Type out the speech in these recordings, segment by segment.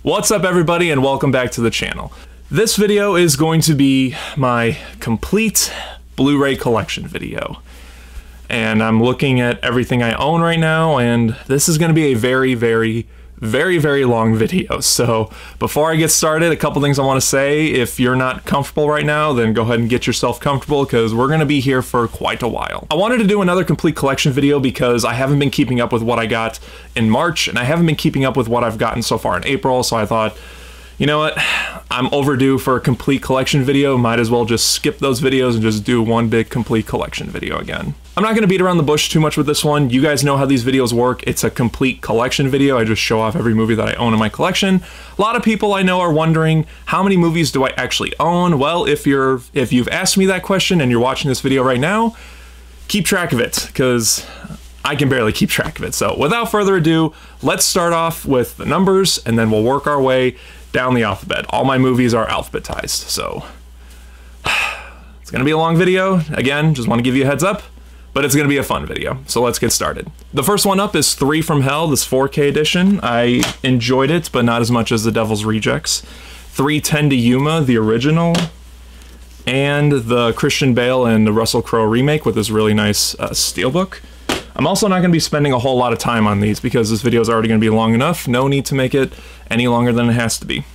What's up everybody and welcome back to the channel. This video is going to be my complete Blu-ray collection video. And I'm looking at everything I own right now, and this is going to be a very long video. So before I get started, a couple things I want to say. If you're not comfortable right now, then go ahead and get yourself comfortable because we're going to be here for quite a while. I wanted to do another complete collection video because I haven't been keeping up with what I got in March, and I haven't been keeping up with what I've gotten so far in April, so I thought, you know what, I'm overdue for a complete collection video, might as well just skip those videos and just do one big complete collection video again. I'm not going to beat around the bush too much with this one. You guys know how these videos work. It's a complete collection video. I just show off every movie that I own in my collection. A lot of people I know are wondering, how many movies do I actually own? Well, if you've asked me that question and you're watching this video right now, keep track of it, because I can barely keep track of it. So without further ado, let's start off with the numbers and then we'll work our way down the alphabet. All my movies are alphabetized, so it's gonna be a long video. Again, just want to give you a heads up, but it's gonna be a fun video. So let's get started. The first one up is 3 from Hell, this 4K edition. I enjoyed it, but not as much as The Devil's Rejects. 3:10 to Yuma, the original, and the Christian Bale and the Russell Crowe remake with this really nice steelbook. I'm also not going to be spending a whole lot of time on these because this video is already going to be long enough. No need to make it any longer than it has to be.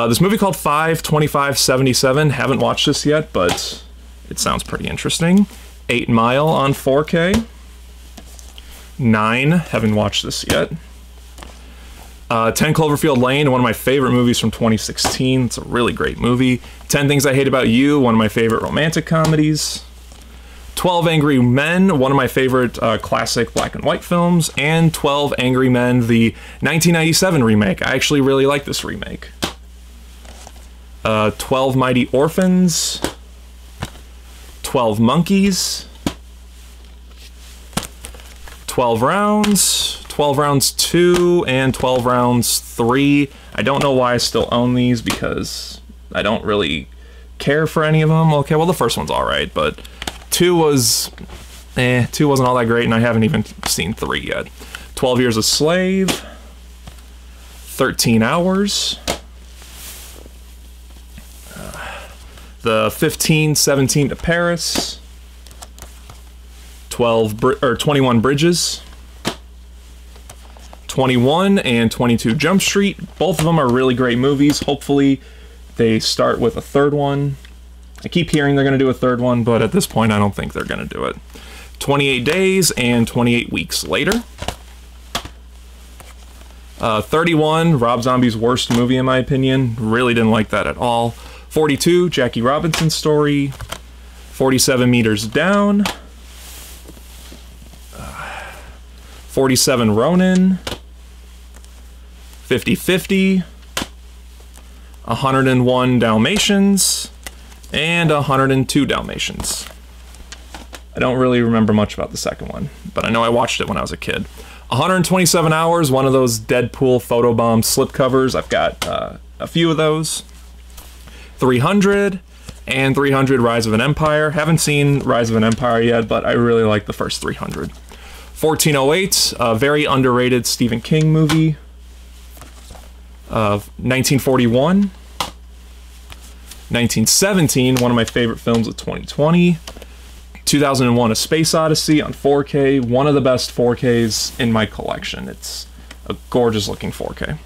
This movie called 5/25/77. Haven't watched this yet, but it sounds pretty interesting. 8 Mile on 4K. 9. Haven't watched this yet. 10 Cloverfield Lane, one of my favorite movies from 2016. It's a really great movie. 10 Things I Hate About You, one of my favorite romantic comedies. 12 Angry Men, one of my favorite classic black and white films, and 12 Angry Men, the 1997 remake. I actually really like this remake. 12 Mighty Orphans, 12 Monkeys, 12 Rounds, 12 Rounds 2, and 12 Rounds 3. I don't know why I still own these because I don't really care for any of them. Okay, well the first one's alright, but 2 wasn't all that great, and I haven't even seen 3 yet. 12 Years a Slave, 13 Hours, the 15/17 to Paris, 21 Bridges, 21 and 22 Jump Street. Both of them are really great movies. Hopefully they start with a third one. I keep hearing they're going to do a third one, but at this point I don't think they're going to do it. 28 Days and 28 Weeks Later. 31, Rob Zombie's worst movie in my opinion. Really didn't like that at all. 42, Jackie Robinson's Story. 47 Meters Down. 47 Ronin. 50/50. 101 Dalmatians. And 102 Dalmatians. I don't really remember much about the second one, but I know I watched it when I was a kid. 127 Hours, one of those Deadpool photobomb slipcovers. I've got a few of those. 300 and 300 Rise of an Empire. Haven't seen Rise of an Empire yet, but I really like the first 300. 1408, a very underrated Stephen King movie. 1941. 1917, one of my favorite films of 2020. 2001, A Space Odyssey on 4K, one of the best 4Ks in my collection. It's a gorgeous looking 4K.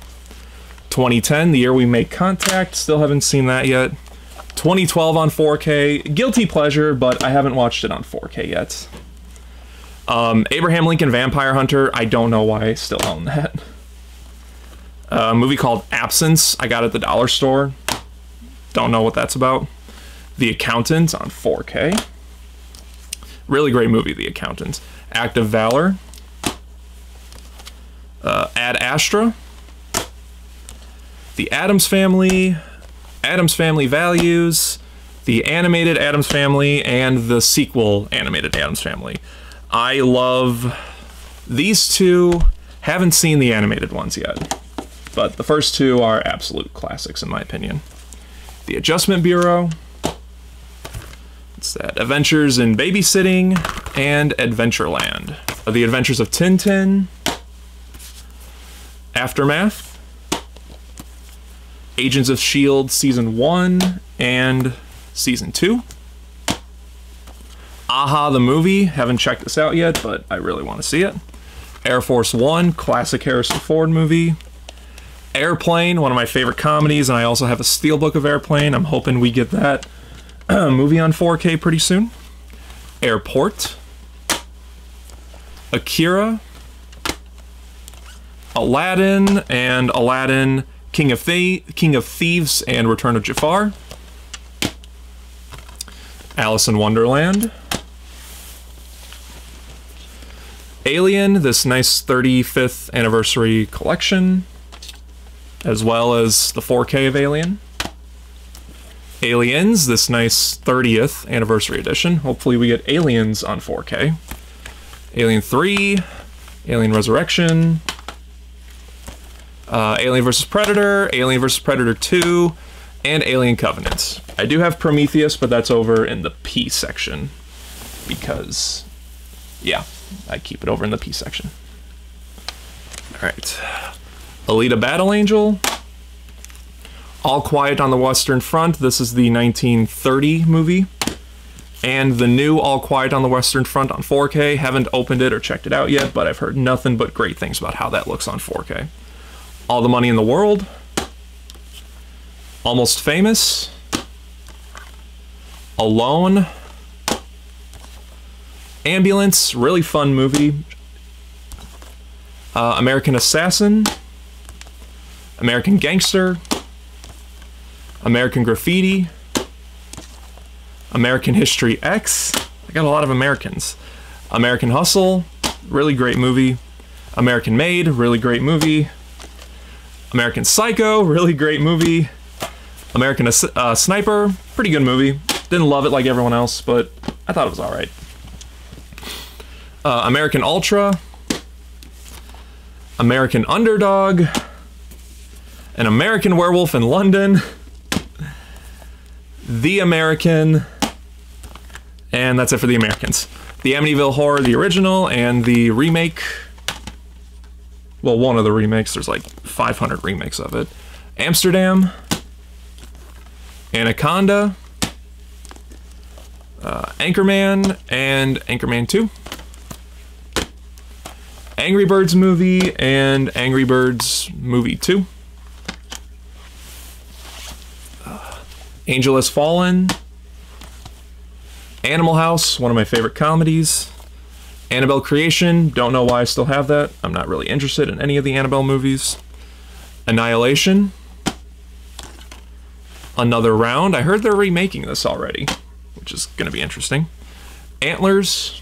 2010, The Year We Made Contact, still haven't seen that yet. 2012 on 4K, guilty pleasure, but I haven't watched it on 4K yet. Abraham Lincoln Vampire Hunter, I don't know why I still own that. A movie called Absence, I got at the dollar store. Don't know what that's about. The Accountant on 4K. Really great movie, The Accountant. Act of Valor. Ad Astra. The Addams Family. Addams Family Values. The animated Addams Family, and the sequel animated Addams Family. I love these two. Haven't seen the animated ones yet, but the first two are absolute classics in my opinion. The Adjustment Bureau. What's that? Adventures in Babysitting and Adventureland. The Adventures of Tintin. Aftermath. Agents of S.H.I.E.L.D. Season 1 and Season 2. Aha, the movie. Haven't checked this out yet, but I really want to see it. Air Force One, classic Harrison Ford movie. Airplane, one of my favorite comedies, and I also have a steelbook of Airplane. I'm hoping we get that movie on 4K pretty soon. Airport. Akira. Aladdin, and Aladdin, King of Thieves, and Return of Jafar. Alice in Wonderland. Alien, this nice 35th anniversary collection, as well as the 4K of Alien. Aliens, this nice 30th anniversary edition. Hopefully we get Aliens on 4K. Alien 3, Alien Resurrection, Alien vs. Predator, Alien vs. Predator 2, and Alien Covenant. I do have Prometheus, but that's over in the P section, because, yeah, I keep it over in the P section. Alright. Alita Battle Angel. All Quiet on the Western Front. This is the 1930 movie. And the new All Quiet on the Western Front on 4K. Haven't opened it or checked it out yet, but I've heard nothing but great things about how that looks on 4K. All the Money in the World. Almost Famous. Alone. Ambulance, really fun movie. American Assassin. American Gangster. American Graffiti. American History X. I got a lot of Americans. American Hustle, really great movie. American Made, really great movie. American Psycho, really great movie. American Sniper, pretty good movie. Didn't love it like everyone else, but I thought it was alright. American Ultra. American Underdog. An American Werewolf in London. The American. And that's it for the Americans. The Amityville Horror, the original, and the remake. Well, one of the remakes. There's like 500 remakes of it. Amsterdam. Anaconda. Anchorman, and Anchorman 2. Angry Birds movie, and Angry Birds movie 2. Angel Has Fallen. Animal House, one of my favorite comedies. Annabelle Creation, don't know why I still have that. I'm not really interested in any of the Annabelle movies. Annihilation. Another Round. I heard they're remaking this already, which is going to be interesting. Antlers.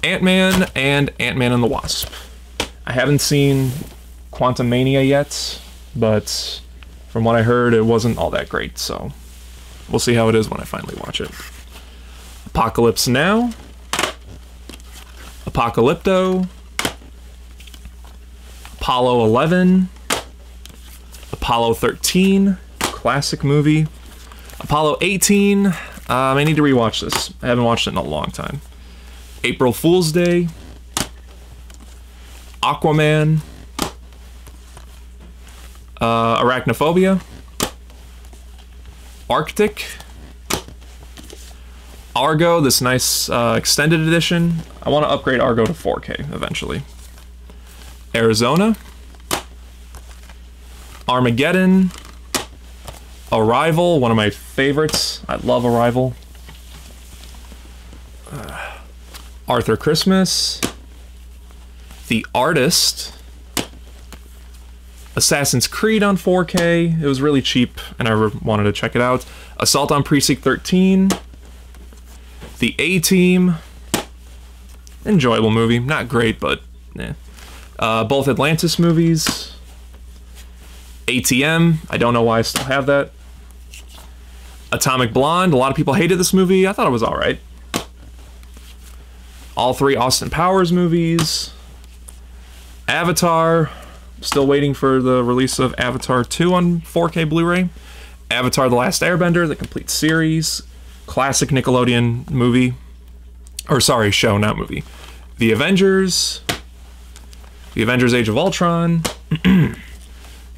Ant-Man, and Ant-Man and the Wasp. I haven't seen Quantumania yet, but from what I heard, it wasn't all that great, so we'll see how it is when I finally watch it. Apocalypse Now. Apocalypto. Apollo 11. Apollo 13. Classic movie. Apollo 18. I need to rewatch this. I haven't watched it in a long time. April Fool's Day. Aquaman. Arachnophobia. Arctic. Argo, this nice extended edition. I want to upgrade Argo to 4K eventually. Arizona. Armageddon. Arrival, one of my favorites. I love Arrival. Arthur Christmas. The Artist. Assassin's Creed on 4K. It was really cheap, and I wanted to check it out. Assault on Precinct 13. The A-Team. Enjoyable movie. Not great, but eh. Both Atlantis movies. ATM. I don't know why I still have that. Atomic Blonde. A lot of people hated this movie. I thought it was alright. All three Austin Powers movies. Avatar. Still waiting for the release of Avatar 2 on 4K Blu-ray. Avatar The Last Airbender, the complete series. Classic Nickelodeon movie. Or sorry, show, not movie. The Avengers. The Avengers Age of Ultron.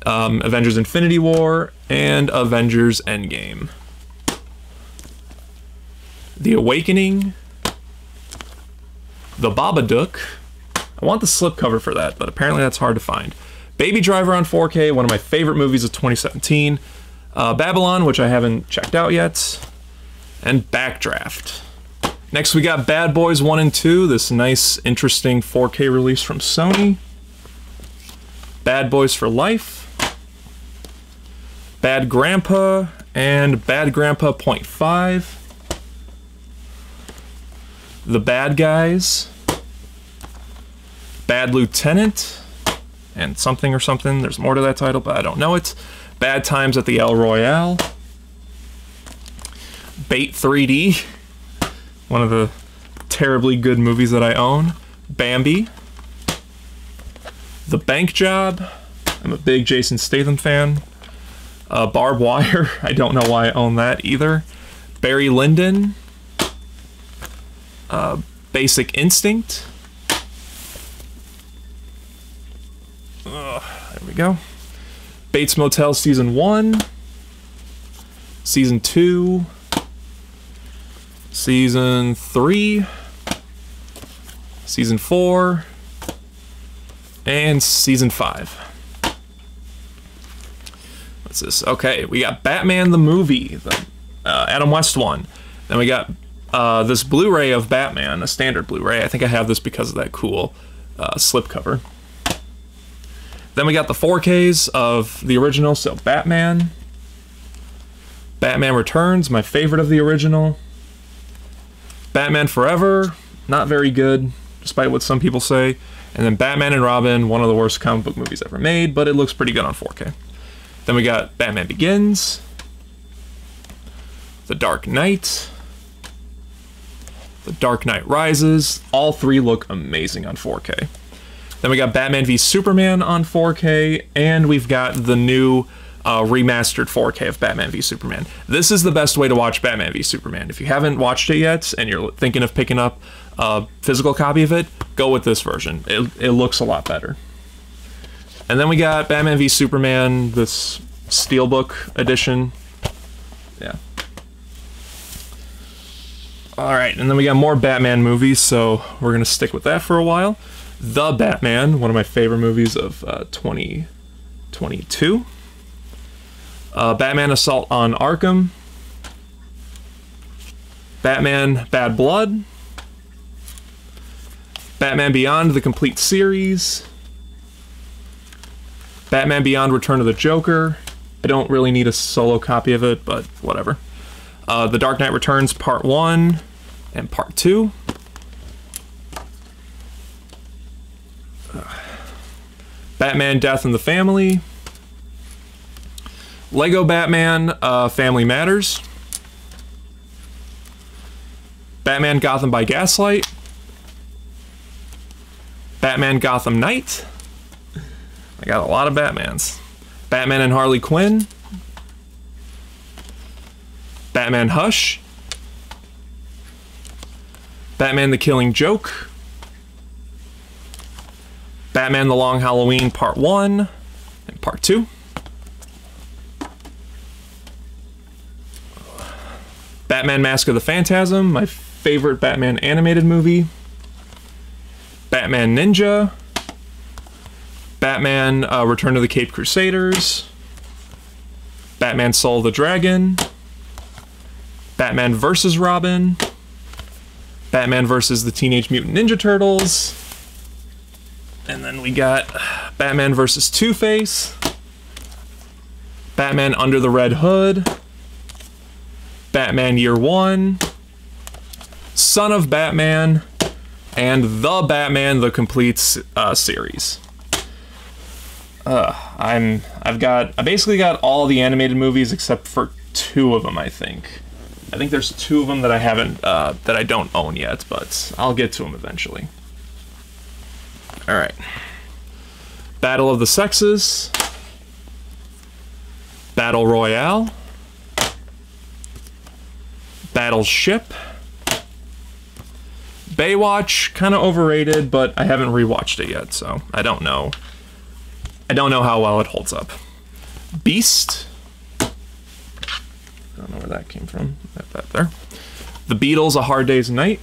Avengers Infinity War, and Avengers Endgame. The Awakening, The Babadook. I want the slipcover for that, but apparently that's hard to find. Baby Driver on 4K, one of my favorite movies of 2017. Babylon, which I haven't checked out yet. And Backdraft. Next we got Bad Boys 1 and 2, this nice, interesting 4K release from Sony. Bad Boys for Life. Bad Grandpa, and Bad Grandpa .5. The Bad Guys. Bad Lieutenant, and something or something. There's more to that title, but I don't know it. Bad Times at the El Royale. Bait 3D, one of the terribly good movies that I own. Bambi. The Bank Job. I'm a big Jason Statham fan. Barbed Wire. I don't know why I own that either. Barry Lyndon. Basic Instinct. There we go. Bates Motel Season 1. Season 2. Season 3. Season 4. And Season 5. What's this? Okay, we got Batman the movie, the Adam West one. Then we got this Blu-ray of Batman, a standard Blu-ray. I think I have this because of that cool slipcover. Then we got the 4Ks of the original, so Batman. Batman Returns, my favorite of the original. Batman Forever, not very good, despite what some people say. And then Batman and Robin, one of the worst comic book movies ever made, but it looks pretty good on 4K. Then we got Batman Begins. The Dark Knight. The Dark Knight Rises. All three look amazing on 4K. Then we got Batman v Superman on 4K, and we've got the new remastered 4K of Batman v Superman. This is the best way to watch Batman v Superman. If you haven't watched it yet, and you're thinking of picking up a physical copy of it, go with this version. It looks a lot better. And then we got Batman v Superman, this Steelbook edition. Yeah. Alright, and then we got more Batman movies, so we're going to stick with that for a while. The Batman, one of my favorite movies of 2022. Batman Assault on Arkham. Batman Bad Blood. Batman Beyond, the complete series. Batman Beyond Return of the Joker. I don't really need a solo copy of it, but whatever. The Dark Knight Returns Part 1 and Part 2. Batman Death in the Family. Lego Batman Family Matters. Batman Gotham by Gaslight. Batman Gotham Knight. I got a lot of Batmans. Batman and Harley Quinn. Batman Hush. Batman the Killing Joke. Batman the Long Halloween Part 1 and Part 2. Batman Mask of the Phantasm, my favorite Batman animated movie. Batman Ninja. Batman Return of the Caped Crusaders. Batman Soul of the Dragon. Batman vs. Robin. Batman vs. the Teenage Mutant Ninja Turtles. And then we got Batman vs. Two-Face. Batman Under the Red Hood. Batman Year One. Son of Batman. And The Batman, the complete series. I basically got all the animated movies except for 2 of them, I think. I think there's 2 of them that I haven't, that I don't own yet, but I'll get to them eventually. Alright. Battle of the Sexes. Battle Royale. Battleship. Baywatch, kind of overrated, but I haven't rewatched it yet, so I don't know. I don't know how well it holds up. Beast. I don't know where that came from. That there. The Beatles, A Hard Day's Night.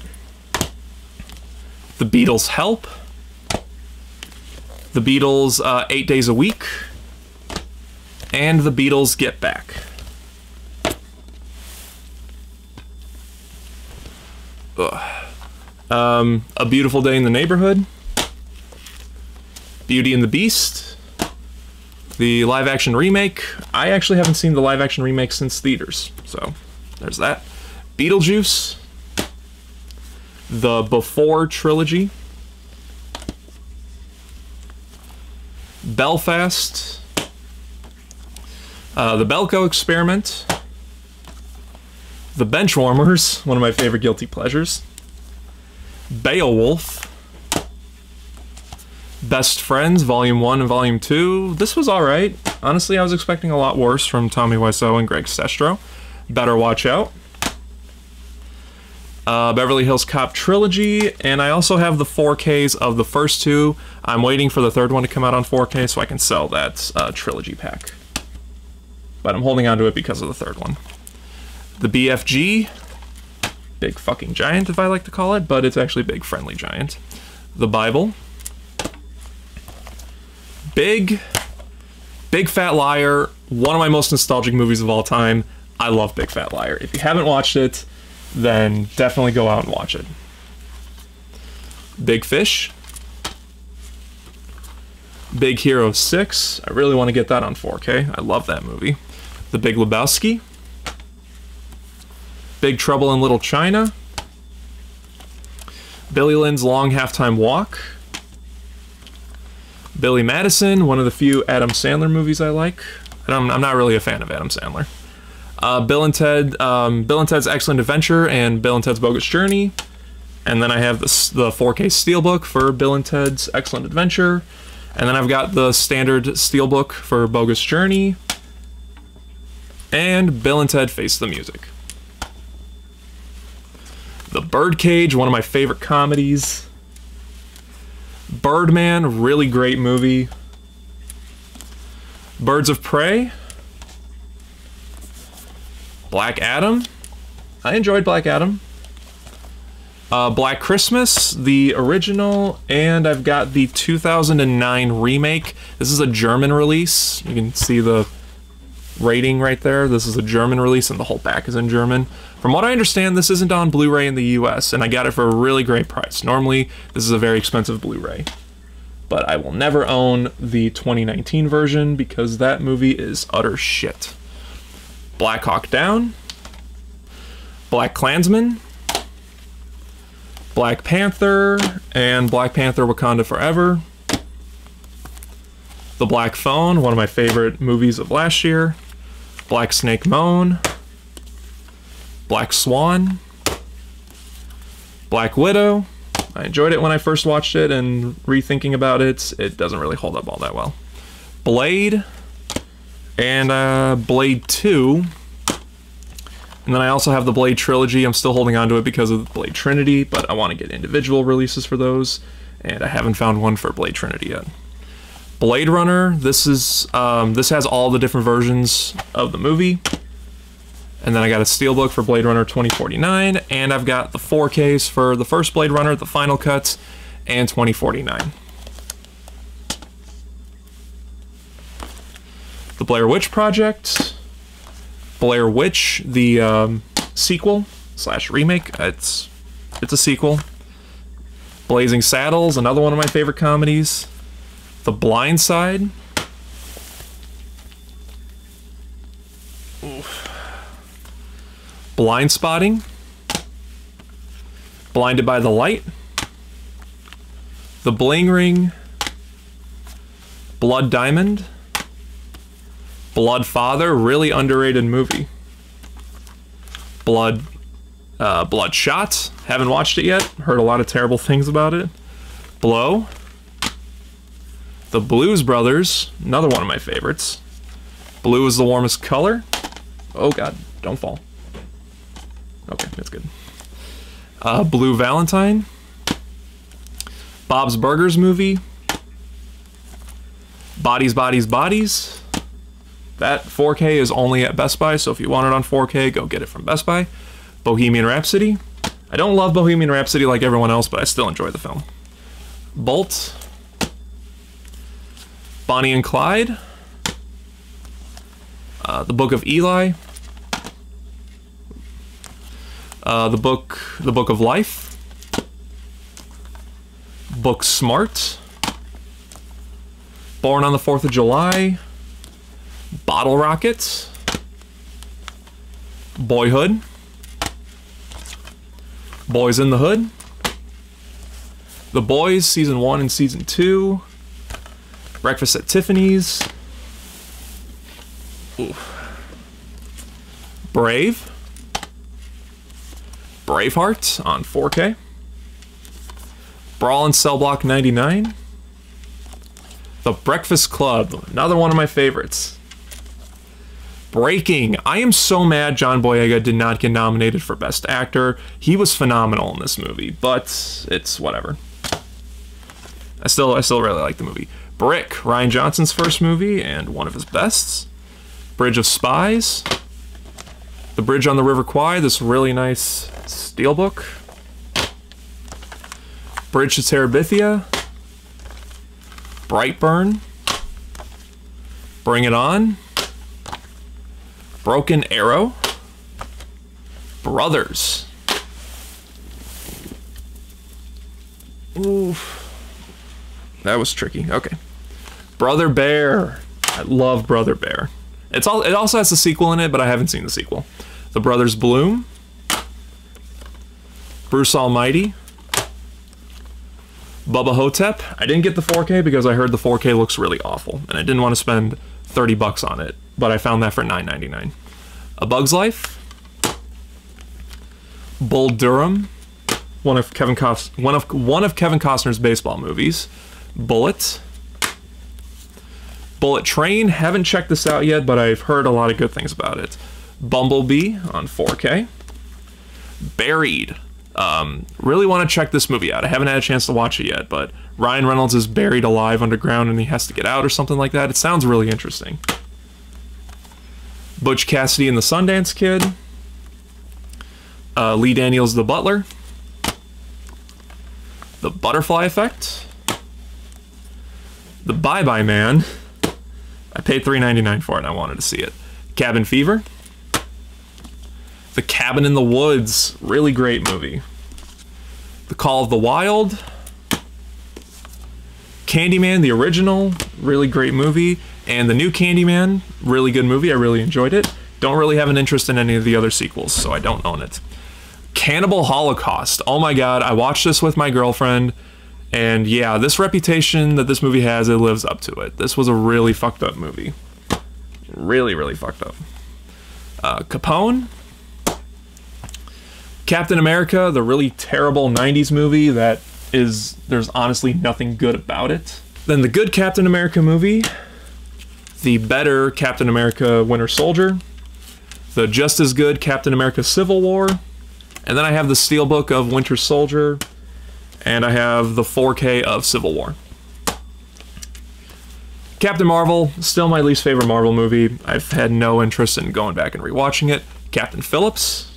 The Beatles, Help. The Beatles, 8 Days a Week. And The Beatles, Get Back. A Beautiful Day in the Neighborhood. Beauty and the Beast. The live-action remake. I actually haven't seen the live-action remake since theaters, so there's that. Beetlejuice. The Before trilogy. Belfast. The Belko Experiment. The Benchwarmers, one of my favorite guilty pleasures. Beowulf. Best Friends, Volume 1 and Volume 2. This was alright. Honestly, I was expecting a lot worse from Tommy Wiseau and Greg Sestero. Better Watch Out. Beverly Hills Cop Trilogy, and I also have the 4Ks of the first two. I'm waiting for the third one to come out on 4K so I can sell that trilogy pack. But I'm holding on to it because of the third one. The BFG, Big Fucking Giant if I like to call it, but it's actually Big Friendly Giant. The Bible. Big Fat Liar, one of my most nostalgic movies of all time. I love Big Fat Liar. If you haven't watched it, then definitely go out and watch it. Big Fish. Big Hero 6. I really want to get that on 4K. I love that movie. The Big Lebowski. Big Trouble in Little China. Billy Lynn's Long Halftime Walk. Billy Madison, one of the few Adam Sandler movies I like. I'm not really a fan of Adam Sandler. Bill and Ted's Excellent Adventure and Bill and Ted's Bogus Journey. And then I have the 4K Steelbook for Bill and Ted's Excellent Adventure. And then I've got the standard Steelbook for Bogus Journey. And Bill and Ted Face the Music. The Birdcage, one of my favorite comedies. Birdman, really great movie. Birds of Prey. Black Adam. I enjoyed Black Adam. Black Christmas, the original, and I've got the 2009 remake. This is a German release. You can see the rating right there. This is a German release and the whole back is in German. From what I understand, this isn't on Blu-ray in the US, and I got it for a really great price. Normally, this is a very expensive Blu-ray. But I will never own the 2019 version because that movie is utter shit. Black Hawk Down. Black Klansman. Black Panther, and Black Panther Wakanda Forever. The Black Phone, one of my favorite movies of last year. Black Snake Moan. Black Swan. Black Widow. I enjoyed it when I first watched it, and rethinking about it, it doesn't really hold up all that well. Blade. And Blade 2. And then I also have the Blade trilogy. I'm still holding on to it because of the Blade Trinity, but I want to get individual releases for those, and I haven't found one for Blade Trinity yet. Blade Runner, this has all the different versions of the movie. And then I got a steelbook for Blade Runner 2049, and I've got the 4Ks for the first Blade Runner, the final cut, and 2049. The Blair Witch Project. Blair Witch, the sequel / remake. It's a sequel. Blazing Saddles, another one of my favorite comedies. The Blind Side. Oof. Blind Spotting. Blinded by the Light. The Bling Ring. Blood Diamond. Bloodfather, really underrated movie. Bloodshot, haven't watched it yet. Heard a lot of terrible things about it. Blow. The Blues Brothers, another one of my favorites. Blue is the warmest color. Oh god, don't fall. Okay, that's good. Blue Valentine. Bob's Burgers movie. Bodies, Bodies, Bodies. That 4K is only at Best Buy, so if you want it on 4K, go get it from Best Buy. Bohemian Rhapsody. I don't love Bohemian Rhapsody like everyone else, but I still enjoy the film. Bolt. Bonnie and Clyde. The Book of Eli. The Book of Life. Book Smart. Born on the 4th of July. Bottle Rocket. Boyhood. Boys in the Hood. The Boys, Season 1 and Season 2. Breakfast at Tiffany's. Ooh. Brave. Braveheart on 4K. Brawl in Cell Block 99. The Breakfast Club, another one of my favorites. Breaking. I am so mad John Boyega did not get nominated for Best Actor. He was phenomenal in this movie, but it's whatever. I still really like the movie. Brick, Ryan Johnson's first movie and one of his bests. Bridge of Spies. The Bridge on the River Kwai, this really nice steelbook. Bridge to Terabithia. Brightburn. Bring It On. Broken Arrow. Brothers. Oof. That was tricky. Okay. Brother Bear. I love Brother Bear. It also has a sequel in it, but I haven't seen the sequel. The Brothers Bloom. Bruce Almighty. Bubba Hotep. I didn't get the 4K because I heard the 4K looks really awful, and I didn't want to spend 30 bucks on it, but I found that for $9.99. A Bug's Life. Bull Durham. One of Kevin Costner's baseball movies. Bullet. Bullet Train. Haven't checked this out yet, but I've heard a lot of good things about it. Bumblebee on 4K. Buried. Really want to check this movie out. I haven't had a chance to watch it yet, but Ryan Reynolds is buried alive underground and he has to get out or something like that. It sounds really interesting. Butch Cassidy and the Sundance Kid. Lee Daniels, The Butler. The Butterfly Effect. The Bye-Bye Man. I paid $3.99 for it and I wanted to see it. Cabin Fever. The Cabin in the Woods, really great movie. The Call of the Wild. Candyman, the original, really great movie. And the new Candyman, really good movie, I really enjoyed it. Don't really have an interest in any of the other sequels, so I don't own it. Cannibal Holocaust, oh my god, I watched this with my girlfriend, and yeah, this reputation that this movie has, it lives up to it. This was a really fucked up movie. Really, really fucked up. Capone. Captain America, the really terrible 90s movie that there's honestly nothing good about it. Then the good Captain America movie, the better Captain America Winter Soldier, the just as good Captain America Civil War, and then I have the Steelbook of Winter Soldier, and I have the 4K of Civil War. Captain Marvel, still my least favorite Marvel movie. I've had no interest in going back and rewatching it. Captain Phillips.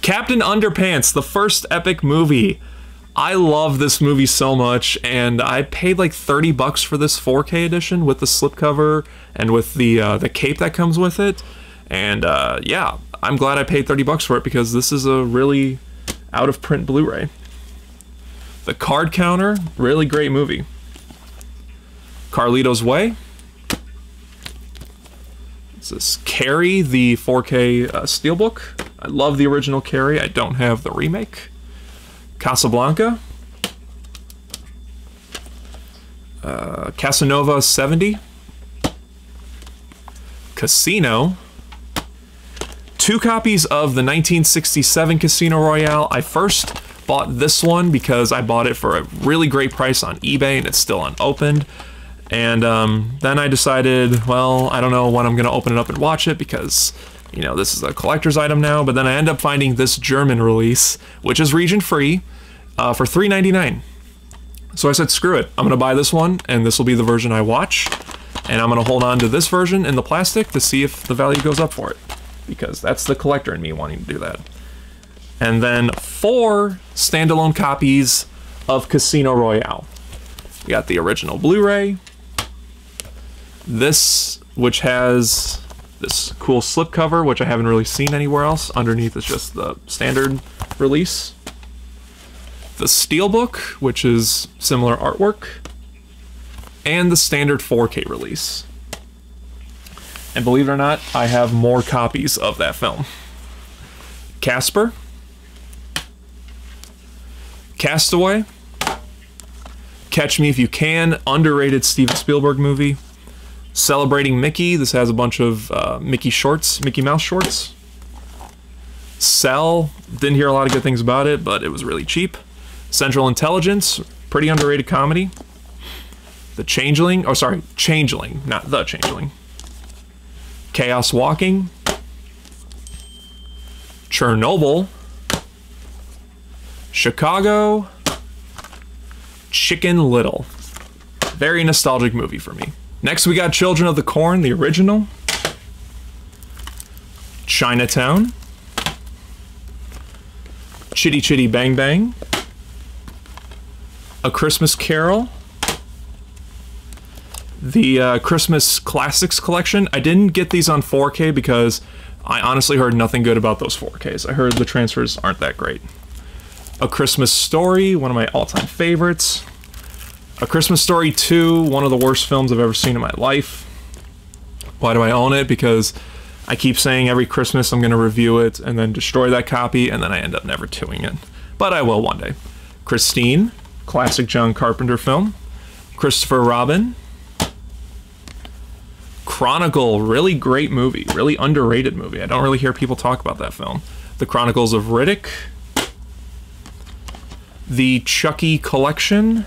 Captain Underpants, the first epic movie. I love this movie so much, and I paid like 30 bucks for this 4K edition with the slipcover and with the cape that comes with it. And yeah, I'm glad I paid 30 bucks for it because this is a really out-of-print Blu-ray. The Card Counter, really great movie. Carlito's Way. This is Carrie, the 4K Steelbook. I love the original Carrie. I don't have the remake. Casablanca. Casanova 70. Casino. 2 copies of the 1967 Casino Royale. I first bought this one because I bought it for a really great price on eBay and it's still unopened. And then I decided, well, I don't know when I'm going to open it up and watch it because, you know, this is a collector's item now. But then I end up finding this German release, which is region-free, for $3.99. So I said, screw it. I'm going to buy this one, and this will be the version I watch. And I'm going to hold on to this version in the plastic to see if the value goes up for it, because that's the collector in me wanting to do that. And then 4 standalone copies of Casino Royale. We got the original Blu-ray, this, which has this cool slipcover, which I haven't really seen anywhere else. Underneath is just the standard release. The Steelbook, which is similar artwork, and the standard 4K release. And believe it or not, I have more copies of that film. Casper, Castaway, Catch Me If You Can, underrated Steven Spielberg movie. Celebrating Mickey, this has a bunch of Mickey Mouse shorts. Cell, didn't hear a lot of good things about it, but it was really cheap. Central Intelligence, pretty underrated comedy. The Changeling, oh sorry, Changeling, not The Changeling. Chaos Walking. Chernobyl. Chicago. Chicken Little. Very nostalgic movie for me. Next we got Children of the Corn, the original. Chinatown. Chitty Chitty Bang Bang. A Christmas Carol. The Christmas Classics collection. I didn't get these on 4K because I honestly heard nothing good about those 4Ks. I heard the transfers aren't that great. A Christmas Story, one of my all-time favorites. A Christmas Story 2, one of the worst films I've ever seen in my life. Why do I own it? Because I keep saying every Christmas I'm going to review it and then destroy that copy, and then I end up never doing it. But I will one day. Christine, classic John Carpenter film. Christopher Robin. Chronicle, really great movie, really underrated movie. I don't really hear people talk about that film. The Chronicles of Riddick. The Chucky Collection.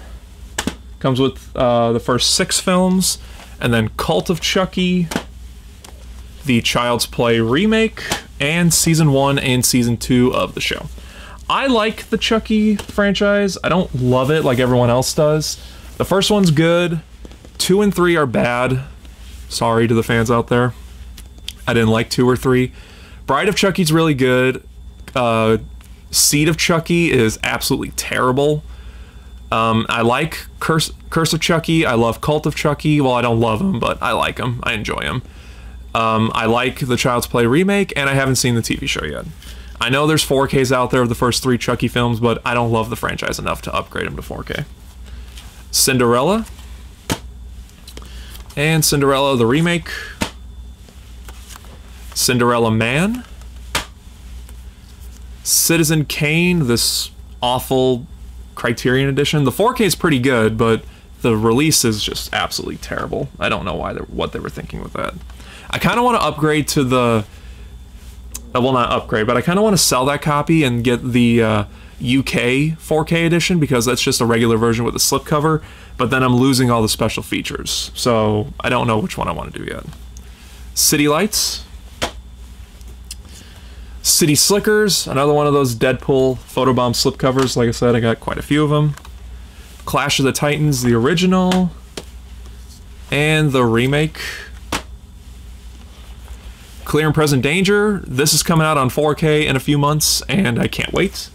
Comes with the first 6 films. And then Cult of Chucky. The Child's Play remake. And Season 1 and Season 2 of the show. I like the Chucky franchise. I don't love it like everyone else does. The first one's good. 2 and 3 are bad. Sorry to the fans out there. I didn't like 2 or 3. Bride of Chucky's really good. Seed of Chucky is absolutely terrible. I like Curse of Chucky. I love Cult of Chucky. Well, I don't love them, but I like them. I enjoy them. I like the Child's Play remake, and I haven't seen the TV show yet. I know there's 4Ks out there of the first 3 Chucky films, but I don't love the franchise enough to upgrade them to 4K. Cinderella. And Cinderella the remake. Cinderella Man. Citizen Kane, this awful Criterion edition. The 4K is pretty good, but the release is just absolutely terrible. I don't know what they were thinking with that. I kind of want to upgrade to the... well, not upgrade, but I kind of want to sell that copy and get the UK 4K edition, because that's just a regular version with a slipcover, but then I'm losing all the special features. So I don't know which one I want to do yet. City Lights. City Slickers, another one of those Deadpool photobomb slipcovers. Like I said, I got quite a few of them. Clash of the Titans, the original, and the remake. Clear and Present Danger. This is coming out on 4K in a few months, and I can't wait.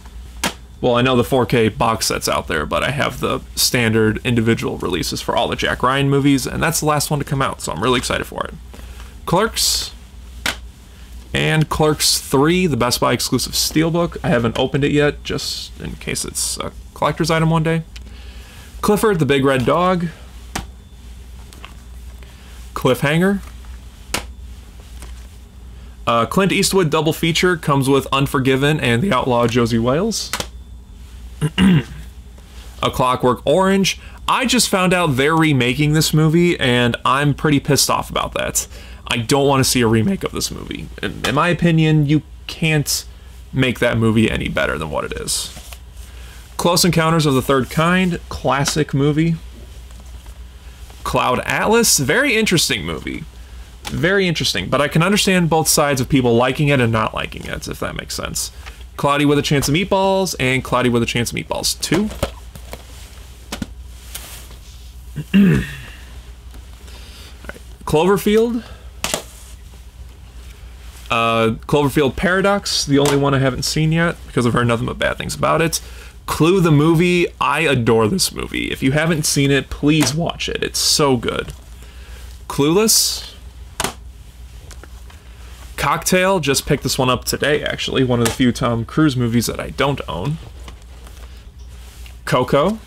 Well, I know the 4K box set's out there, but I have the standard individual releases for all the Jack Ryan movies, and that's the last one to come out, so I'm really excited for it. Clerks. And Clerks 3, the Best Buy exclusive Steelbook. I haven't opened it yet, just in case it's a collector's item one day. Clifford, the Big Red Dog. Cliffhanger. Clint Eastwood double feature comes with Unforgiven and The Outlaw Josie Wales. A Clockwork Orange. I just found out they're remaking this movie, and I'm pretty pissed off about that. I don't want to see a remake of this movie. In my opinion, you can't make that movie any better than what it is. Close Encounters of the Third Kind, classic movie. Cloud Atlas, very interesting movie. Very interesting, but I can understand both sides of people liking it and not liking it, if that makes sense. Cloudy with a Chance of Meatballs and Cloudy with a Chance of Meatballs 2. Alright, Cloverfield. Cloverfield Paradox, the only one I haven't seen yet because I've heard nothing but bad things about it. Clue the movie. I adore this movie. If you haven't seen it, please watch it. It's so good. Clueless. Cocktail, just picked this one up today, actually. One of the few Tom Cruise movies that I don't own. Coco.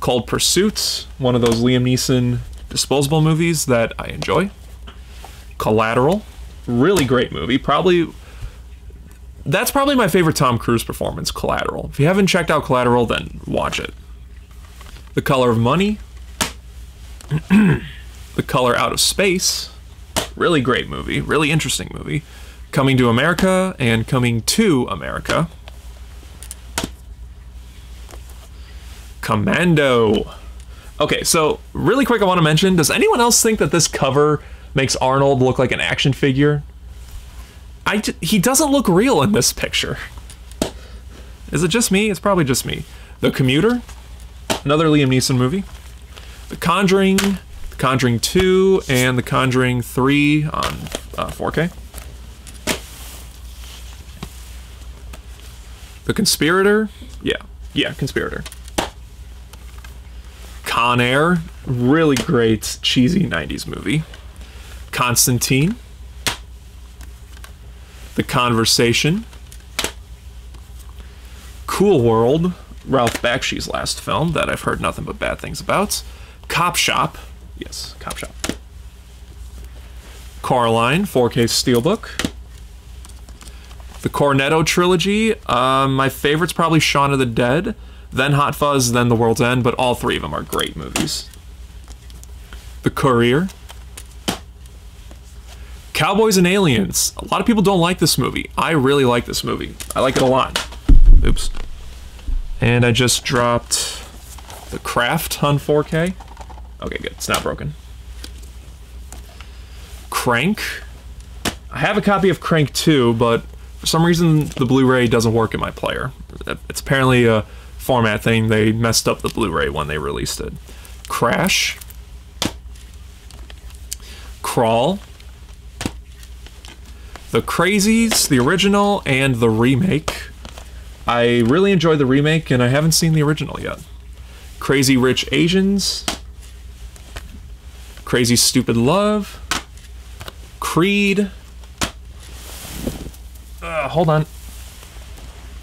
Cold Pursuit, one of those Liam Neeson disposable movies that I enjoy. Collateral, really great movie. That's probably my favorite Tom Cruise performance, Collateral. If you haven't checked out Collateral, then watch it. The Color of Money. The Color Out of Space. Really great movie, really interesting movie. Coming to America and Coming to America. Commando. Okay, so really quick I want to mention, does anyone else think that this cover makes Arnold look like an action figure? He doesn't look real in this picture. Is it just me? It's probably just me. The Commuter, another Liam Neeson movie. The Conjuring, The Conjuring 2, and The Conjuring 3 on 4K. The Conspirator, yeah, Conspirator. Con Air, really great cheesy 90s movie. Constantine. The Conversation. Cool World, Ralph Bakshi's last film that I've heard nothing but bad things about. Cop Shop, yes, Cop Shop. Coraline, 4K Steelbook. The Cornetto trilogy, my favorite's probably Shaun of the Dead, then Hot Fuzz, then The World's End, but all three of them are great movies. The Courier. Cowboys and Aliens. A lot of people don't like this movie. I really like this movie. I like it a lot. Oops. And I just dropped The Craft on 4K. Okay, good. It's not broken. Crank. I have a copy of Crank 2, but for some reason the Blu-ray doesn't work in my player. It's apparently a format thing. They messed up the Blu-ray when they released it. Crash. Crawl. The Crazies, the original, and the remake. I really enjoyed the remake, and I haven't seen the original yet. Crazy Rich Asians. Crazy Stupid Love. Creed. Hold on.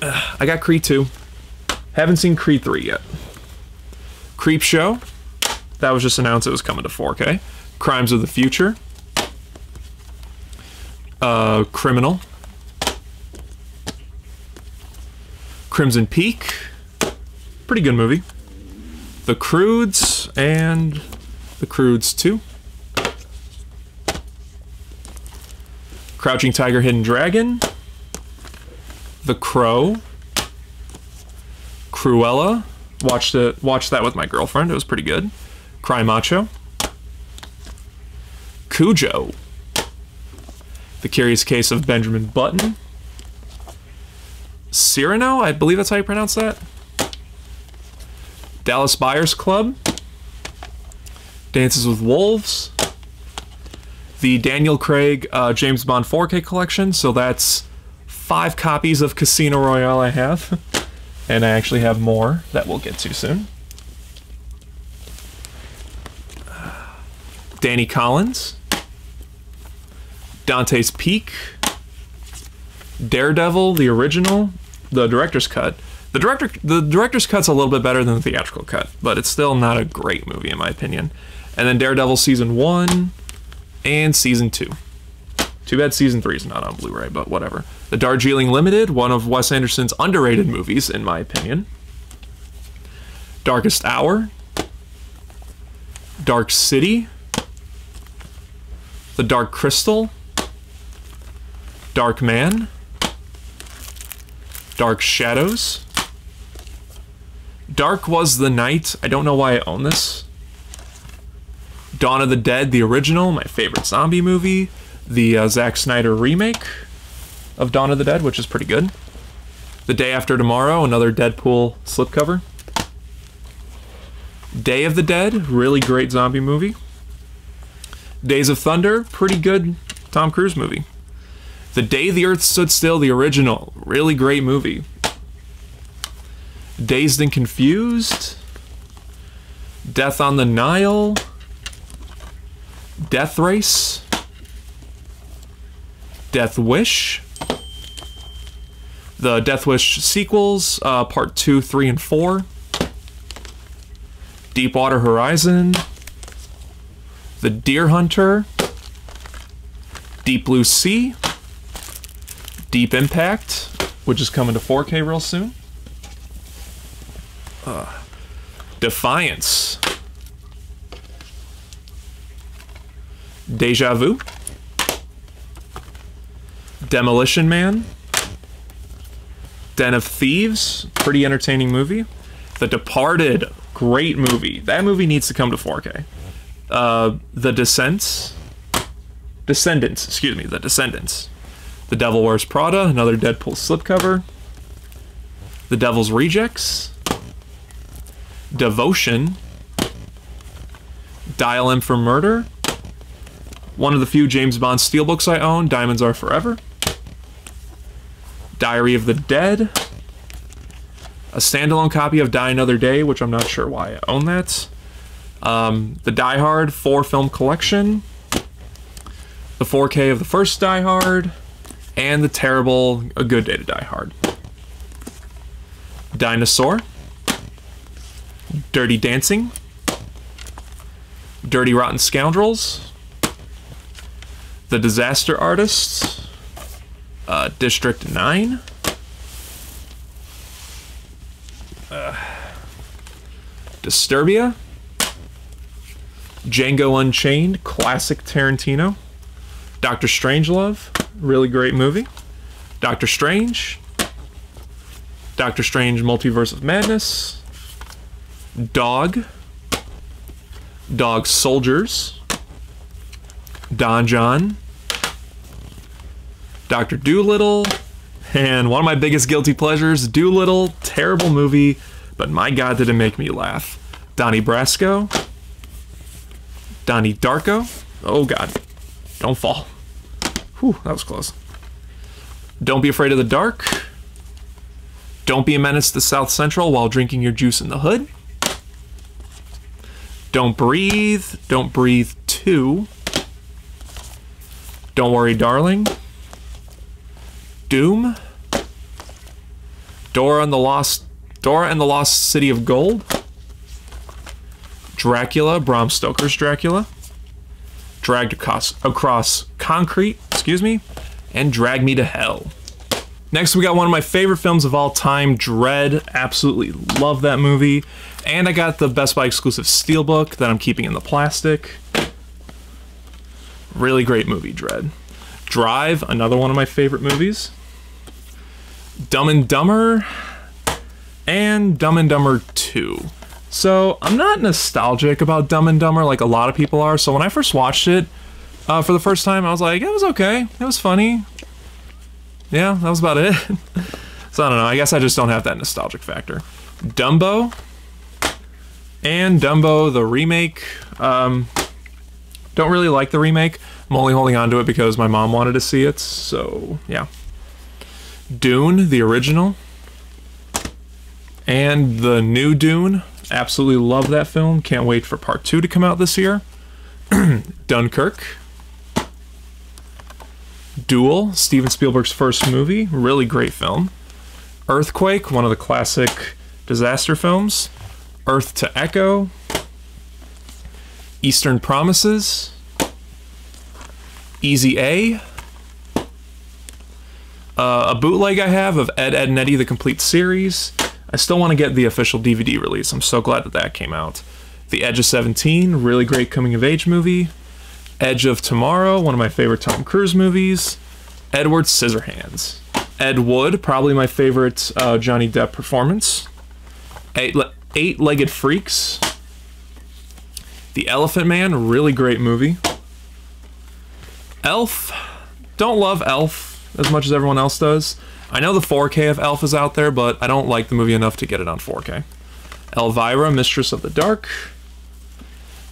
I got Creed 2. Haven't seen Creed 3 yet. Creep Show. That was just announced it was coming to 4K. Crimes of the Future. Criminal. Crimson Peak. Pretty good movie. The Croods and The Croods 2. Crouching Tiger, Hidden Dragon. The Crow. Cruella. Watched that with my girlfriend. It was pretty good. Cry Macho. Cujo. The Curious Case of Benjamin Button. Cyrano, I believe that's how you pronounce that. Dallas Buyers Club. Dances with Wolves. The Daniel Craig James Bond 4K collection, so that's 5 copies of Casino Royale I have. And I actually have more that we'll get to soon. Danny Collins. Dante's Peak. Daredevil, the original, the director's cut. The director's cut's a little bit better than the theatrical cut, but it's still not a great movie in my opinion. And then Daredevil Season 1 and Season 2. Too bad Season 3 is not on Blu-ray, but whatever. The Darjeeling Limited, one of Wes Anderson's underrated movies in my opinion. Darkest Hour. Dark City. The Dark Crystal. Dark Man. Dark Shadows. Dark Was the Night. I don't know why I own this. Dawn of the Dead, the original, my favorite zombie movie. The Zack Snyder remake of Dawn of the Dead, which is pretty good. The Day After Tomorrow, another Deadpool slipcover. Day of the Dead, really great zombie movie. Days of Thunder, pretty good Tom Cruise movie. The Day the Earth Stood Still, the original, really great movie. Dazed and Confused, Death on the Nile, Death Race, Death Wish, the Death Wish sequels, part 2, 3, and 4, Deepwater Horizon, The Deer Hunter, Deep Blue Sea, Deep Impact, which is coming to 4K real soon, Defiance, Deja Vu, Demolition Man, Den of Thieves, pretty entertaining movie. The Departed, great movie. That movie needs to come to 4K. The Descendants, The Descendants. The Devil Wears Prada, another Deadpool slipcover. The Devil's Rejects. Devotion. Dial M for Murder. One of the few James Bond steelbooks I own, Diamonds Are Forever. Diary of the Dead. A standalone copy of Die Another Day, which I'm not sure why I own that. The Die Hard 4-film collection. The 4K of the first Die Hard. And the terrible A Good Day to Die Hard. Dinosaur. Dirty Dancing. Dirty Rotten Scoundrels. The Disaster Artist. District 9. Disturbia. Django Unchained, classic Tarantino. Doctor Strangelove, really great movie. Doctor Strange. Doctor Strange Multiverse of Madness. Dog. Dog Soldiers. Don John. Dr. Dolittle. And one of my biggest guilty pleasures, Dolittle, terrible movie, but my God, did it make me laugh. Donnie Brasco. Donnie Darko. Oh God, don't fall. Whew, that was close. Don't Be Afraid of the Dark. Don't Be a Menace to South Central while drinking your juice in the hood. Don't Breathe. Don't Breathe 2. Don't Worry, Darling. Doom. Dora and the Lost City of Gold. Dracula, Bram Stoker's Dracula. Dragged Across Concrete, and Drag Me to Hell. Next, we got one of my favorite films of all time, Dread. Absolutely love that movie. And I got the Best Buy exclusive steelbook that I'm keeping in the plastic. Really great movie, Dread. Drive, another one of my favorite movies. Dumb and Dumber, and Dumb and Dumber 2. So, I'm not nostalgic about Dumb and Dumber like a lot of people are, so when I first watched it for the first time, I was like, it was okay, it was funny. Yeah, that was about it. So, I don't know, I guess I just don't have that nostalgic factor. Dumbo, and Dumbo, the remake. Don't really like the remake. I'm only holding on to it because my mom wanted to see it, so yeah. Dune, the original. And the new Dune. Absolutely love that film. Can't wait for part 2 to come out this year. Dunkirk. Duel, Steven Spielberg's first movie. Really great film. Earthquake, one of the classic disaster films. Earth to Echo. Eastern Promises. Easy A. A bootleg I have of Ed, Edd n Eddy, the complete series. I still want to get the official DVD release. I'm so glad that that came out. The Edge of 17, really great coming-of-age movie. Edge of Tomorrow, one of my favorite Tom Cruise movies. Edward Scissorhands. Ed Wood, probably my favorite Johnny Depp performance. Eight-Legged Freaks. The Elephant Man, really great movie. Elf. Don't love Elf as much as everyone else does. I know the 4K of Elf is out there, but I don't like the movie enough to get it on 4K. Elvira, Mistress of the Dark.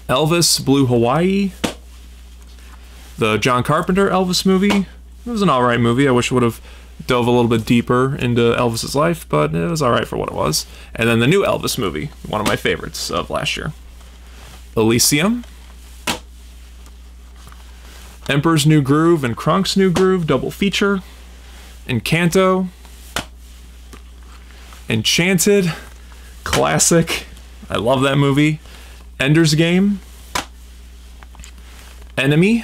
Elvis, Blue Hawaii. The John Carpenter Elvis movie. It was an alright movie. I wish it would have dove a little bit deeper into Elvis's life, but it was alright for what it was. And then the new Elvis movie, one of my favorites of last year. Elysium. Emperor's New Groove and Kronk's New Groove, double feature. Encanto. Enchanted. Classic. I love that movie. Ender's Game. Enemy.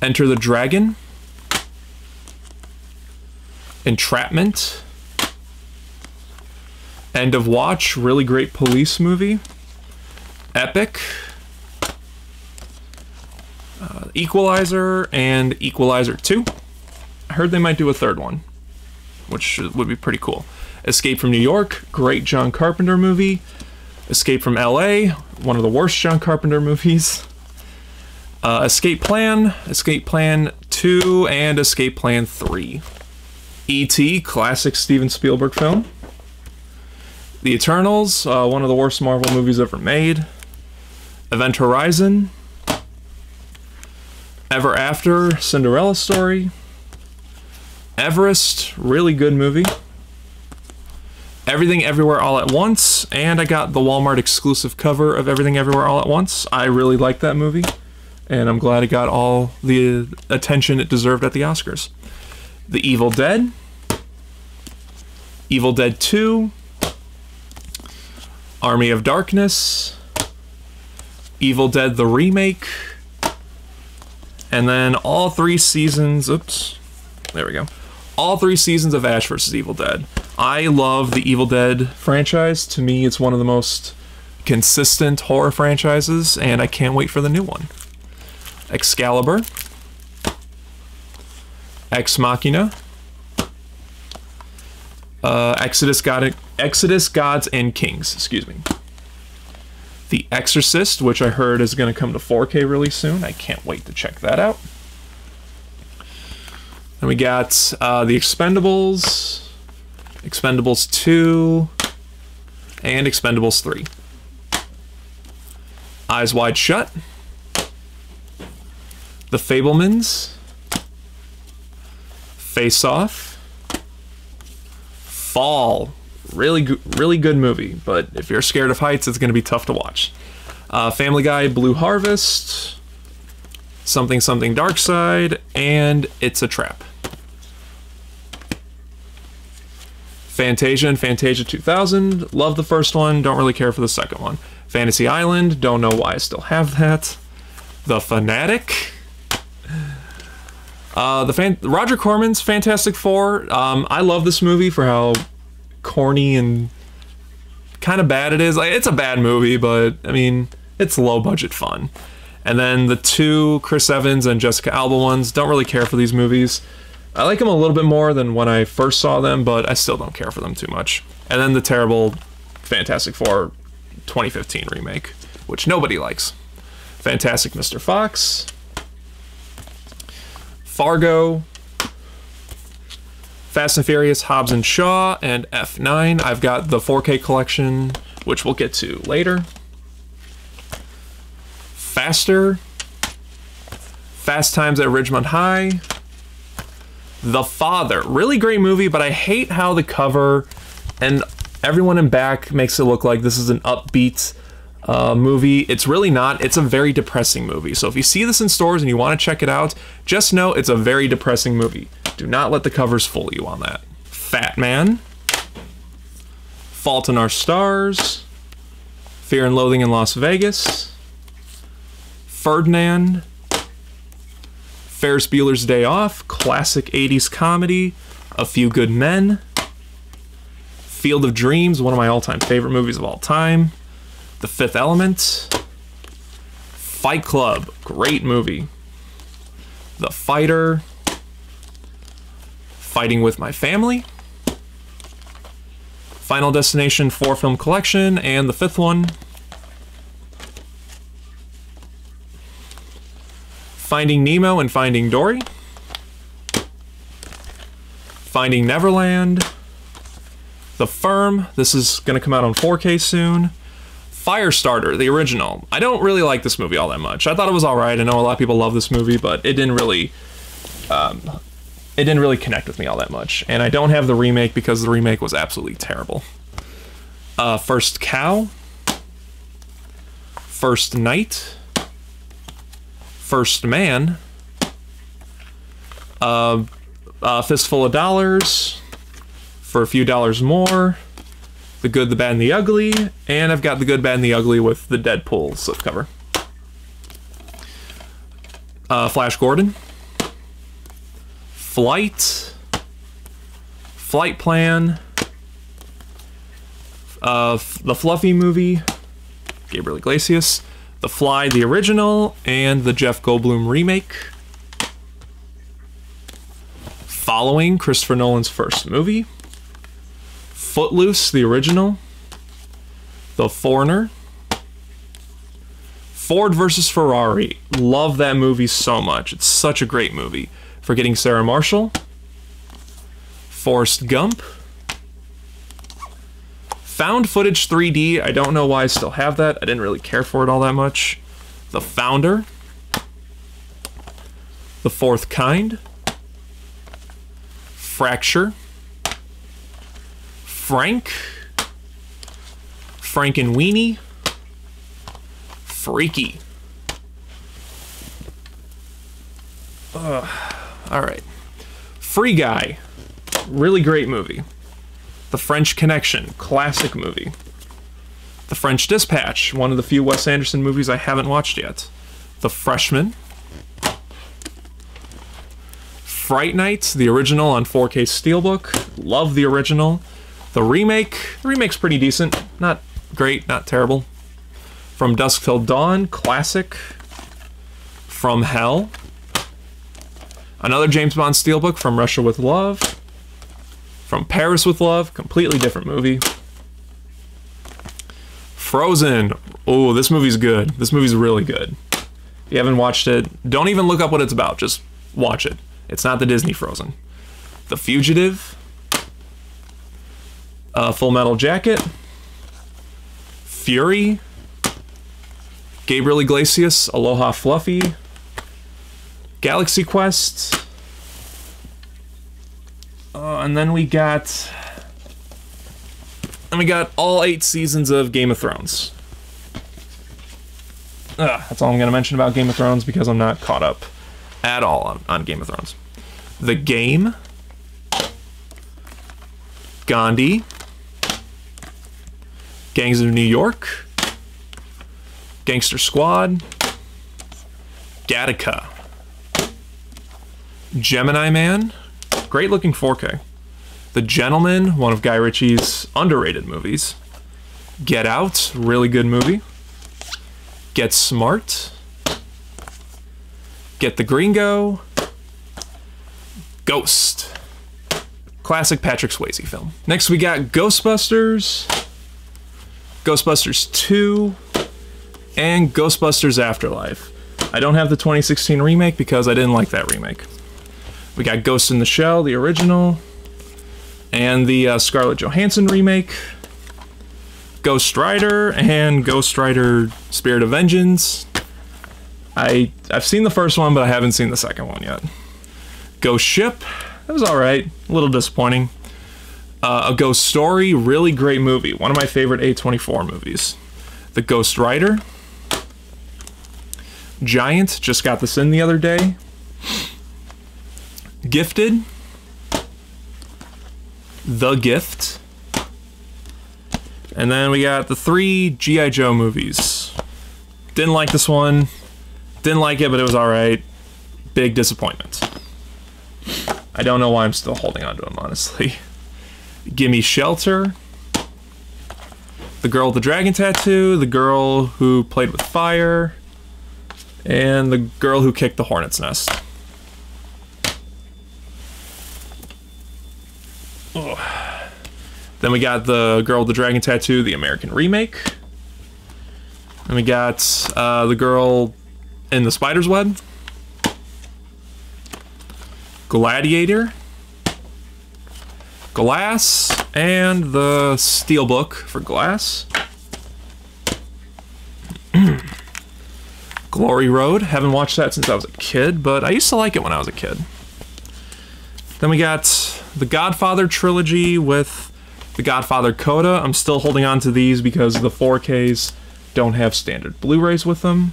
Enter the Dragon. Entrapment. End of Watch, really great police movie. Epic. Equalizer and Equalizer 2. I heard they might do a third one, which would be pretty cool. Escape from New York, great John Carpenter movie. Escape from LA, one of the worst John Carpenter movies. Escape Plan 2, and Escape Plan 3. E.T., classic Steven Spielberg film. The Eternals, one of the worst Marvel movies ever made. Event Horizon. Ever After, Cinderella Story. Everest, really good movie. Everything Everywhere All at Once, and I got the Walmart exclusive cover of Everything Everywhere All at Once. I really like that movie, and I'm glad it got all the attention it deserved at the Oscars. The Evil Dead. Evil Dead 2. Army of Darkness. Evil Dead the Remake. And then all 3 seasons, oops, there we go. All 3 seasons of Ash vs. Evil Dead. I love the Evil Dead franchise. To me, it's one of the most consistent horror franchises, and I can't wait for the new one. Excalibur. Ex Machina. Exodus, Gods and Kings, excuse me. The Exorcist, which I heard is going to come to 4K really soon. I can't wait to check that out. Then we got The Expendables, Expendables 2, and Expendables 3. Eyes Wide Shut. The Fabelmans. Face Off. Fall. Really good movie, but if you're scared of heights, it's going to be tough to watch. Family Guy, Blue Harvest, Something Something Dark Side, and It's a Trap. Fantasia and Fantasia 2000, love the first one, don't really care for the second one. Fantasy Island, don't know why I still have that. The Fanatic. Roger Corman's Fantastic Four. I love this movie for how corny and kind of bad it is. Like, it's a bad movie, but I mean, it's low budget fun. And then the 2 Chris Evans and Jessica Alba ones, don't really care for these movies. I like them a little bit more than when I first saw them, but I still don't care for them too much. And then the terrible Fantastic Four 2015 remake, which nobody likes. Fantastic Mr. Fox. Fargo. Fast and Furious, Hobbs and Shaw, and F9. I've got the 4K collection, which we'll get to later. Faster. Fast Times at Ridgemont High. The Father. Really great movie, but I hate how the cover and everyone in back makes it look like this is an upbeat movie. It's really not. It's a very depressing movie. So if you see this in stores and you want to check it out, just know it's a very depressing movie. Do not let the covers fool you on that. Fat Man. Fault in Our Stars. Fear and Loathing in Las Vegas. Ferdinand. Ferris Bueller's Day Off. Classic 80s comedy. A Few Good Men. Field of Dreams, one of my all-time favorite movies of all time. The Fifth Element. Fight Club, great movie. The Fighter. Fighting with My Family. Final Destination 4 film collection, and the 5th one. Finding Nemo and Finding Dory. Finding Neverland. The Firm, this is going to come out on 4K soon. Firestarter, the original. I don't really like this movie all that much. I thought it was alright. I know a lot of people love this movie, but it didn't really connect with me all that much. And I don't have the remake because the remake was absolutely terrible. First Cow, First Night, First Man, Fistful of Dollars, For a Few Dollars More, The Good, the Bad, and the Ugly, and I've got The Good, Bad, and the Ugly with the Deadpool slipcover. Flash Gordon, Flight, Flight Plan, the Fluffy movie, Gabriel Iglesias, The Fly, the original, and the Jeff Goldblum remake. Following, Christopher Nolan's first movie. Footloose, the original. The Foreigner. Ford versus Ferrari. Love that movie so much. It's such a great movie. Forgetting Sarah Marshall. Forrest Gump. Found Footage 3D. I don't know why I still have that. I didn't really care for it all that much. The Founder. The Fourth Kind. Fracture. Frank. Frankenweenie. Freaky. Alright. Free Guy. Really great movie. The French Connection. Classic movie. The French Dispatch. One of the few Wes Anderson movies I haven't watched yet. The Freshman. Fright Night. The original on 4K Steelbook. Love the original. The remake. The remake's pretty decent. Not great, not terrible. From Dusk Till Dawn. Classic. From Hell. Another James Bond Steelbook, From Russia with Love. From Paris with Love, completely different movie. Frozen. Oh, this movie's good. This movie's really good. If you haven't watched it, don't even look up what it's about. Just watch it. It's not the Disney Frozen. The Fugitive. Full Metal Jacket. Fury. Gabriel Iglesias, Aloha Fluffy. Galaxy Quest. And then we got all 8 seasons of Game of Thrones. That's all I'm going to mention about Game of Thrones because I'm not caught up at all on Game of Thrones. The Game. Gandhi. Gangs of New York. Gangster Squad. Gattaca. Gemini Man. Great looking 4K. The Gentleman, one of Guy Ritchie's underrated movies. Get Out, really good movie. Get Smart. Get the Gringo. Ghost. Classic Patrick Swayze film. Next we got Ghostbusters. Ghostbusters 2. And Ghostbusters Afterlife. I don't have the 2016 remake because I didn't like that remake. We got Ghost in the Shell, the original, and the Scarlett Johansson remake, Ghost Rider, and Ghost Rider Spirit of Vengeance. I've seen the first one, but I haven't seen the second one yet. Ghost Ship, that was alright, a little disappointing. A Ghost Story, really great movie, one of my favorite A24 movies. The Ghost Rider. Giant, just got this in the other day. Gifted. The Gift. And then we got the 3 G.I. Joe movies. Didn't like this one. Didn't like it, but it was alright. Big disappointment. I don't know why I'm still holding on to them, honestly. Gimme Shelter. The Girl with the Dragon Tattoo. The Girl Who Played with Fire. And The Girl Who Kicked the Hornet's Nest. Oh. Then we got The Girl with the Dragon Tattoo, the American remake. And we got The Girl in the Spider's Web. Gladiator. Glass. And the Steelbook for Glass. Glory Road. Haven't watched that since I was a kid, but I used to like it when I was a kid. Then we got the Godfather trilogy with the Godfather Coda. I'm still holding on to these because the 4Ks don't have standard Blu-rays with them,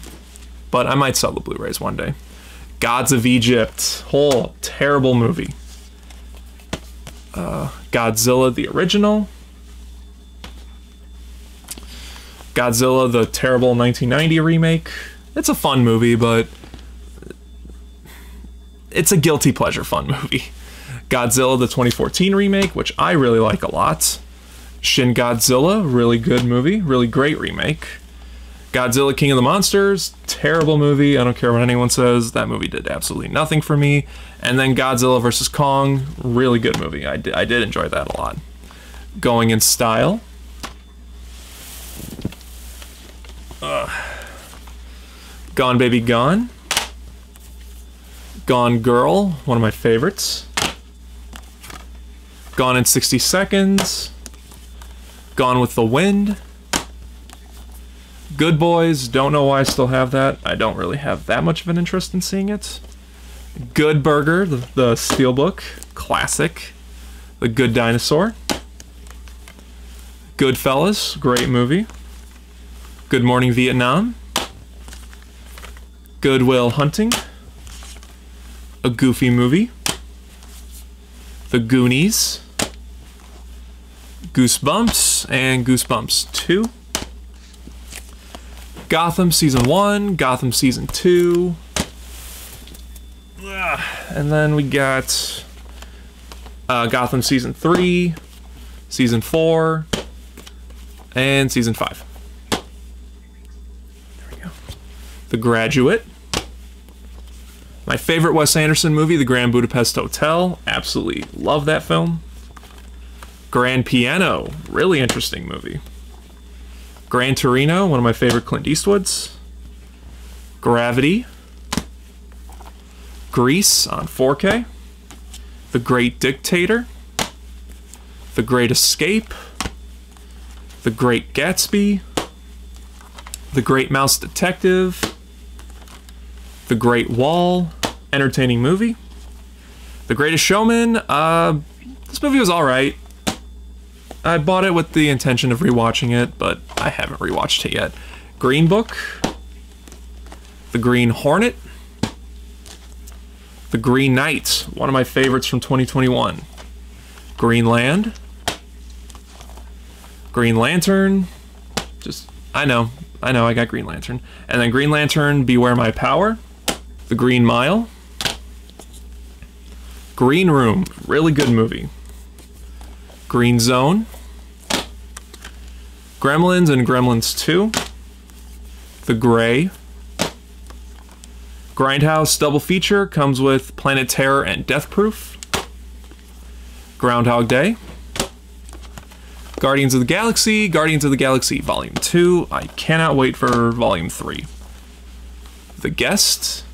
but I might sell the Blu-rays one day. Gods of Egypt. Oh, terrible movie. Godzilla the original. Godzilla the terrible 1990 remake. It's a fun movie, but it's a guilty pleasure fun movie. Godzilla the 2014 remake, which I really like a lot. Shin Godzilla, really good movie, really great remake. Godzilla King of the Monsters, terrible movie. I don't care what anyone says. That movie did absolutely nothing for me. And then Godzilla vs. Kong, really good movie. I did enjoy that a lot. Going in Style. Gone Baby Gone. Gone Girl, one of my favorites. Gone in 60 Seconds. Gone with the Wind. Good Boys, don't know why I still have that. I don't really have that much of an interest in seeing it. Good Burger, the Steelbook, classic. The Good Dinosaur. Goodfellas, great movie. Good Morning Vietnam. Good Will Hunting. A Goofy Movie. The Goonies. Goosebumps and Goosebumps 2. Gotham Season 1, Gotham Season 2. And then we got Gotham Season 3, Season 4, and Season 5. There we go. The Graduate. My favorite Wes Anderson movie, The Grand Budapest Hotel. Absolutely love that film. Grand Piano, really interesting movie. Gran Torino, one of my favorite Clint Eastwoods. Gravity. Grease on 4K. The Great Dictator. The Great Escape. The Great Gatsby. The Great Mouse Detective. The Great Wall, entertaining movie. The Greatest Showman, this movie was alright. I bought it with the intention of rewatching it, but I haven't rewatched it yet. Green Book. The Green Hornet. The Green Knight, one of my favorites from 2021. Greenland. Green Lantern. I know, I got Green Lantern. And then Green Lantern, Beware My Power. The Green Mile. Green Room, really good movie. Green Zone. Gremlins and Gremlins 2. The Gray. Grindhouse double feature comes with Planet Terror and Death Proof. Groundhog Day. Guardians of the Galaxy Volume 2. I cannot wait for Volume 3. The Guest.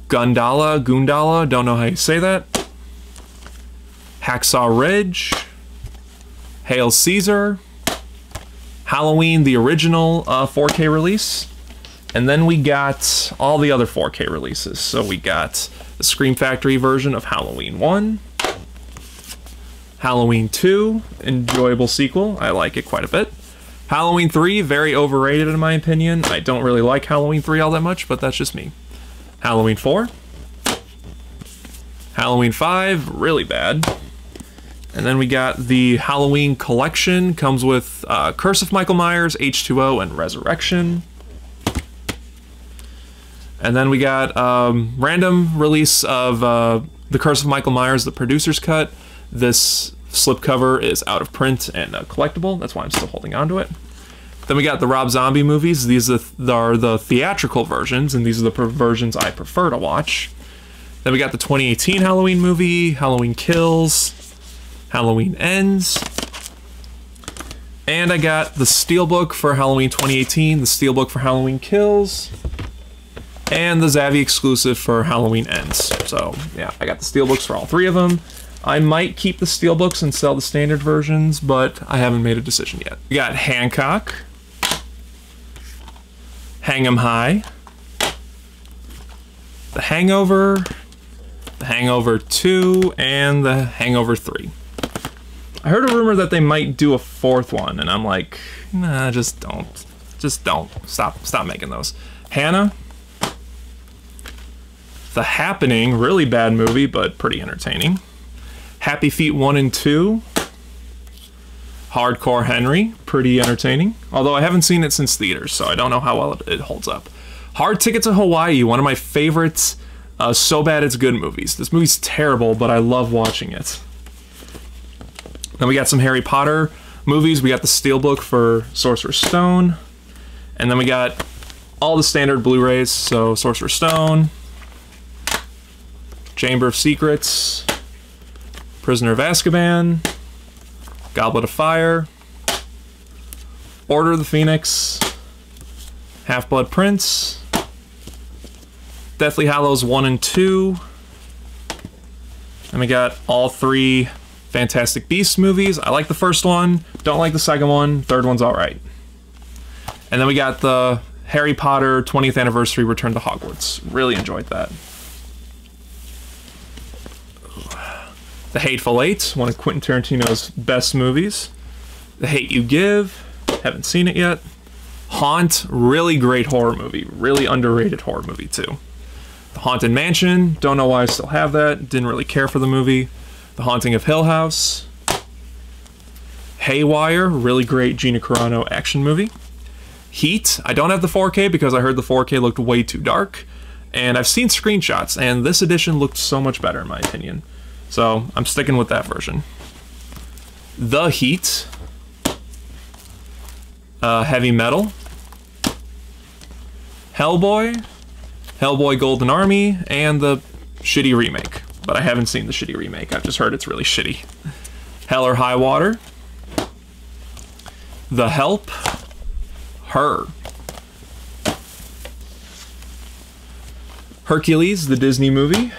Gundala, don't know how you say that. Hacksaw Ridge. Hail Caesar. Halloween, the original 4K release. And then we got all the other 4K releases. So we got the Scream Factory version of Halloween 1. Halloween 2, enjoyable sequel. I like it quite a bit. Halloween 3, very overrated in my opinion. I don't really like Halloween 3 all that much, but that's just me. Halloween 4. Halloween 5, really bad. And then we got the Halloween collection. Comes with Curse of Michael Myers, H2O, and Resurrection. And then we got random release of The Curse of Michael Myers, the producer's cut. This slipcover is out of print and collectible. That's why I'm still holding on to it. Then we got the Rob Zombie movies. These are the theatrical versions, and these are the versions I prefer to watch. Then we got the 2018 Halloween movie, Halloween Kills, Halloween Ends. And I got the Steelbook for Halloween 2018, the Steelbook for Halloween Kills, and the Zavvi exclusive for Halloween Ends. So, yeah, I got the Steelbooks for all three of them. I might keep the Steelbooks and sell the standard versions, but I haven't made a decision yet. We got Hancock. Hang 'em High, The Hangover, The Hangover 2, and The Hangover 3. I heard a rumor that they might do a fourth one, and I'm like, nah, just don't. Just don't. Stop making those. Hannah, The Happening, really bad movie, but pretty entertaining. Happy Feet 1 and 2. Hardcore Henry, pretty entertaining. Although I haven't seen it since theaters, so I don't know how well it holds up. Hard Ticket to Hawaii, one of my favorites, So Bad It's Good movies. This movie's terrible, but I love watching it. Then we got some Harry Potter movies. We got the Steelbook for Sorcerer's Stone. And then we got all the standard Blu-rays, so Sorcerer's Stone, Chamber of Secrets, Prisoner of Azkaban, Goblet of Fire, Order of the Phoenix, Half-Blood Prince, Deathly Hallows 1 and 2, and we got all 3 Fantastic Beasts movies. I like the first one, don't like the second one, third one's alright. And then we got the Harry Potter 20th Anniversary Return to Hogwarts. Really enjoyed that. The Hateful Eight, one of Quentin Tarantino's best movies. The Hate U Give, haven't seen it yet. Haunt, really great horror movie. Really underrated horror movie too. The Haunted Mansion, don't know why I still have that. Didn't really care for the movie. The Haunting of Hill House. Haywire, really great Gina Carano action movie. Heat, I don't have the 4K because I heard the 4K looked way too dark. And I've seen screenshots, and this edition looked so much better in my opinion. So I'm sticking with that version. The Heat. Heavy Metal. Hellboy. Hellboy Golden Army, and the shitty remake. But I haven't seen the shitty remake. I've just heard it's really shitty. Hell or High Water. The Help. Her. Hercules, the Disney movie.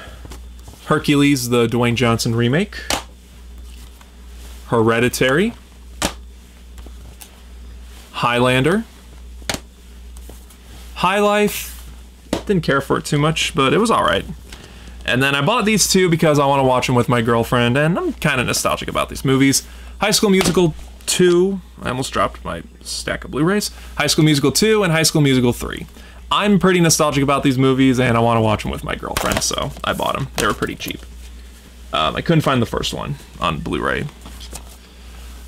Hercules, the Dwayne Johnson remake. Hereditary. Highlander. High Life. Didn't care for it too much, but it was alright. And then I bought these two because I want to watch them with my girlfriend, and I'm kind of nostalgic about these movies. High School Musical 2. I almost dropped my stack of Blu-rays. High School Musical 2 and High School Musical 3. I'm pretty nostalgic about these movies, and I want to watch them with my girlfriend, so I bought them. They were pretty cheap. I couldn't find the first one on Blu-ray.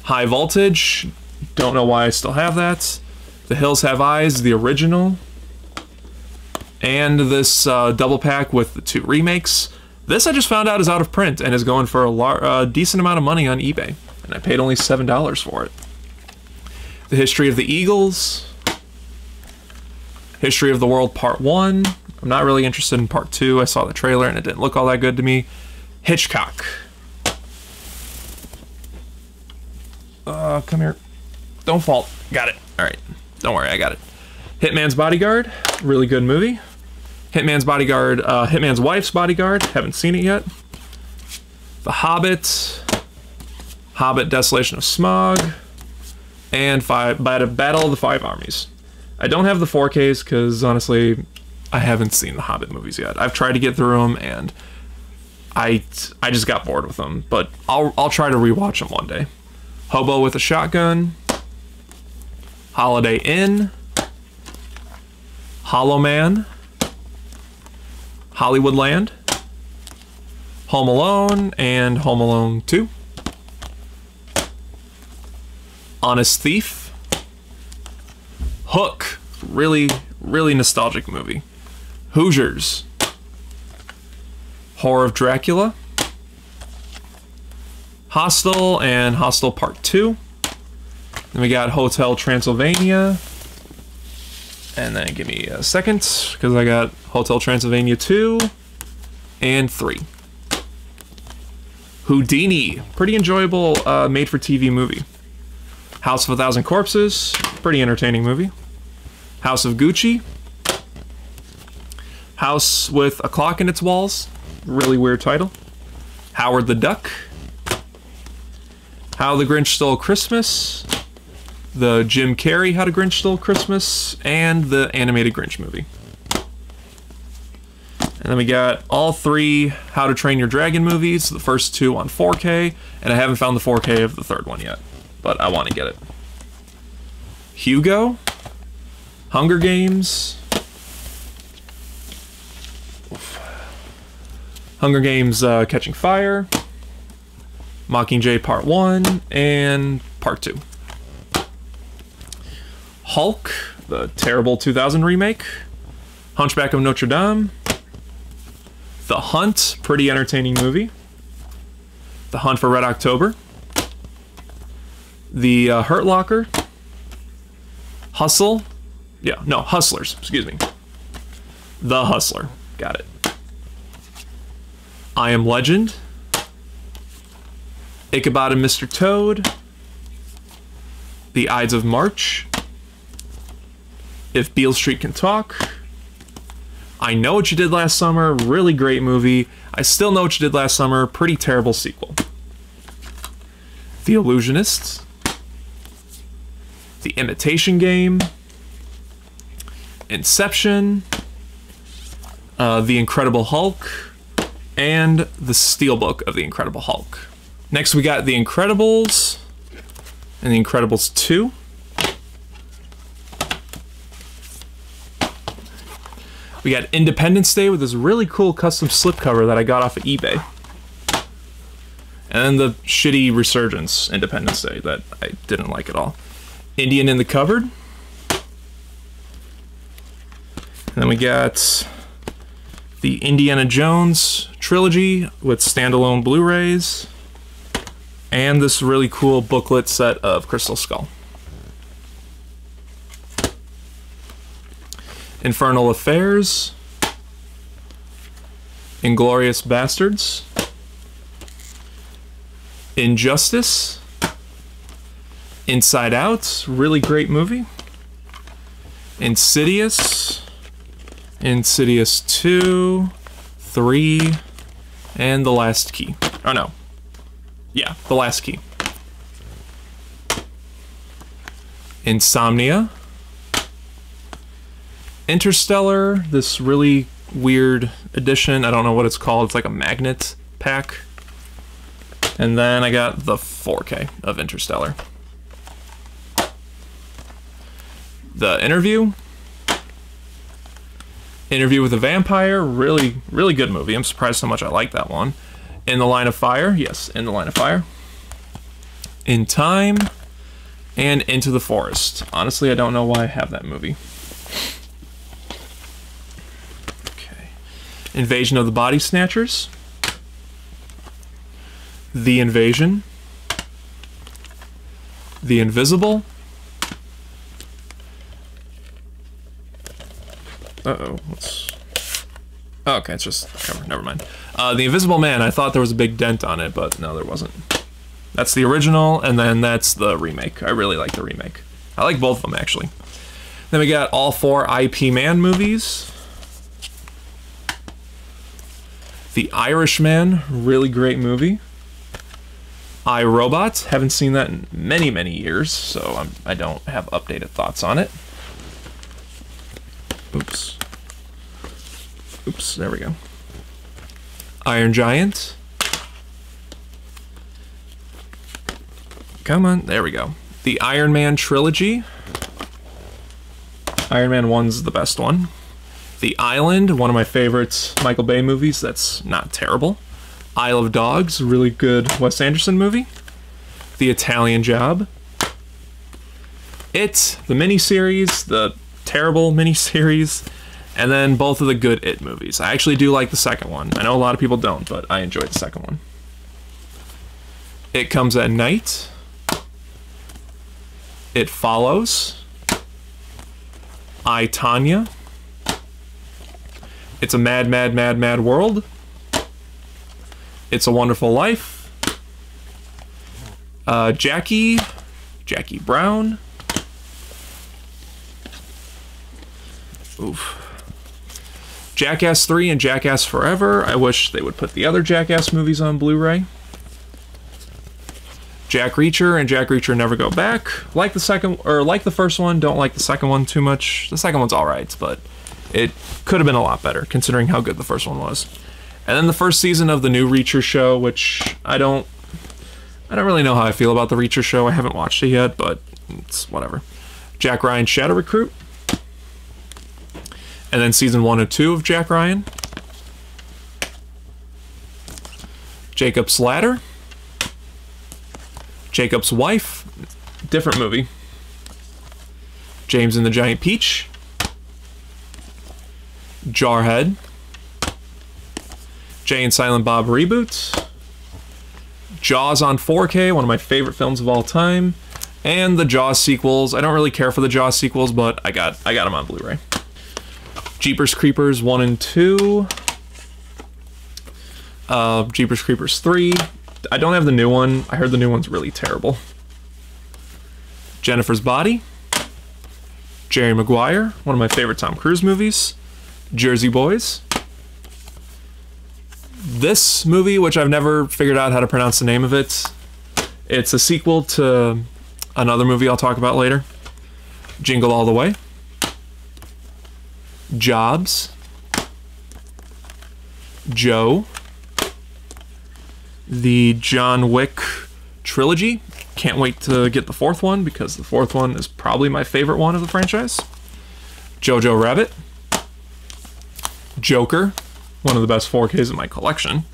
High Voltage. Don't know why I still have that. The Hills Have Eyes, the original. And this double pack with the 2 remakes. This I just found out is out of print and is going for a decent amount of money on eBay. And I paid only $7 for it. The History of the Eagles. History of the World Part 1. I'm not really interested in Part 2. I saw the trailer and it didn't look all that good to me. Hitchcock. Come here. Don't fall. Got it. Alright. Don't worry, I got it. Hitman's Bodyguard. Really good movie. Hitman's Bodyguard, Hitman's Wife's Bodyguard. Haven't seen it yet. The Hobbit. Hobbit Desolation of Smog. And Battle of the Five Armies. I don't have the 4Ks because, honestly, I haven't seen the Hobbit movies yet. I've tried to get through them, and I just got bored with them. But I'll try to rewatch them one day. Hobo with a Shotgun. Holiday Inn. Hollow Man. Hollywoodland. Home Alone and Home Alone 2. Honest Thief. Hook. Really, really nostalgic movie. Hoosiers. Horror of Dracula. Hostel and Hostel Part 2. Then we got Hotel Transylvania. And then give me a second, because I got Hotel Transylvania 2 and 3. Houdini. Pretty enjoyable made-for-TV movie. House of a Thousand Corpses. Pretty entertaining movie. House of Gucci. House with a Clock in Its Walls. Really weird title. Howard the Duck. How the Grinch Stole Christmas. the Jim Carrey How to Grinch Stole Christmas, and the animated Grinch movie. And then we got all 3 How to Train Your Dragon movies, the first 2 on 4K, and I haven't found the 4K of the 3rd one yet, but I want to get it. Hugo, Hunger Games, Catching Fire, Mockingjay Part 1, and Part 2. Hulk, the terrible 2000 remake, Hunchback of Notre Dame, The Hunt, pretty entertaining movie, The Hunt for Red October, The Hurt Locker, Hustlers, excuse me. The Hustler, got it. I Am Legend, Ichabod and Mr. Toad, The Ides of March, If Beale Street Can Talk, I Know What You Did Last Summer, really great movie. I Still Know What You Did Last Summer, pretty terrible sequel. The Illusionists, The Imitation Game, Inception, The Incredible Hulk, and The Steelbook of The Incredible Hulk. Next we got The Incredibles and The Incredibles 2. We got Independence Day with this really cool custom slipcover that I got off of eBay. And then the shitty Resurgence Independence Day that I didn't like at all. Indian in the Cupboard. And then we got the Indiana Jones trilogy with standalone Blu-rays. And this really cool booklet set of Crystal Skull. Infernal Affairs, Inglourious Bastards, Injustice, Inside Out, really great movie, Insidious, Insidious 2, 3, and The Last Key. Oh no. Yeah, The Last Key. Insomnia, Interstellar, this really weird edition. I don't know what it's called. It's like a magnet pack. And then I got the 4K of Interstellar. The Interview. Interview with a Vampire. Really, really good movie. I'm surprised how much I like that one. In the Line of Fire. Yes, In the Line of Fire. In Time. And Into the Forest. Honestly, I don't know why I have that movie. Invasion of the Body Snatchers, The Invasion, The Invisible, okay, it's just cover, never mind. The Invisible Man, I thought there was a big dent on it, but no, there wasn't. That's the original, and then that's the remake. I really like the remake. I like both of them, actually. Then we got all 4 IP Man movies. The Irishman, really great movie. I, Robot, haven't seen that in many, many years, so I don't have updated thoughts on it. Oops. Oops, there we go. Iron Giant. Come on, there we go. The Iron Man trilogy. Iron Man 1's the best one. The Island, one of my favorite Michael Bay movies that's not terrible. Isle of Dogs, really good Wes Anderson movie. The Italian Job. It, the miniseries, the terrible miniseries, and then both of the good It movies. I actually do like the second one. I know a lot of people don't, but I enjoyed the second one. It Comes at Night. It Follows. I, Tonya. It's a Mad, Mad, Mad, Mad World. It's a Wonderful Life. Jackie Brown. Oof. Jackass 3 and Jackass Forever. I wish they would put the other Jackass movies on Blu-ray. Jack Reacher and Jack Reacher Never Go Back. Like the first one, don't like the second one too much. The second one's alright, but it could have been a lot better considering how good the first one was. And then the first season of the new Reacher show, which I don't really know how I feel about the Reacher show. I haven't watched it yet, but it's whatever. Jack Ryan Shadow Recruit. And then season 1 and 2 of Jack Ryan. Jacob's Ladder. Jacob's Wife. Different movie. James and the Giant Peach. Jarhead. Jay and Silent Bob Reboot. Jaws on 4K, one of my favorite films of all time. And the Jaws sequels. I don't really care for the Jaws sequels, but I got them on Blu-ray. Jeepers Creepers 1 and 2. Jeepers Creepers 3. I don't have the new one. I heard the new one's really terrible. Jennifer's Body. Jerry Maguire, one of my favorite Tom Cruise movies. Jersey Boys. This movie, which I've never figured out how to pronounce the name of it, it's a sequel to another movie I'll talk about later. Jingle All the Way. Jobs. Joe. The John Wick trilogy. Can't wait to get the fourth one because the fourth one is probably my favorite one of the franchise. Jojo Rabbit. Joker, one of the best 4Ks in my collection.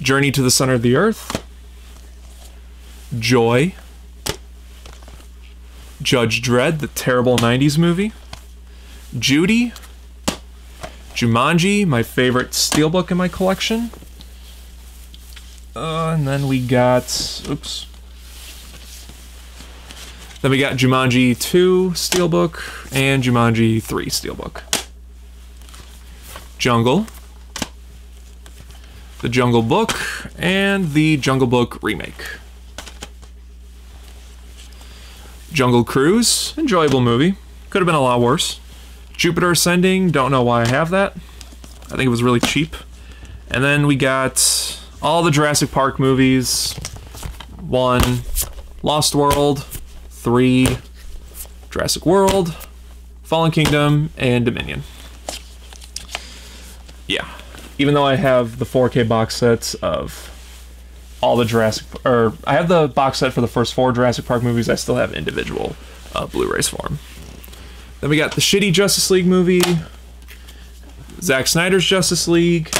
Journey to the Center of the Earth. Joy. Judge Dredd, the terrible 90s movie. Judy. Jumanji, my favorite steelbook in my collection. And then we got... Oops. Then we got Jumanji 2 steelbook and Jumanji 3 steelbook. Jungle. The Jungle Book and the Jungle Book remake. Jungle Cruise, enjoyable movie. Could have been a lot worse. Jupiter Ascending, don't know why I have that. I think it was really cheap. And then we got all the Jurassic Park movies. 1, Lost World. 3, Jurassic World. Fallen Kingdom, and Dominion. Yeah. Even though I have the 4K box sets of all the I have the box set for the first 4 Jurassic Park movies, I still have individual Blu-rays for them. Then we got the shitty Justice League movie, Zack Snyder's Justice League,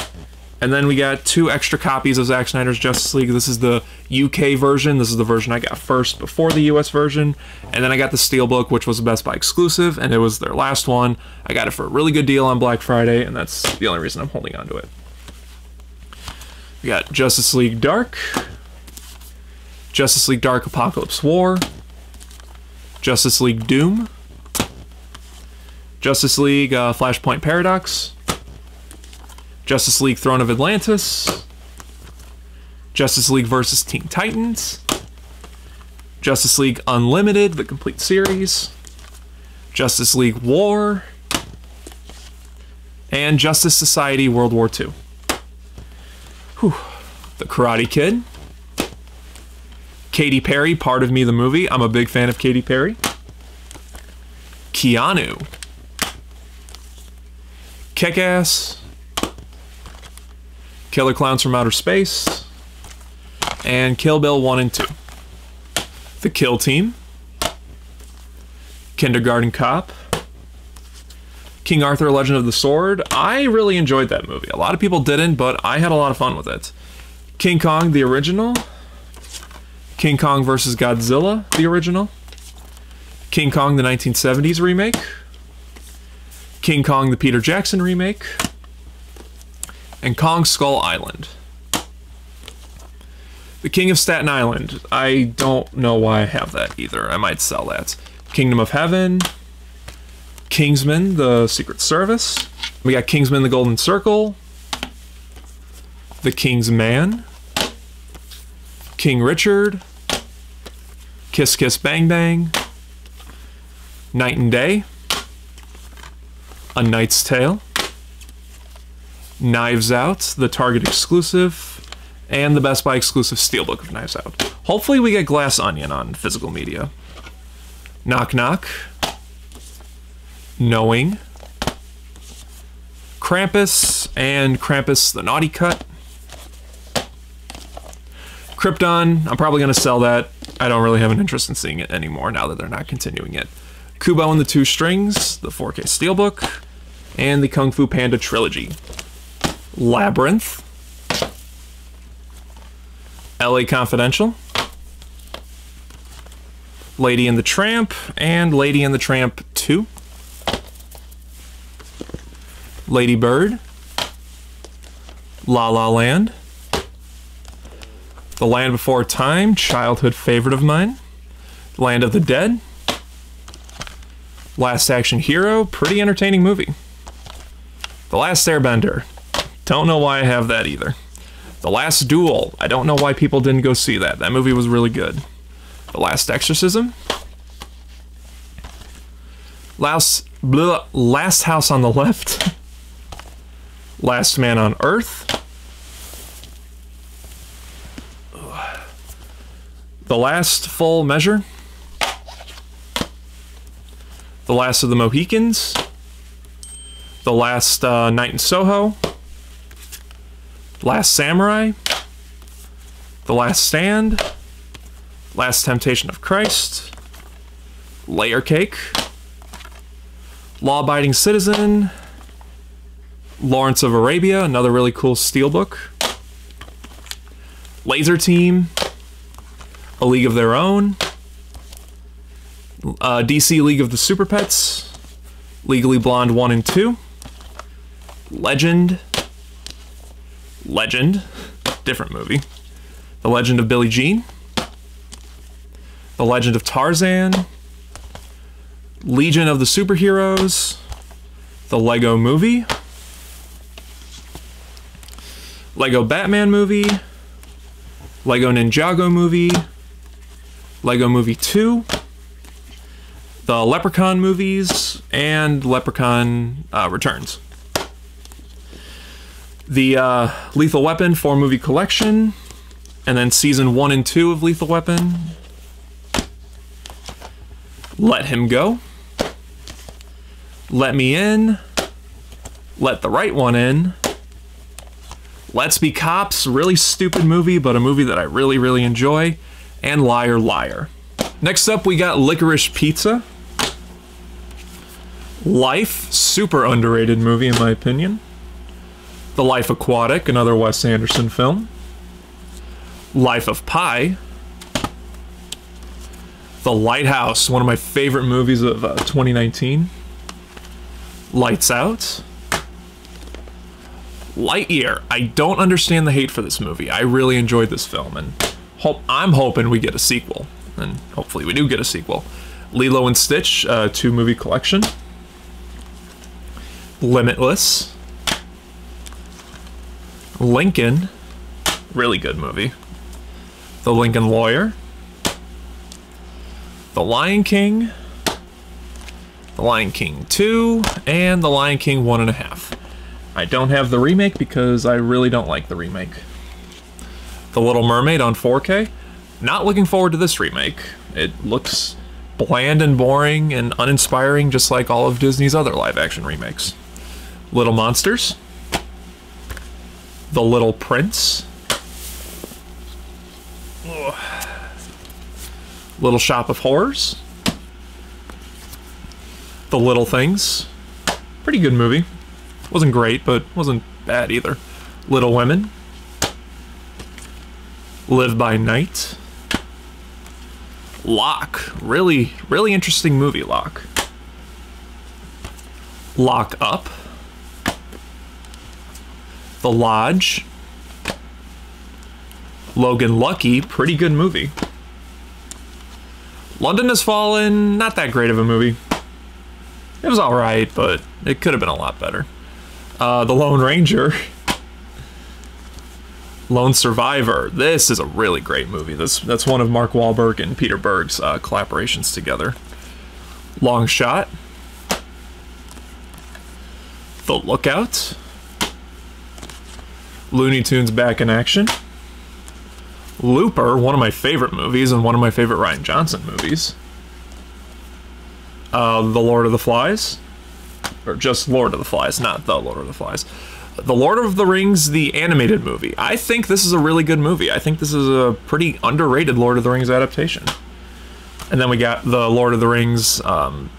and then we got 2 extra copies of Zack Snyder's Justice League. This is the UK version. This is the version I got first before the US version. And then I got the Steelbook, which was a Best Buy exclusive, and it was their last one. I got it for a really good deal on Black Friday, and that's the only reason I'm holding on to it. We got Justice League Dark, Justice League Dark Apocalypse War, Justice League Doom, Justice League Flashpoint Paradox, Justice League Throne of Atlantis, Justice League vs. Teen Titans, Justice League Unlimited, the complete series, Justice League War, and Justice Society World War II. Whew. The Karate Kid, Katy Perry, Part of Me the Movie. I'm a big fan of Katy Perry. Keanu, Kick-Ass, Killer Clowns from Outer Space, and Kill Bill 1 and 2. The Kill Team, Kindergarten Cop, King Arthur, Legend of the Sword. I really enjoyed that movie. A lot of people didn't, but I had a lot of fun with it. King Kong, the original. King Kong vs. Godzilla, the original. King Kong, the 1970s remake. King Kong, the Peter Jackson remake. And Kong Skull Island. The King of Staten Island. I don't know why I have that either. I might sell that. Kingdom of Heaven. Kingsman, the Secret Service. We got Kingsman, the Golden Circle. The King's Man. King Richard. Kiss Kiss Bang Bang. Night and Day. A Knight's Tale. Knives Out, the Target exclusive, and the Best Buy exclusive Steelbook of Knives Out. Hopefully we get Glass Onion on physical media. Knock Knock. Knowing. Krampus and Krampus the Naughty Cut. Krypton, I'm probably going to sell that. I don't really have an interest in seeing it anymore now that they're not continuing it. Kubo and the Two Strings, the 4K Steelbook, and the Kung Fu Panda Trilogy. Labyrinth. LA Confidential. Lady and the Tramp, and Lady and the Tramp 2. Lady Bird. La La Land. The Land Before Time, childhood favorite of mine. Land of the Dead. Last Action Hero, pretty entertaining movie. The Last Airbender, don't know why I have that either. The Last Duel, I don't know why people didn't go see that. That movie was really good. The Last Exorcism. Last House on the Left. Last Man on Earth. The Last Full Measure. The Last of the Mohicans. The Last Night in Soho. Last Samurai. The Last Stand. Last Temptation of Christ. Layer Cake. Law-Abiding Citizen. Lawrence of Arabia, another really cool steelbook. Laser Team. A League of Their Own. DC League of the Super Pets. Legally Blonde 1 and 2. Legend. Different movie. The Legend of Billie Jean. The Legend of Tarzan. Legion of the Superheroes. The Lego Movie. Lego Batman Movie. Lego Ninjago Movie. Lego Movie 2. The Leprechaun movies, and Leprechaun Returns. The Lethal Weapon 4-movie collection, and then season 1 and 2 of Lethal Weapon. Let Him Go. Let Me In. Let the Right One In. Let's Be Cops, really stupid movie, but a movie that I really, really enjoy. And Liar Liar. Next up, we got Licorice Pizza. Life, super underrated movie in my opinion. The Life Aquatic, another Wes Anderson film. Life of Pi. The Lighthouse, one of my favorite movies of 2019. Lights Out. Lightyear. I don't understand the hate for this movie. I really enjoyed this film, and I'm hoping we get a sequel. And hopefully we do get a sequel. Lilo and Stitch, 2-movie collection. Limitless. Lincoln, really good movie. The Lincoln Lawyer. The Lion King. The Lion King 2, and The Lion King 1.5. I don't have the remake because I really don't like the remake. The Little Mermaid on 4K. Not looking forward to this remake. It looks bland and boring and uninspiring, just like all of Disney's other live-action remakes. Little Monsters. The Little Prince. Ugh. Little Shop of Horrors. The Little Things. Pretty good movie. Wasn't great, but wasn't bad either. Little Women. Live by Night. Lock. Really, really interesting movie, Lock. Lock Up. The Lodge. Logan Lucky, pretty good movie. London Has Fallen, not that great of a movie. It was alright, but it could have been a lot better. The Lone Ranger. Lone Survivor. This is a really great movie. That's one of Mark Wahlberg and Peter Berg's collaborations together. Long Shot. The Lookout. Looney Tunes Back in Action. Looper, one of my favorite movies and one of my favorite Rian Johnson movies. The Lord of the Flies. Or just Lord of the Flies, not The Lord of the Flies. The Lord of the Rings, the animated movie. I think this is a really good movie. I think this is a pretty underrated Lord of the Rings adaptation. And then we got the Lord of the Rings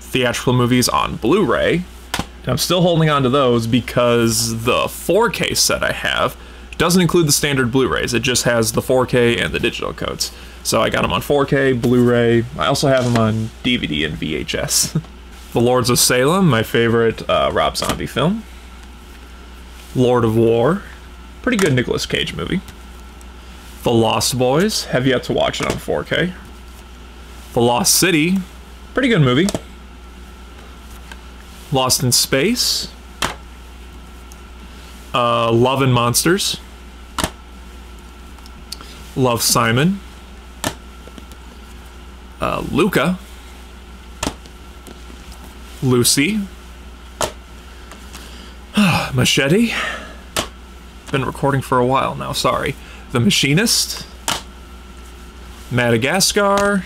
theatrical movies on Blu-ray. And I'm still holding on to those because the 4K set I have doesn't include the standard Blu-rays. It just has the 4K and the digital codes. So I got them on 4K, Blu-ray. I also have them on DVD and VHS. The Lords of Salem, my favorite Rob Zombie film. Lord of War, pretty good Nicolas Cage movie. The Lost Boys, have yet to watch it on 4K. The Lost City, pretty good movie. Lost in Space. Love and Monsters. Love, Simon. Luca. Lucy. Machete. Been recording for a while now, sorry. The Machinist. Madagascar.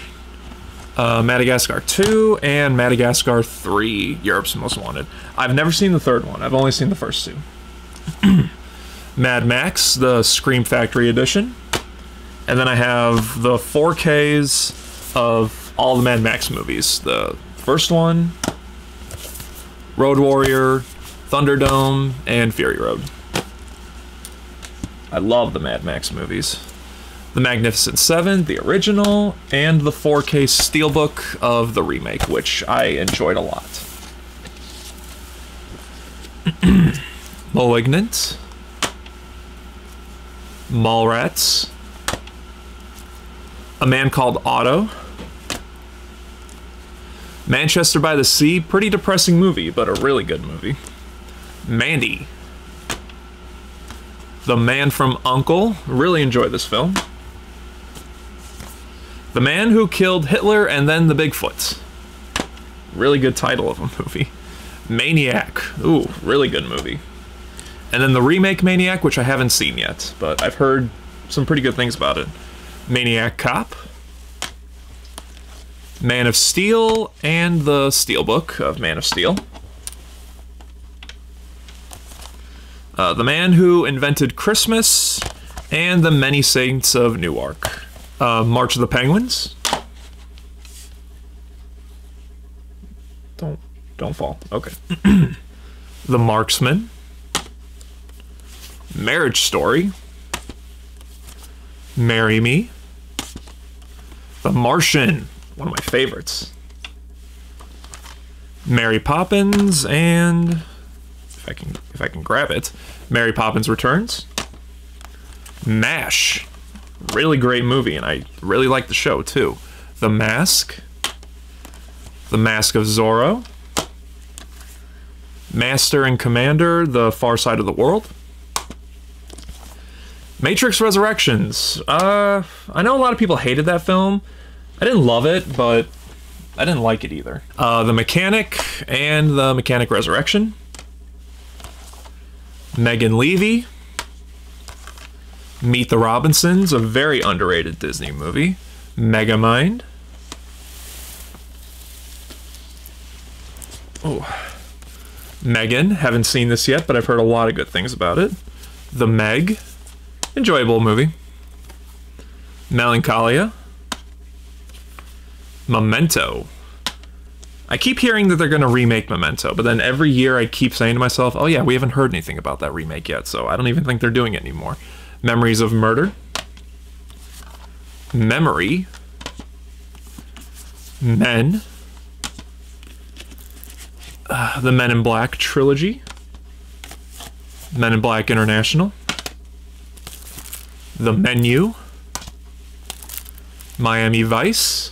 Madagascar 2 and Madagascar 3, Europe's Most Wanted. I've never seen the third one. I've only seen the first two. Mad Max, the Scream Factory edition. And then I have the 4Ks of all the Mad Max movies. The first one, Road Warrior, Thunderdome, and Fury Road. I love the Mad Max movies. The Magnificent Seven, the original, and the 4K Steelbook of the remake, which I enjoyed a lot. Malignant. Mallrats. A Man Called Otto. Manchester by the Sea, pretty depressing movie, but a really good movie. Mandy. The Man from U.N.C.L.E., really enjoyed this film. The Man Who Killed Hitler and Then the Bigfoot. Really good title of a movie. Maniac. Ooh, really good movie. And then the remake Maniac, which I haven't seen yet, but I've heard some pretty good things about it. Maniac Cop. Man of Steel and the Steelbook of Man of Steel. The Man Who Invented Christmas and the Many Saints of Newark. March of the Penguins. Don't fall. Okay. The Marksman. Marriage Story. Marry Me. The Martian, one of my favorites. Mary Poppins and if I can grab it, Mary Poppins Returns. MASH. Really great movie, and I really like the show, too. The Mask. The Mask of Zorro. Master and Commander, The Far Side of the World. Matrix Resurrections. I know a lot of people hated that film. I didn't love it, but I didn't like it either. The Mechanic and The Mechanic Resurrection. Megan Levy. Meet the Robinsons, a very underrated Disney movie. Megamind. Oh. Megan, haven't seen this yet, but I've heard a lot of good things about it. The Meg, enjoyable movie. Melancholia. Memento. I keep hearing that they're going to remake Memento, but then every year I keep saying to myself, oh yeah, we haven't heard anything about that remake yet, so I don't even think they're doing it anymore. Memories of Murder. Memory. Men. The Men in Black trilogy. Men in Black International. The Menu. Miami Vice.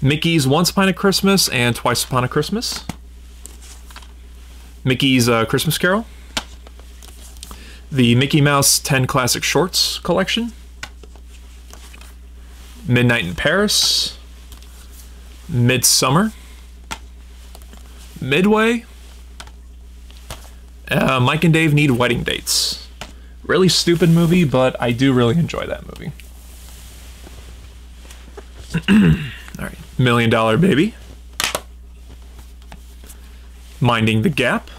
Mickey's Once Upon a Christmas and Twice Upon a Christmas. Mickey's Christmas Carol. The Mickey Mouse 10 Classic Shorts collection. Midnight in Paris. Midsummer. Midway. Mike and Dave Need Wedding Dates. Really stupid movie, but I do really enjoy that movie. Alright, $1 Million Baby. Minding the Gap.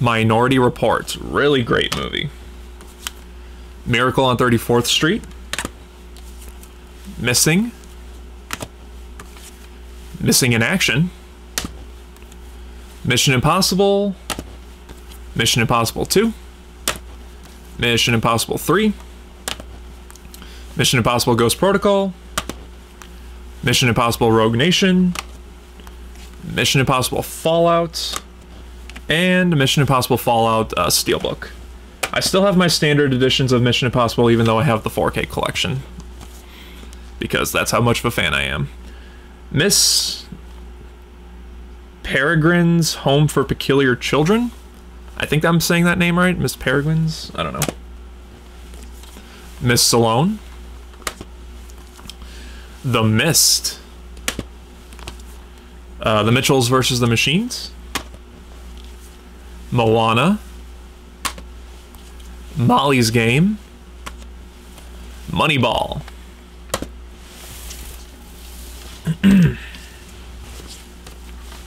Minority Report, really great movie. Miracle on 34th Street. Missing. Missing in Action. Mission Impossible. Mission Impossible 2. Mission Impossible 3. Mission Impossible Ghost Protocol. Mission Impossible Rogue Nation. Mission Impossible Fallout. And Mission Impossible Fallout Steelbook. I still have my standard editions of Mission Impossible even though I have the 4K collection. Because that's how much of a fan I am. Miss Peregrine's Home for Peculiar Children. I think I'm saying that name right. Miss Peregrine's? I don't know. Miss Salone. The Mist. The Mitchells versus the Machines. Moana. Molly's Game. Moneyball.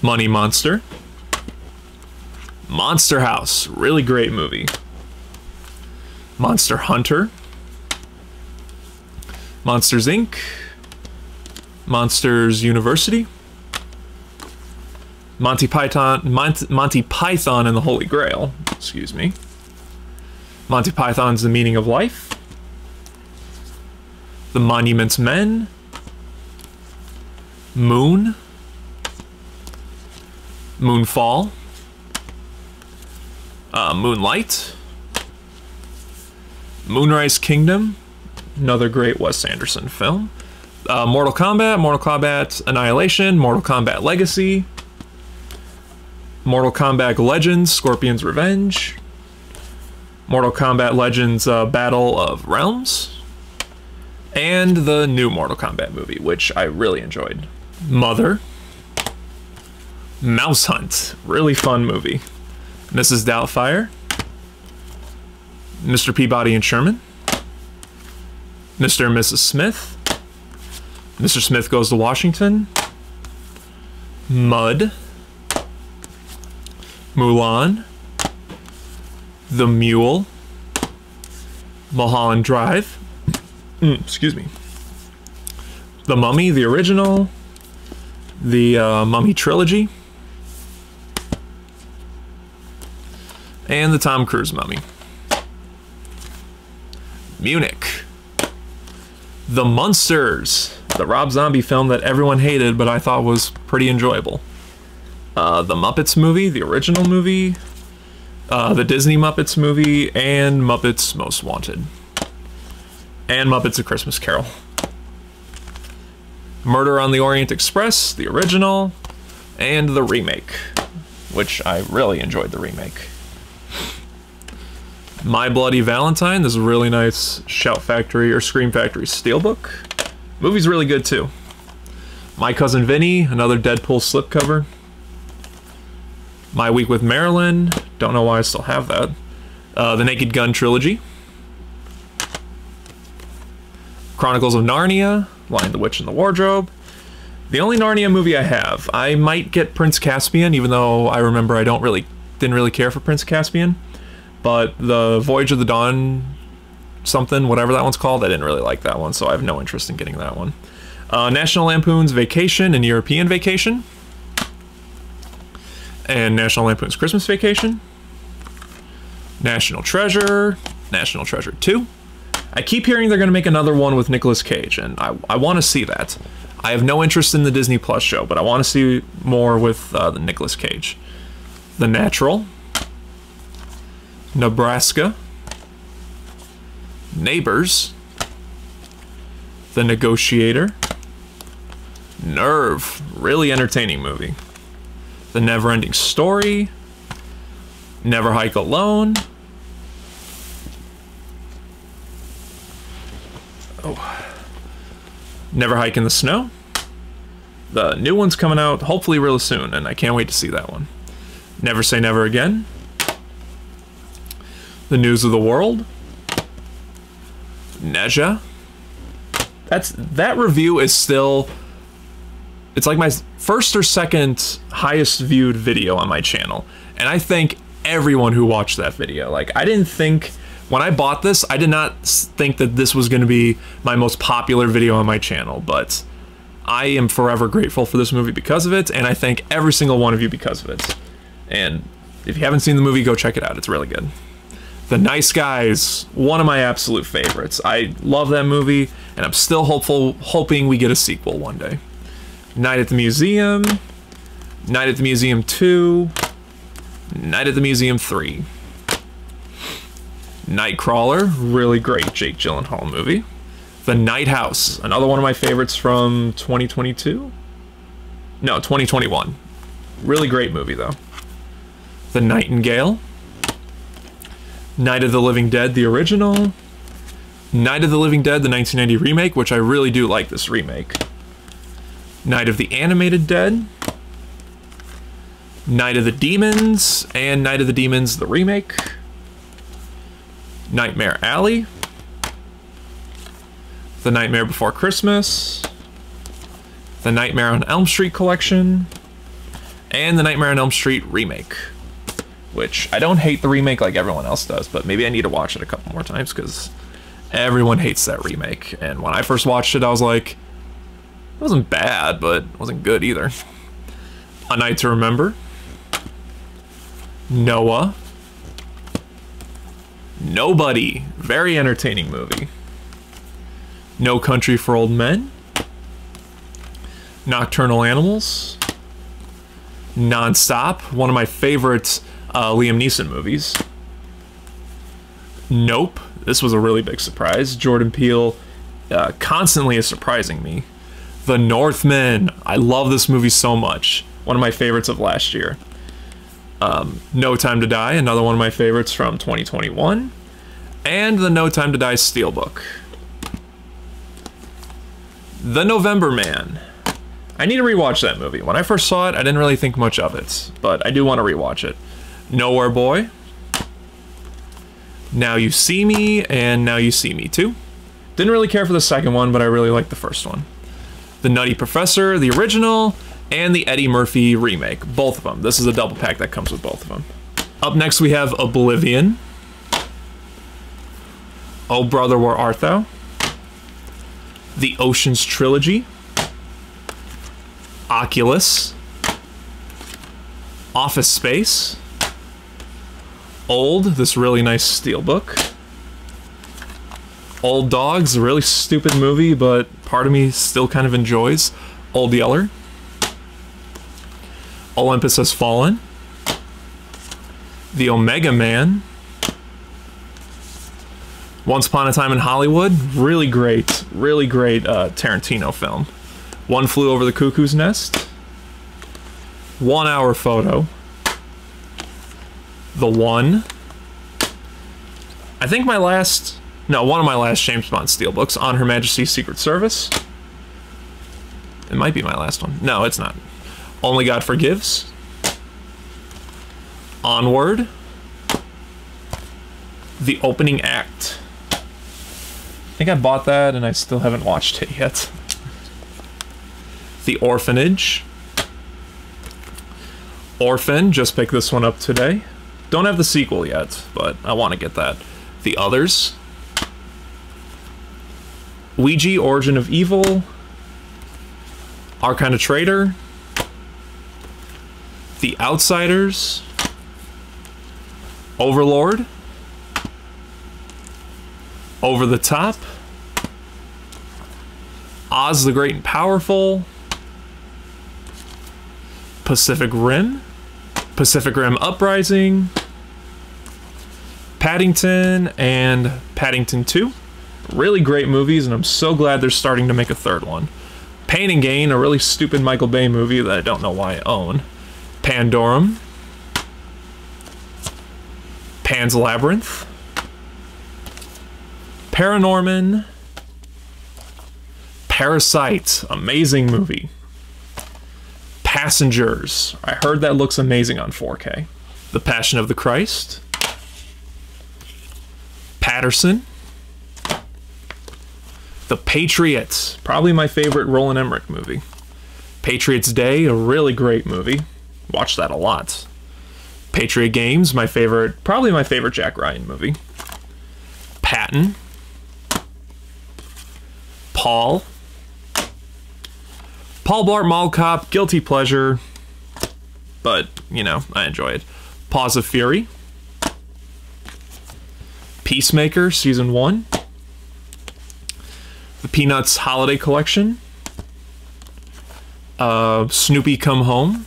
Money Monster. Monster House, really great movie. Monster Hunter. Monsters Inc. Monsters University. Monty Python and the Holy Grail, excuse me. Monty Python's The Meaning of Life. The Monuments Men. Moon. Moonfall. Moonlight. Moonrise Kingdom, another great Wes Anderson film. Mortal Kombat Annihilation, Mortal Kombat Legacy, Mortal Kombat Legends, Scorpion's Revenge, Mortal Kombat Legends Battle of Realms, and the new Mortal Kombat movie, which I really enjoyed. Mother. Mouse Hunt, really fun movie. Mrs. Doubtfire. Mr. Peabody and Sherman. Mr. and Mrs. Smith. Mr. Smith Goes to Washington. Mud. Mulan. The Mule. Mulholland Drive. Excuse me. The Mummy, the original. The Mummy trilogy. And the Tom Cruise Mummy. Munich. The Munsters, the Rob Zombie film that everyone hated, but I thought was pretty enjoyable. The Muppets movie, the original movie, the Disney Muppets movie, and Muppets Most Wanted. And Muppets A Christmas Carol. Murder on the Orient Express, the original, and the remake, which I really enjoyed the remake. My Bloody Valentine, this is a really nice Shout Factory or Scream Factory steelbook. Movie's really good too. My Cousin Vinny, another Deadpool slipcover. My Week with Marilyn, don't know why I still have that. The Naked Gun trilogy. Chronicles of Narnia, Lion, the Witch, and the Wardrobe. The only Narnia movie I have. I might get Prince Caspian, even though I remember I didn't really care for Prince Caspian. But the Voyage of the Dawn something, whatever that one's called, I didn't really like that one, so I have no interest in getting that one. National Lampoon's Vacation and European Vacation. And National Lampoon's Christmas Vacation. National Treasure. National Treasure 2. I keep hearing they're going to make another one with Nicolas Cage, and I want to see that. I have no interest in the Disney Plus show, but I want to see more with the Nicolas Cage. The Natural. Nebraska. Neighbors. The Negotiator. Nerve. Really entertaining movie. The Neverending Story. Never Hike Alone. Oh. Never Hike in the Snow. The new one's coming out hopefully real soon, and I can't wait to see that one. Never Say Never Again. The News of the World, Neja. That review is still, it's like my first or second highest viewed video on my channel. And I thank everyone who watched that video. Like, I didn't think, when I bought this, I did not think that this was going to be my most popular video on my channel, but I am forever grateful for this movie because of it, and I thank every single one of you because of it. And if you haven't seen the movie, go check it out. It's really good. The Nice Guys, one of my absolute favorites. I love that movie, and I'm still hoping we get a sequel one day. Night at the Museum, Night at the Museum 2, Night at the Museum 3. Nightcrawler, really great Jake Gyllenhaal movie. The Night House, another one of my favorites from 2022? No, 2021. Really great movie, though. The Nightingale. Night of the Living Dead, the original. Night of the Living Dead, the 1990 remake, which I really do like this remake. Night of the Animated Dead. Night of the Demons, and Night of the Demons, the remake. Nightmare Alley. The Nightmare Before Christmas. The Nightmare on Elm Street collection. And the Nightmare on Elm Street remake. Which, I don't hate the remake like everyone else does, but maybe I need to watch it a couple more times because everyone hates that remake. And when I first watched it, I was like, it wasn't bad, but it wasn't good either. A Night to Remember. Noah. Nobody. Very entertaining movie. No Country for Old Men. Nocturnal Animals. Non-Stop. One of my favorite Liam Neeson movies. Nope. This was a really big surprise. Jordan Peele constantly is surprising me. The Northman. I love this movie so much. One of my favorites of last year. No Time to Die. Another one of my favorites from 2021. And the No Time to Die Steelbook. The November Man. I need to rewatch that movie. When I first saw it, I didn't really think much of it, but I do want to rewatch it. Nowhere Boy. Now You See Me, and Now You See Me Too. Didn't really care for the second one, but I really liked the first one. The Nutty Professor, the original, and the Eddie Murphy remake. Both of them. This is a double pack that comes with both of them. Up next we have Oblivion. Oh Brother, Where Art Thou? The Ocean's Trilogy. Oculus. Office Space. Old, this really nice steelbook. Old Dogs, a really stupid movie, but part of me still kind of enjoys. Old Yeller. Olympus Has Fallen. The Omega Man. Once Upon a Time in Hollywood, really great Tarantino film. One Flew Over the Cuckoo's Nest. 1 Hour Photo. The One. I think one of my last James Bond steelbooks, On Her Majesty's Secret Service. It might be my last one. No, it's not. Only God Forgives. Onward. The Opening Act. I think I bought that and I still haven't watched it yet. The Orphanage. Orphan, just picked this one up today. Don't have the sequel yet, but I want to get that. The Others. Ouija, Origin of Evil. Our Kind of Traitor. The Outsiders. Overlord. Over the Top. Oz the Great and Powerful. Pacific Rim. Pacific Rim Uprising. Paddington and Paddington 2. Really great movies, and I'm so glad they're starting to make a third one. Pain and Gain, a really stupid Michael Bay movie that I don't know why I own. Pandorum. Pan's Labyrinth. Paranorman. Parasite, amazing movie. Passengers, I heard that looks amazing on 4K. The Passion of the Christ. Patterson. The Patriots, probably my favorite Roland Emmerich movie. Patriots Day, a really great movie. Watched that a lot. Patriot Games, my favorite, probably my favorite Jack Ryan movie. Patton. Paul. Paul Blart Mall Cop, guilty pleasure, but, you know, I enjoy it. Paws of Fury. Peacemaker, Season 1. The Peanuts Holiday Collection. Snoopy Come Home.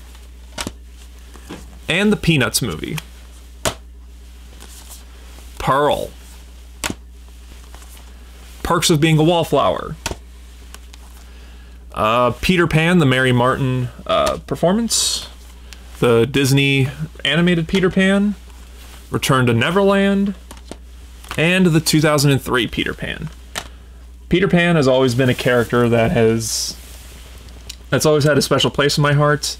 And the Peanuts movie. Pearl. Perks of Being a Wallflower. Peter Pan, the Mary Martin performance. The Disney animated Peter Pan. Return to Neverland. And the 2003 Peter Pan. Peter Pan has always been a character that's always had a special place in my heart.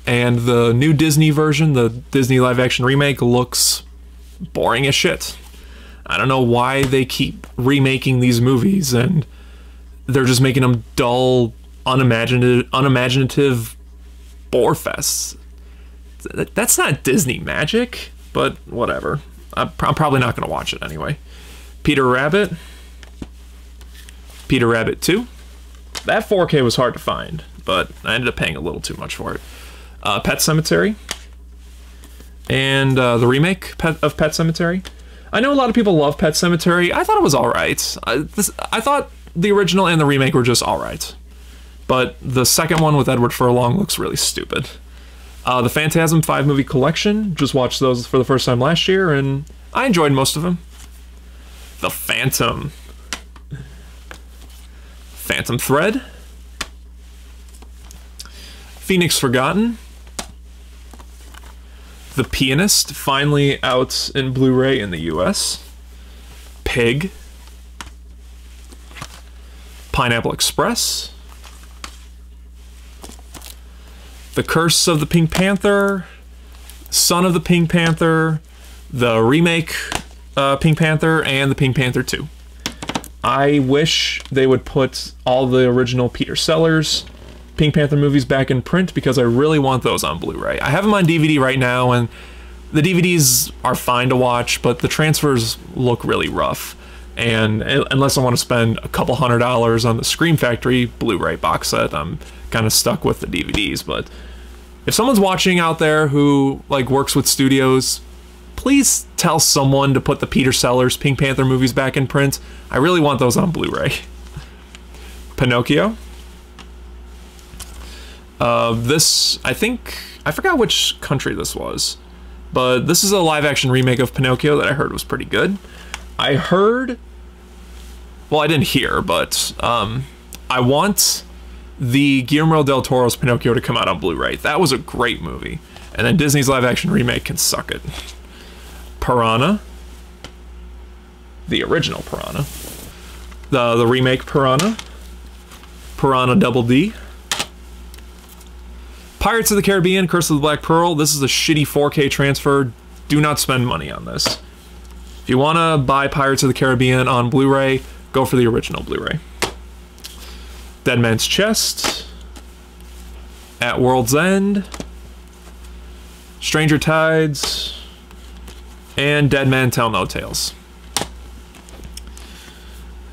And the new Disney version, the Disney live-action remake, looks boring as shit. I don't know why they keep remaking these movies, and they're just making them dull, unimaginative bore fests. That's not Disney magic, but whatever. I'm probably not going to watch it anyway. Peter Rabbit. Peter Rabbit 2. That 4K was hard to find, but I ended up paying a little too much for it. Pet Sematary. And the remake of Pet Sematary. I know a lot of people love Pet Sematary. I thought it was alright. I thought the original and the remake were just alright. But the second one with Edward Furlong looks really stupid. The Phantasm 5-movie collection. Just watched those for the first time last year, and I enjoyed most of them. The Phantom. Phantom Thread. Phoenix Forgotten. The Pianist, finally out in Blu-ray in the US. Pig. Pineapple Express. The Curse of the Pink Panther. Son of the Pink Panther. The remake Pink Panther, and the Pink Panther 2. I wish they would put all the original Peter Sellers Pink Panther movies back in print, because I really want those on Blu-ray. I have them on DVD right now, and the DVDs are fine to watch, but the transfers look really rough. And unless I want to spend a couple $100 on the Scream Factory Blu-ray box set, I'm kind of stuck with the DVDs. But if someone's watching out there who works with studios, please tell someone to put the Peter Sellers Pink Panther movies back in print. I really want those on Blu-ray. Pinocchio. I forgot which country this was, but this is a live-action remake of Pinocchio that I heard was pretty good. I didn't hear, but I want the Guillermo del Toro's Pinocchio to come out on Blu-ray. That was a great movie, and then Disney's live-action remake can suck it. Piranha. The original Piranha. The remake Piranha. Piranha Double D. Pirates of the Caribbean, Curse of the Black Pearl. This is a shitty 4K transfer. Do not spend money on this. If you want to buy Pirates of the Caribbean on Blu-ray, go for the original Blu-ray. Dead Man's Chest. At World's End. Stranger Tides. And Dead Men Tell No Tales.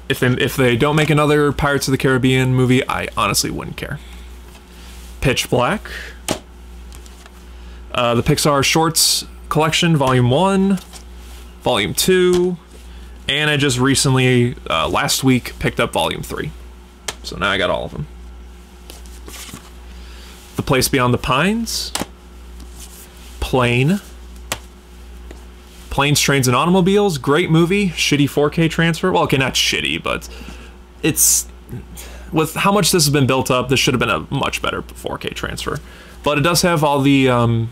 If they don't make another Pirates of the Caribbean movie, I honestly wouldn't care. Pitch Black. The Pixar Shorts Collection, Volume 1, Volume 2, and I just recently, last week, picked up Volume 3. So now I got all of them. The Place Beyond the Pines. Plane. Planes, Trains, and Automobiles. Great movie. Shitty 4K transfer. Well, okay, not shitty, but it's... With how much this has been built up, this should have been a much better 4K transfer. But it does have all the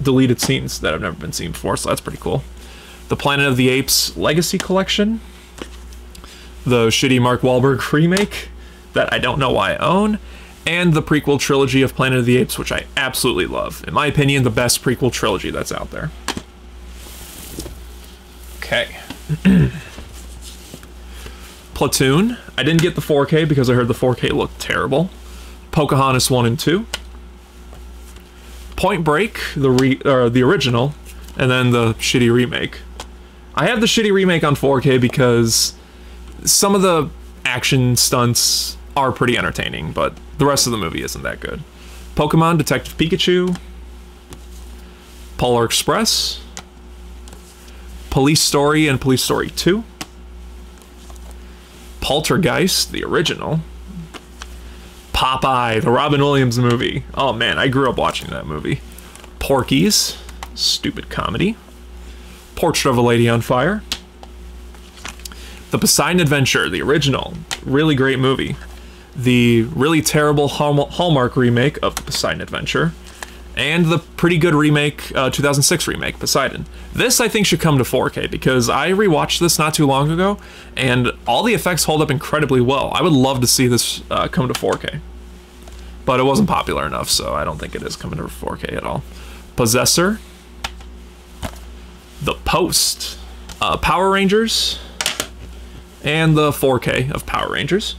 deleted scenes that have never been seen before, so that's pretty cool. The Planet of the Apes Legacy Collection. The shitty Mark Wahlberg remake that I don't know why I own. And the prequel trilogy of Planet of the Apes, which I absolutely love. In my opinion, the best prequel trilogy that's out there. Okay. Platoon. I didn't get the 4K because I heard the 4K looked terrible. Pocahontas 1 and 2. Point Break, the original, and then the shitty remake. I have the shitty remake on 4K because some of the action stunts are pretty entertaining, but the rest of the movie isn't that good. Pokemon Detective Pikachu. Polar Express. Police Story and Police Story 2. Poltergeist, the original. Popeye, the Robin Williams movie. Oh man, I grew up watching that movie. Porky's, stupid comedy. Portrait of a Lady on Fire. The Poseidon Adventure, the original. Really great movie. The really terrible Hallmark remake of The Poseidon Adventure. And the pretty good remake, 2006 remake, Poseidon. This, I think, should come to 4K, because I rewatched this not too long ago, and all the effects hold up incredibly well. I would love to see this come to 4K. But it wasn't popular enough, so I don't think it is coming to 4K at all. Possessor. The Post. Power Rangers. And the 4K of Power Rangers.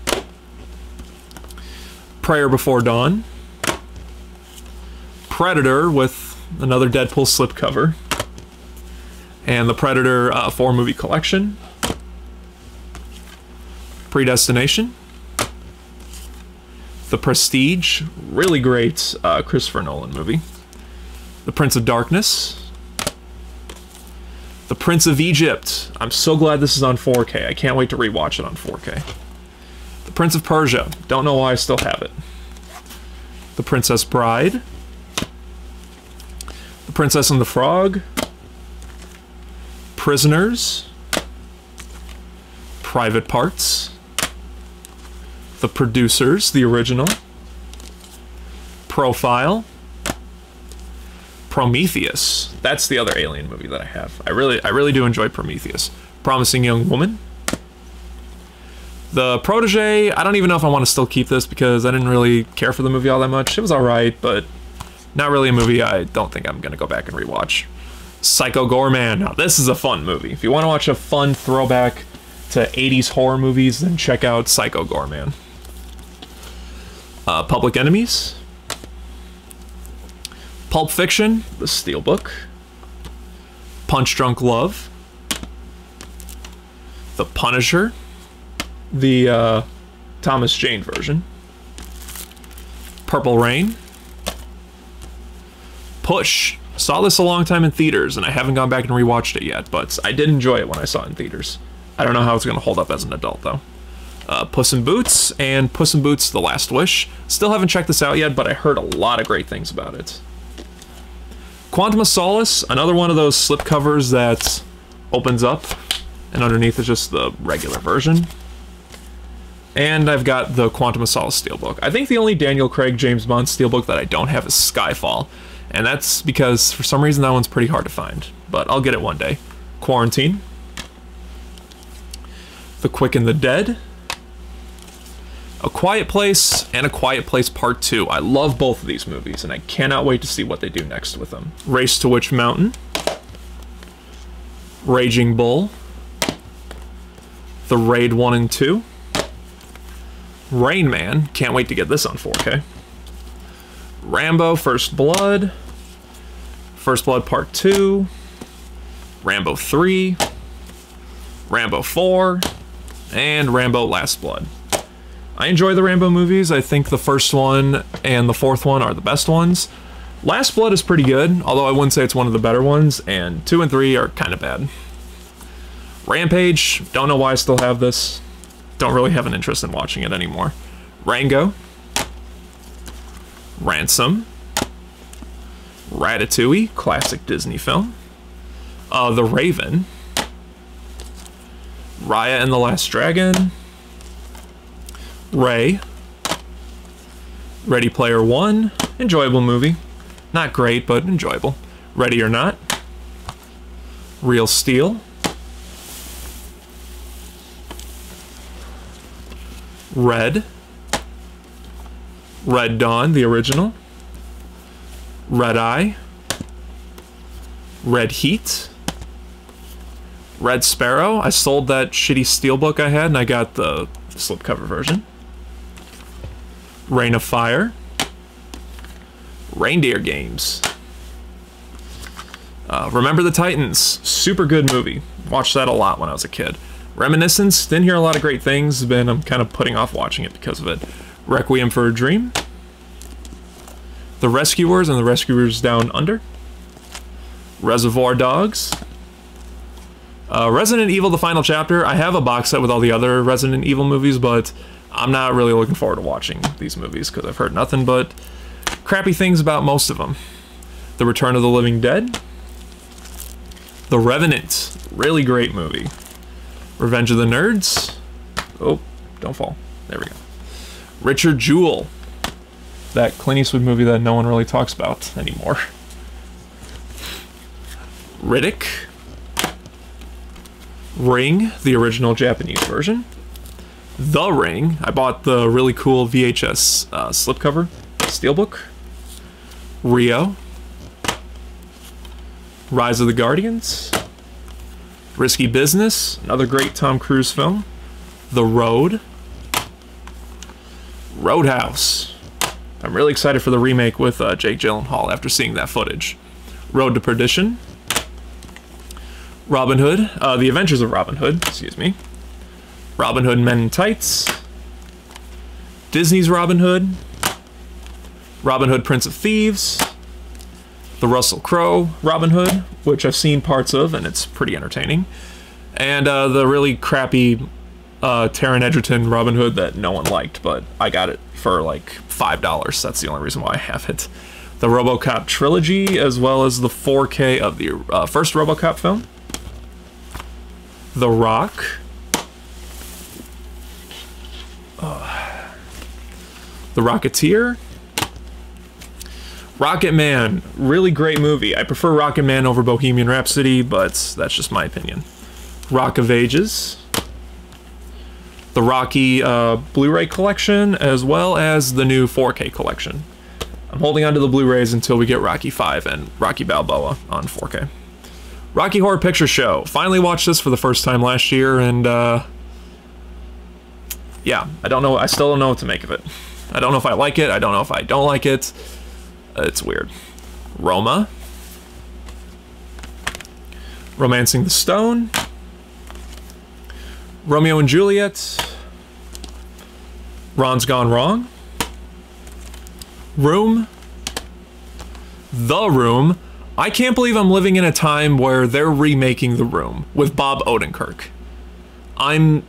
Prayer Before Dawn. Predator with another Deadpool slipcover, and the Predator 4 movie collection. Predestination. The Prestige, really great Christopher Nolan movie. The Prince of Darkness. The Prince of Egypt. I'm so glad this is on 4K. I can't wait to rewatch it on 4K. The Prince of Persia. Don't know why I still have it. The Princess Bride. The Princess and the Frog. Prisoners. Private Parts. The Producers, the original. Profile. Prometheus. That's the other Alien movie that I have. I really do enjoy Prometheus. Promising Young Woman. The Protege, I don't even know if I want to still keep this because I didn't really care for the movie all that much. It was alright, but not really a movie I don't think I'm going to go back and rewatch. Psycho Goreman. Now, this is a fun movie. If you want to watch a fun throwback to 80s horror movies, then check out Psycho Goreman. Public Enemies. Pulp Fiction, the Steelbook. Punch Drunk Love. The Punisher, the Thomas Jane version. Purple Rain. Push. Saw this a long time in theaters, and I haven't gone back and rewatched it yet, but I did enjoy it when I saw it in theaters. I don't know how it's going to hold up as an adult, though. Puss in Boots, and Puss in Boots The Last Wish. Still haven't checked this out yet, but I heard a lot of great things about it. Quantum of Solace, another one of those slipcovers that opens up, and underneath is just the regular version. And I've got the Quantum of Solace Steelbook. I think the only Daniel Craig James Bond Steelbook that I don't have is Skyfall, and that's because for some reason that one's pretty hard to find, but I'll get it one day. Quarantine. The Quick and the Dead. A Quiet Place, and A Quiet Place Part 2. I love both of these movies, and I cannot wait to see what they do next with them. Race to Witch Mountain. Raging Bull. The Raid 1 and 2. Rain Man. Can't wait to get this on 4K. Rambo First Blood. First Blood Part 2. Rambo 3. Rambo 4. And Rambo Last Blood. I enjoy the Rambo movies. I think the first one and the fourth one are the best ones. Last Blood is pretty good, although I wouldn't say it's one of the better ones, and 2 and 3 are kind of bad. Rampage, don't know why I still have this. Don't really have an interest in watching it anymore. Rango. Ransom. Ratatouille, classic Disney film. The Raven. Raya and the Last Dragon. Ray. Ready Player One. Enjoyable movie. Not great, but enjoyable. Ready or Not. Real Steel. Red. Red Dawn, the original. Red Eye. Red Heat. Red Sparrow. I sold that shitty steelbook I had and I got the slipcover version. Reign of Fire. Reindeer Games. Remember the Titans. Super good movie. Watched that a lot when I was a kid. Reminiscence. Didn't hear a lot of great things, but I'm kind of putting off watching it because of it. Requiem for a Dream. The Rescuers and the Rescuers Down Under. Reservoir Dogs. Resident Evil: The Final Chapter. I have a box set with all the other Resident Evil movies, but I'm not really looking forward to watching these movies because I've heard nothing but crappy things about most of them. The Return of the Living Dead. The Revenant. Really great movie. Revenge of the Nerds. Oh, don't fall. There we go. Richard Jewell. That Clint Eastwood movie that no one really talks about anymore. Riddick. Ring, the original Japanese version. The Ring. I bought the really cool VHS slipcover steelbook. Rio. Rise of the Guardians. Risky Business, another great Tom Cruise film. The Road. Roadhouse. I'm really excited for the remake with Jake Gyllenhaal after seeing that footage. Road to Perdition. Robin Hood, The Adventures of Robin Hood, excuse me. Robin Hood Men in Tights. Disney's Robin Hood. Robin Hood Prince of Thieves. The Russell Crowe Robin Hood, which I've seen parts of, and it's pretty entertaining. And the really crappy Taron Egerton Robin Hood that no one liked, but I got it for like $5. That's the only reason why I have it. The RoboCop trilogy, as well as the 4K of the first RoboCop film. The Rock. The Rocketeer. Rocket Man, really great movie. I prefer Rocket Man over Bohemian Rhapsody, but that's just my opinion. Rock of Ages. The Rocky Blu-ray collection, as well as the new 4K collection. I'm holding on to the Blu-rays until we get Rocky 5 and Rocky Balboa on 4K. Rocky Horror Picture Show. Finally watched this for the first time last year, and yeah, I don't know. I still don't know what to make of it. I don't know if I like it. I don't know if I don't like it. It's weird. Roma. Romancing the Stone. Romeo and Juliet. Ron's Gone Wrong. Room. The Room. I can't believe I'm living in a time where they're remaking The Room with Bob Odenkirk. I'm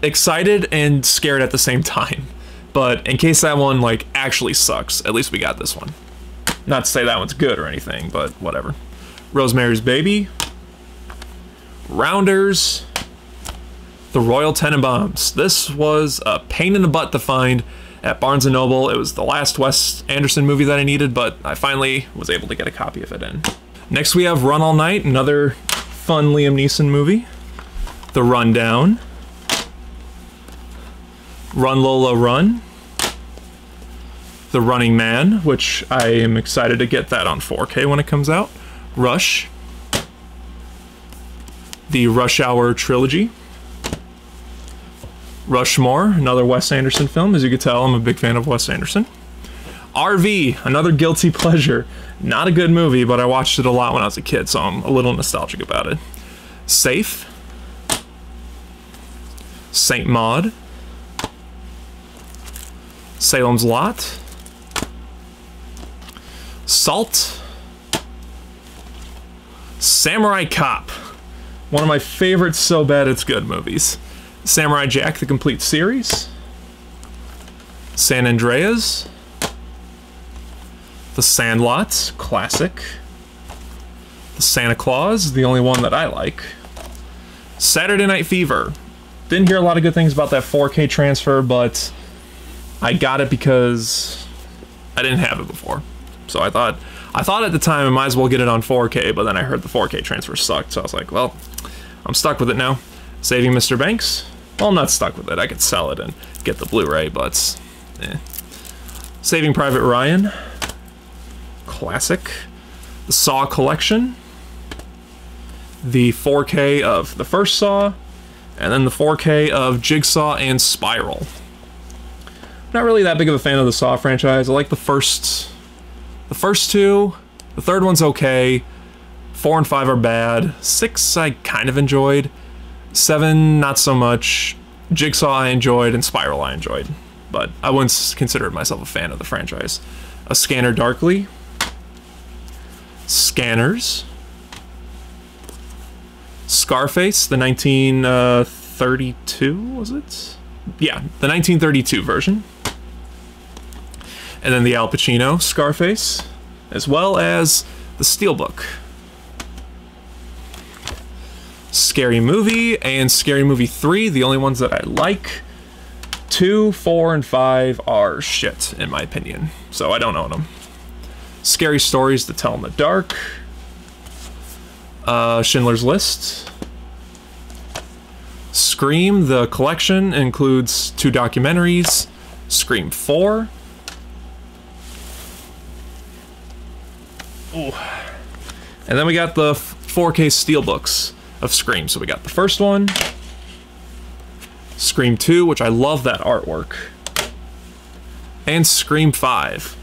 excited and scared at the same time. But in case that one like actually sucks, at least we got this one. Not to say that one's good or anything, but whatever. Rosemary's Baby. Rounders. The Royal Tenenbaums. This was a pain in the butt to find at Barnes & Noble. It was the last Wes Anderson movie that I needed, but I finally was able to get a copy of it in. Next we have Run All Night, another fun Liam Neeson movie. The Rundown. Run Lola Run. The Running Man, which I am excited to get that on 4K when it comes out. Rush. The Rush Hour trilogy. Rushmore, another Wes Anderson film. As you can tell, I'm a big fan of Wes Anderson. RV, another guilty pleasure. Not a good movie, but I watched it a lot when I was a kid, so I'm a little nostalgic about it. Safe. Saint Maud. Salem's Lot. Salt. Samurai Cop. One of my favorite so bad it's good movies. Samurai Jack, the complete series. San Andreas. The Sandlot, classic. The Santa Claus, the only one that I like. Saturday Night Fever. Didn't hear a lot of good things about that 4K transfer, but I got it because I didn't have it before. So I thought at the time I might as well get it on 4K, but then I heard the 4K transfer sucked, so I was like, well, I'm stuck with it now. Saving Mr. Banks. Well, I'm not stuck with it. I could sell it and get the Blu-ray, but eh. Saving Private Ryan. Classic. The Saw Collection. the 4K of the first Saw, and then the 4K of Jigsaw and Spiral. Not really that big of a fan of the Saw franchise. I like the first two. The third one's okay. 4 and 5 are bad. 6 I kind of enjoyed. 7 not so much. Jigsaw I enjoyed, and Spiral I enjoyed. But I wouldn't consider myself a fan of the franchise. A Scanner Darkly. Scanners. Scarface, the 1932, was it? Yeah, the 1932 version. And then the Al Pacino Scarface, as well as the Steelbook. Scary Movie and Scary Movie 3, the only ones that I like. 2, 4, and 5 are shit, in my opinion, so I don't own them. Scary Stories to Tell in the Dark. Schindler's List. Scream, the collection, includes 2 documentaries. Scream 4. Ooh. And then we got the 4K Steelbooks of Scream. So we got the first one. Scream 2, which I love that artwork. And Scream 5.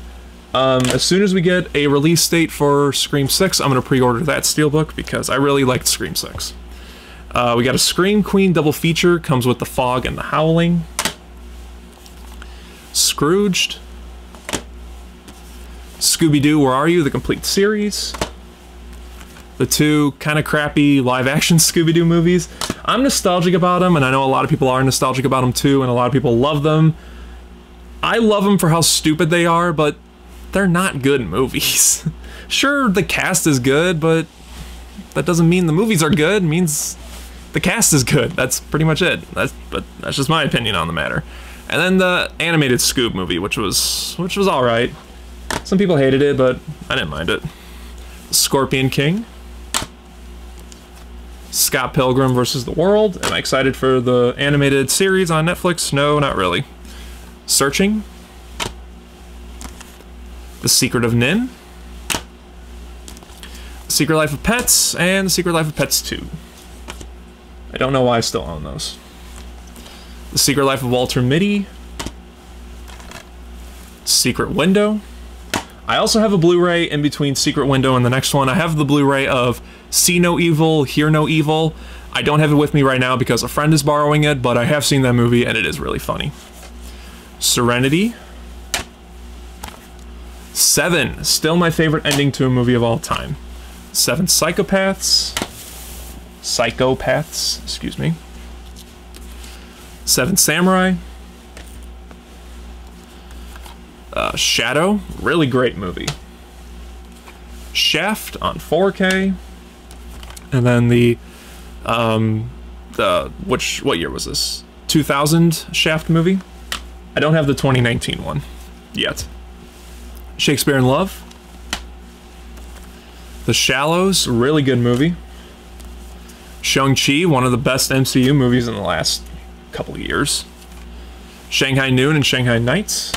As soon as we get a release date for Scream 6, I'm going to pre-order that Steelbook because I really liked Scream 6. We got a Scream Queen double feature, comes with The Fog and The Howling. Scrooged. Scooby-Doo, Where Are You? The complete series. The 2 kind of crappy live-action Scooby-Doo movies. I'm nostalgic about them, and I know a lot of people are nostalgic about them too, and a lot of people love them. I love them for how stupid they are, but they're not good movies. Sure, the cast is good, but that doesn't mean the movies are good. It means the cast is good. That's pretty much it. But that's just my opinion on the matter. And then the animated Scoob movie, which was all right. Some people hated it, but I didn't mind it. Scorpion King. Scott Pilgrim vs. the World. Am I excited for the animated series on Netflix? No, not really. Searching. The Secret of Nim. The Secret Life of Pets, and The Secret Life of Pets 2. I don't know why I still own those. The Secret Life of Walter Mitty. Secret Window. I also have a Blu-ray in between Secret Window and the next one. I have the Blu-ray of See No Evil, Hear No Evil. I don't have it with me right now because a friend is borrowing it, but I have seen that movie and it is really funny. Serenity. 7, still my favorite ending to a movie of all time. 7 Psychopaths. Psychopaths, excuse me. 7 Samurai. Shadow, really great movie. Shaft on 4K. And then what year was this? 2000 Shaft movie. I don't have the 2019 one yet. Shakespeare in Love. The Shallows, really good movie. Shang-Chi, one of the best MCU movies in the last couple of years. Shanghai Noon and Shanghai Nights.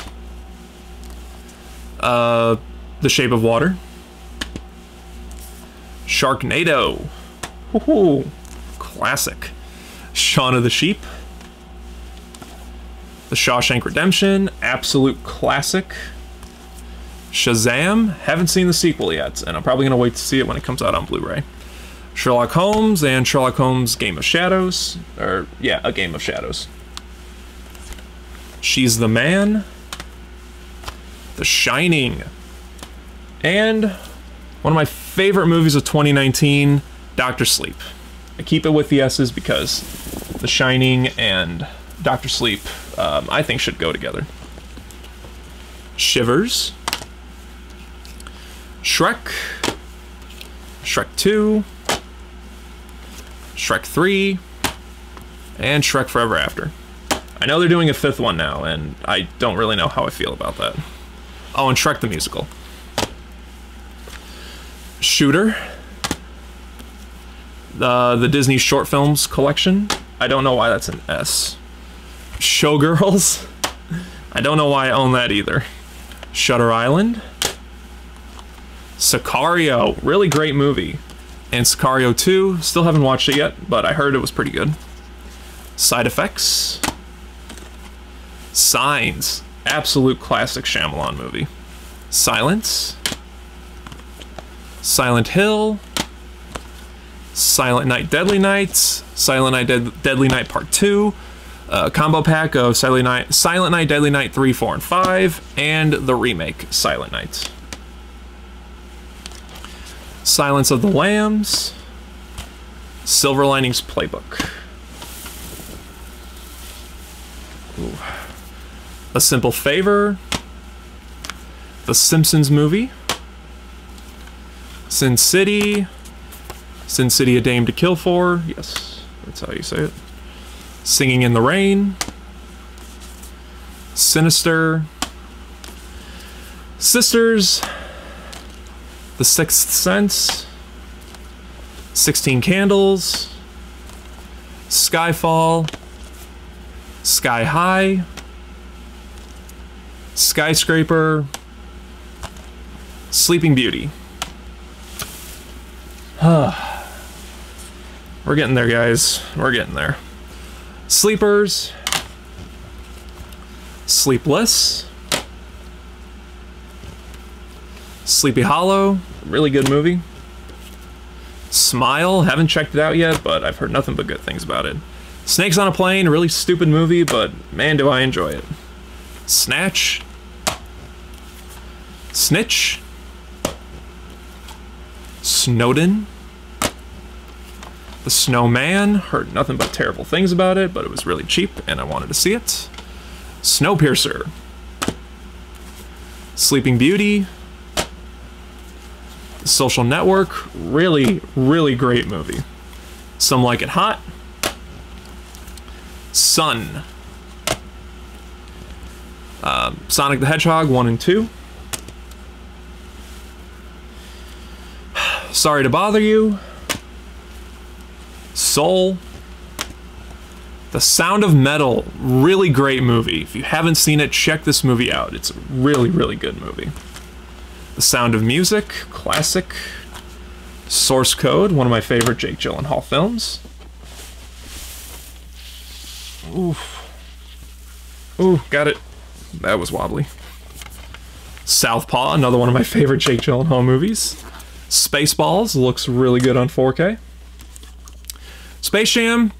The Shape of Water. Sharknado. Woohoo! Classic. Shaun of the Sheep. The Shawshank Redemption, absolute classic. Shazam, haven't seen the sequel yet, and I'm probably going to wait to see it when it comes out on Blu-ray. Sherlock Holmes and Sherlock Holmes Game of Shadows. Or, yeah, A Game of Shadows. She's the Man. The Shining. And one of my favorite movies of 2019, Dr. Sleep. I keep it with the S's because The Shining and Dr. Sleep, I think, should go together. Shivers. Shrek. Shrek 2. Shrek 3. And Shrek Forever After. I know they're doing a 5th one now, and I don't really know how I feel about that. Oh, and Shrek the Musical. Shooter. The Disney Short Films collection. I don't know why that's an S. Showgirls. I don't know why I own that either. Shutter Island. Sicario. Really great movie. and Sicario 2. Still haven't watched it yet, but I heard it was pretty good. Side Effects. Signs. Absolute classic Shyamalan movie. Silence. Silent Hill. Silent Night, Deadly Night. Silent Night, Deadly Night Part 2. Combo pack of Silent Night, Deadly Night 3, 4, and 5. And the remake, Silent Night. Silence of the Lambs. Silver Linings Playbook. Ooh. A Simple Favor. The Simpsons Movie. Sin City. Sin City, A Dame to Kill For. Yes, that's how you say it. Singing in the Rain. Sinister. Sisters. The Sixth Sense. 16 Candles. Skyfall. Sky High. Skyscraper. Sleeping Beauty. We're getting there, guys. We're getting there. Sleepers. Sleepless. Sleepy Hollow. Really good movie. Smile. Haven't checked it out yet, but I've heard nothing but good things about it. Snakes on a Plane. Really stupid movie, but man, do I enjoy it. Snatch. Snitch. Snowden. The Snowman. Heard nothing but terrible things about it, but it was really cheap and I wanted to see it. Snowpiercer. Sleeping Beauty. The Social Network. Really, really great movie. Some Like It Hot. Sun. Sonic the Hedgehog 1 and 2. Sorry to Bother You. Soul. The Sound of Metal. Really great movie. If you haven't seen it, check this movie out. It's a really, really good movie. The Sound of Music. Classic. Source Code. One of my favorite Jake Gyllenhaal films. Oof. Ooh, got it. That was wobbly. Southpaw. Another one of my favorite Jake Gyllenhaal movies. Spaceballs. Looks really good on 4K. Space Jam.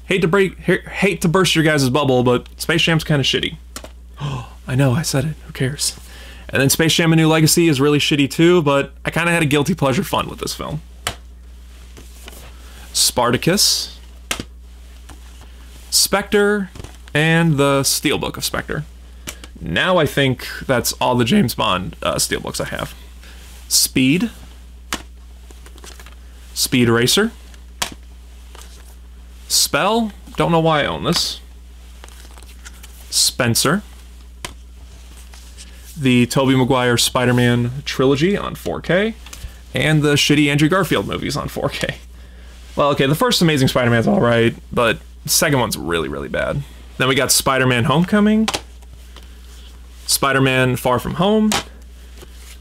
Hate to burst your guys' bubble, but Space Jam's kind of shitty. Oh, I know, I said it. Who cares? And then Space Jam: A New Legacy is really shitty too, but I kind of had a guilty pleasure fun with this film. Spartacus. Spectre. And the Steelbook of Spectre. Now I think that's all the James Bond Steelbooks I have. Speed. Speed Racer. Spell. Don't know why I own this. Spencer. The Tobey Maguire Spider-Man trilogy on 4K. And the shitty Andrew Garfield movies on 4K. Well, okay, the first Amazing Spider-Man's alright, but the second one's really, really bad. Then we got Spider-Man Homecoming. Spider-Man Far From Home.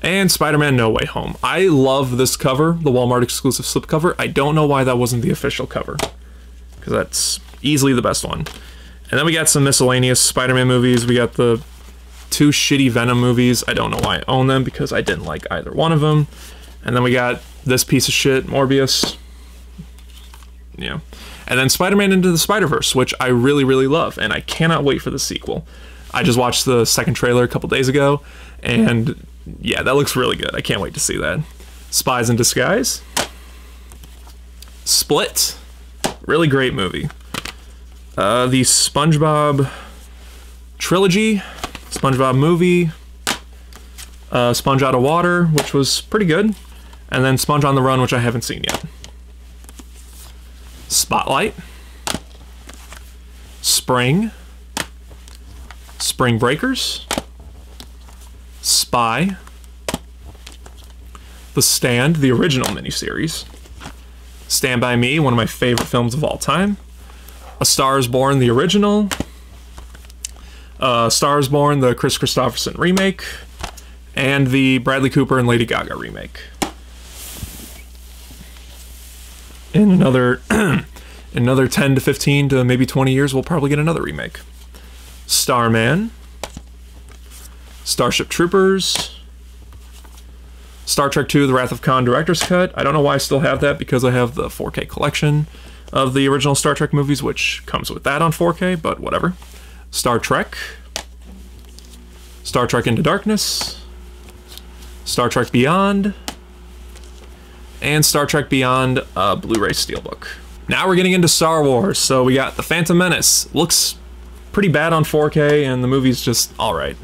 And Spider-Man No Way Home. I love this cover, the Walmart exclusive slipcover. I don't know why that wasn't the official cover, because that's easily the best one. And then we got some miscellaneous Spider-Man movies. We got the 2 shitty Venom movies. I don't know why I own them, because I didn't like either one of them. And then we got this piece of shit, Morbius. Yeah. And then Spider-Man Into the Spider-Verse, which I really, really love, and I cannot wait for the sequel. I just watched the second trailer a couple days ago, and yeah, that looks really good. I can't wait to see that. Spies in Disguise. Split. Really great movie. The SpongeBob trilogy. SpongeBob movie. Sponge Out of Water, which was pretty good. And then Sponge on the Run, which I haven't seen yet. Spotlight. Spring. Spring Breakers. Spy. The Stand, the original miniseries. Stand By Me, one of my favorite films of all time. A Star Is Born, the original. Star Is Born, the Chris Christopherson remake. And the Bradley Cooper and Lady Gaga remake. in another another 10 to 15 to maybe 20 years, we'll probably get another remake. Starman, Starship Troopers, Star Trek II: The Wrath of Khan Director's Cut. I don't know why I still have that, because I have the 4K collection of the original Star Trek movies, which comes with that on 4K, but whatever. Star Trek, Star Trek Into Darkness, Star Trek Beyond, and Star Trek Beyond Blu-ray Steelbook. Now we're getting into Star Wars. So we got The Phantom Menace. Looks pretty bad on 4K, and the movie's just alright.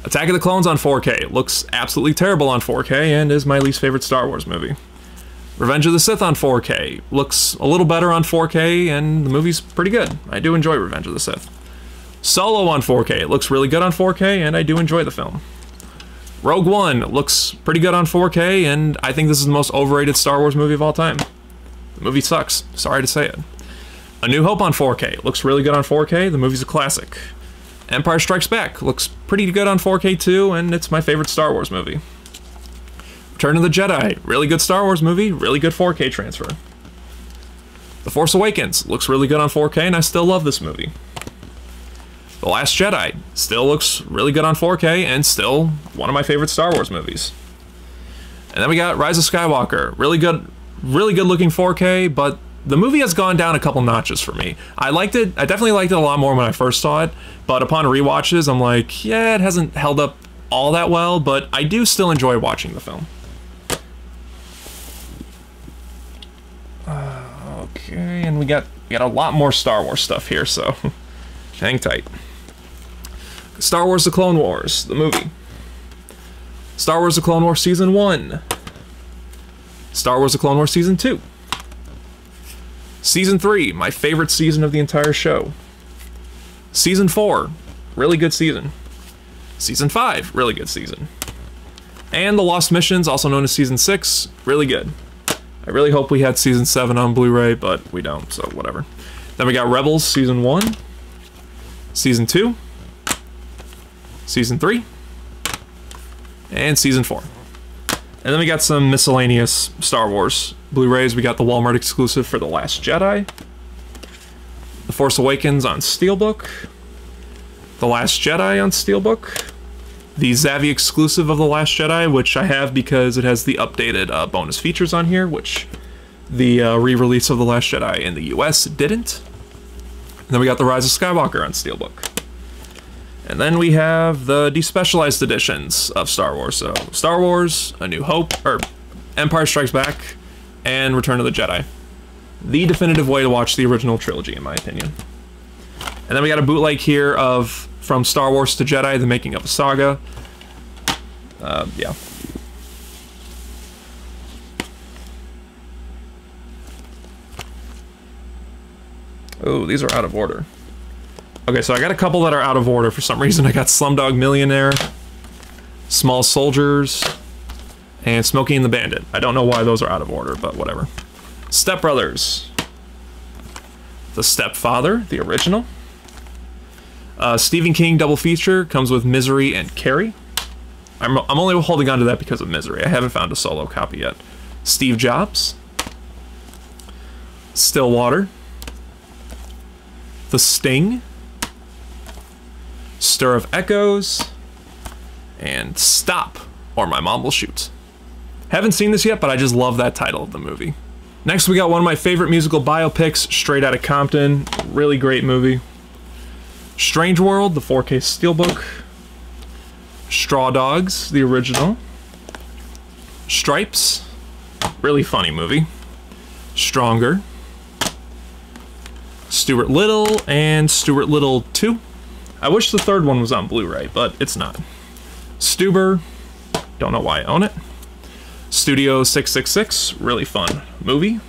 Attack of the Clones on 4K. Looks absolutely terrible on 4K, and is my least favorite Star Wars movie. Revenge of the Sith on 4K. Looks a little better on 4K, and the movie's pretty good. I do enjoy Revenge of the Sith. Solo on 4K. It looks really good on 4K, and I do enjoy the film. Rogue One looks pretty good on 4K, and I think this is the most overrated Star Wars movie of all time. The movie sucks. Sorry to say it. A New Hope on 4K. Looks really good on 4K. The movie's a classic. Empire Strikes Back looks pretty good on 4K too, and it's my favorite Star Wars movie. Return of the Jedi. Really good Star Wars movie. Really good 4K transfer. The Force Awakens looks really good on 4K, and I still love this movie. The Last Jedi still looks really good on 4K, and still one of my favorite Star Wars movies. And then we got Rise of Skywalker. Really good looking 4K, but the movie has gone down a couple notches for me. I liked it. I definitely liked it a lot more when I first saw it, but upon rewatches, I'm like, yeah, it hasn't held up all that well, but I do still enjoy watching the film. Okay, and we got a lot more Star Wars stuff here, so hang tight. Star Wars: The Clone Wars, the movie. Star Wars: The Clone Wars Season 1. Star Wars: The Clone Wars Season 2. Season 3, my favorite season of the entire show. Season 4, really good season. Season 5, really good season. And The Lost Missions, also known as Season 6, really good. I really hope we had Season 7 on Blu-ray, but we don't, so whatever. Then we got Rebels Season 1, Season 2, Season 3, and Season 4. And then we got some miscellaneous Star Wars Blu-rays. We got the Walmart exclusive for The Last Jedi, The Force Awakens on Steelbook, The Last Jedi on Steelbook, the Zavvi exclusive of The Last Jedi, which I have because it has the updated bonus features on here, which the re-release of The Last Jedi in the US didn't. And then we got The Rise of Skywalker on Steelbook. And then we have the despecialized editions of Star Wars. So Star Wars, A New Hope, or Empire Strikes Back, and Return of the Jedi. The definitive way to watch the original trilogy, in my opinion. And then we got a bootleg here of From Star Wars to Jedi, The Making of a Saga. Yeah. Oh, these are out of order. Okay, so I got a couple that are out of order for some reason. I got Slumdog Millionaire, Small Soldiers, and Smokey and the Bandit. I don't know why those are out of order, but whatever. Step Brothers. The Stepfather, the original. Stephen King double feature comes with Misery and Carrie. I'm only holding on to that because of Misery. I haven't found a solo copy yet. Steve Jobs. Stillwater. The Sting. Stir of Echoes, and Stop, or My Mom Will Shoot. Haven't seen this yet, but I just love that title of the movie. Next, we got one of my favorite musical biopics, Straight Outta Compton. Really great movie. Strange World, the 4K Steelbook. Straw Dogs, the original. Stripes, really funny movie. Stronger. Stuart Little and Stuart Little 2. I wish the third one was on Blu-ray, but it's not. Stuber, don't know why I own it. Studio 666, really fun movie.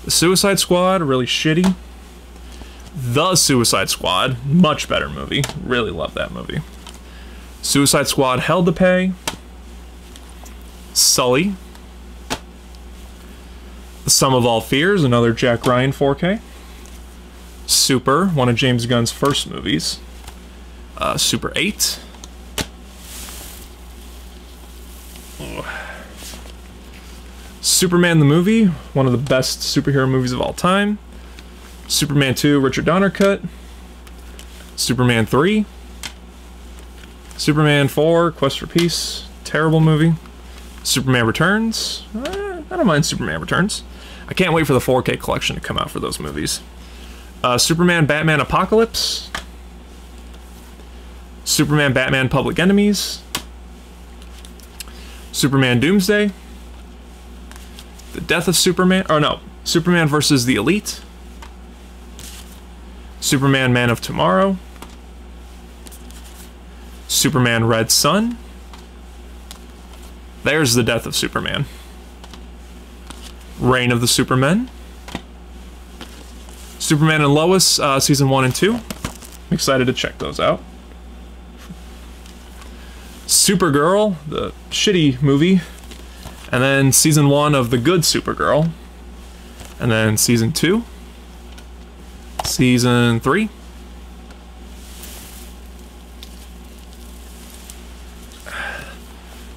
The Suicide Squad, really shitty. The Suicide Squad, much better movie. Really love that movie. Suicide Squad Hell to Pay. Sully. The Sum of All Fears, another Jack Ryan 4K. Super, one of James Gunn's first movies. Super 8. Superman the movie, one of the best superhero movies of all time. Superman 2, Richard Donner cut. Superman 3. Superman 4, Quest for Peace, terrible movie. Superman Returns, I don't mind Superman Returns. I can't wait for the 4K collection to come out for those movies. Superman Batman Apocalypse. Superman Batman Public Enemies. Superman Doomsday. The Death of Superman, or no, Superman versus the Elite. Superman Man of Tomorrow. Superman Red Sun. There's the Death of Superman. Reign of the Supermen. Superman and Lois, season 1 and 2. I'm excited to check those out. Supergirl, the shitty movie. And then season 1 of the good Supergirl. And then season 2. Season 3.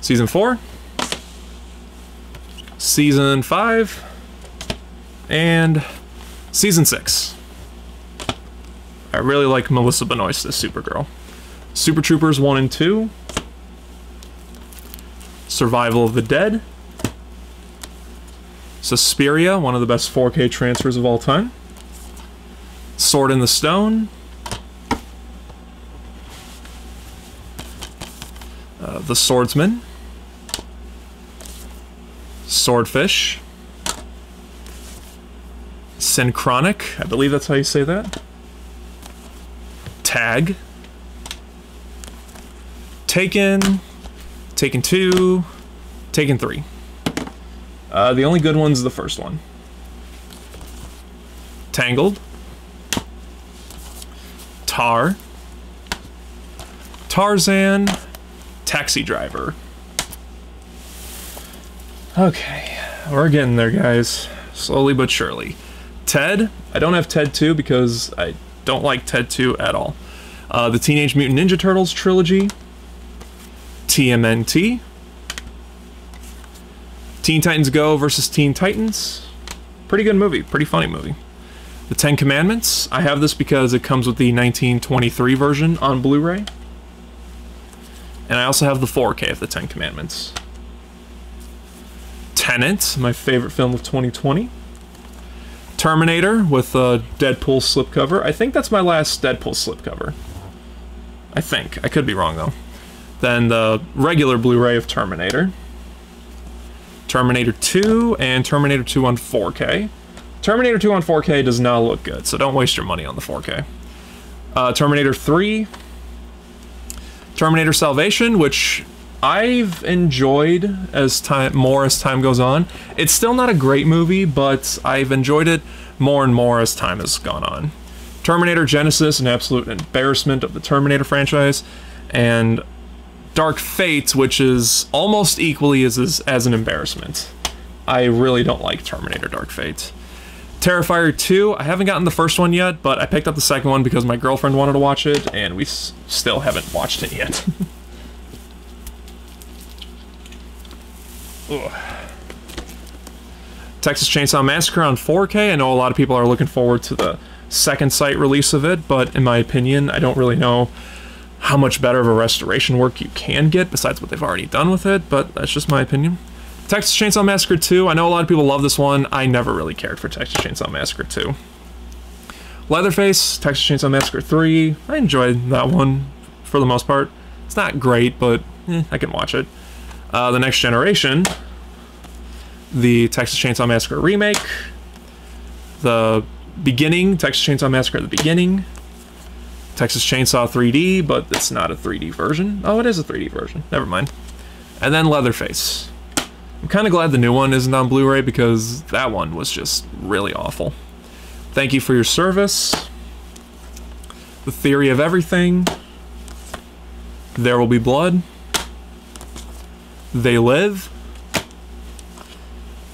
Season 4, Season 5, and Season 6. I really like Melissa Benoist as Supergirl. Super Troopers 1 and 2, Survival of the Dead, Suspiria, one of the best 4K transfers of all time, Sword in the Stone, The Swordsman, Swordfish, Synchronic, I believe that's how you say that, Tag, Taken, Taken 2, Taken 3. The only good one's the first one. Tangled, Tar, Tarzan, Taxi Driver. Okay, we're getting there, guys. Slowly but surely. Ted. I don't have Ted 2 because I don't like Ted 2 at all. The Teenage Mutant Ninja Turtles trilogy. TMNT. Teen Titans Go versus Teen Titans. Pretty good movie. Pretty funny movie. The Ten Commandments. I have this because it comes with the 1923 version on Blu-ray. And I also have the 4K of the Ten Commandments. Tenet, my favorite film of 2020. Terminator with a Deadpool slipcover. I think that's my last Deadpool slipcover. I think. I could be wrong, though. Then the regular Blu-ray of Terminator. Terminator 2 and Terminator 2 on 4K. Terminator 2 on 4K does not look good, so don't waste your money on the 4K. Terminator 3. Terminator Salvation, which I've enjoyed as time goes on. It's still not a great movie, but I've enjoyed it more and more as time has gone on. Terminator Genesis, an absolute embarrassment of the Terminator franchise, and Dark Fate, which is almost equally as an embarrassment. I really don't like Terminator Dark Fate. Terrifier 2, I haven't gotten the first one yet, but I picked up the second one because my girlfriend wanted to watch it, and we still haven't watched it yet. Texas Chainsaw Massacre on 4K. I know a lot of people are looking forward to the second sight release of it, but in my opinion, I don't really know how much better of a restoration work you can get besides what they've already done with it, but that's just my opinion. Texas Chainsaw Massacre 2, I know a lot of people love this one. I never really cared for Texas Chainsaw Massacre 2. Leatherface, Texas Chainsaw Massacre 3, I enjoyed that one for the most part. It's not great, but I can watch it. The Next Generation, the Texas Chainsaw Massacre remake, the Beginning, Texas Chainsaw Massacre The Beginning, Texas Chainsaw 3D, but it's not a 3D version. Oh, it is a 3D version. Never mind. And then Leatherface. I'm kind of glad the new one isn't on Blu-ray because that one was just really awful. Thank you for your service. The Theory of Everything. There Will Be Blood. They Live.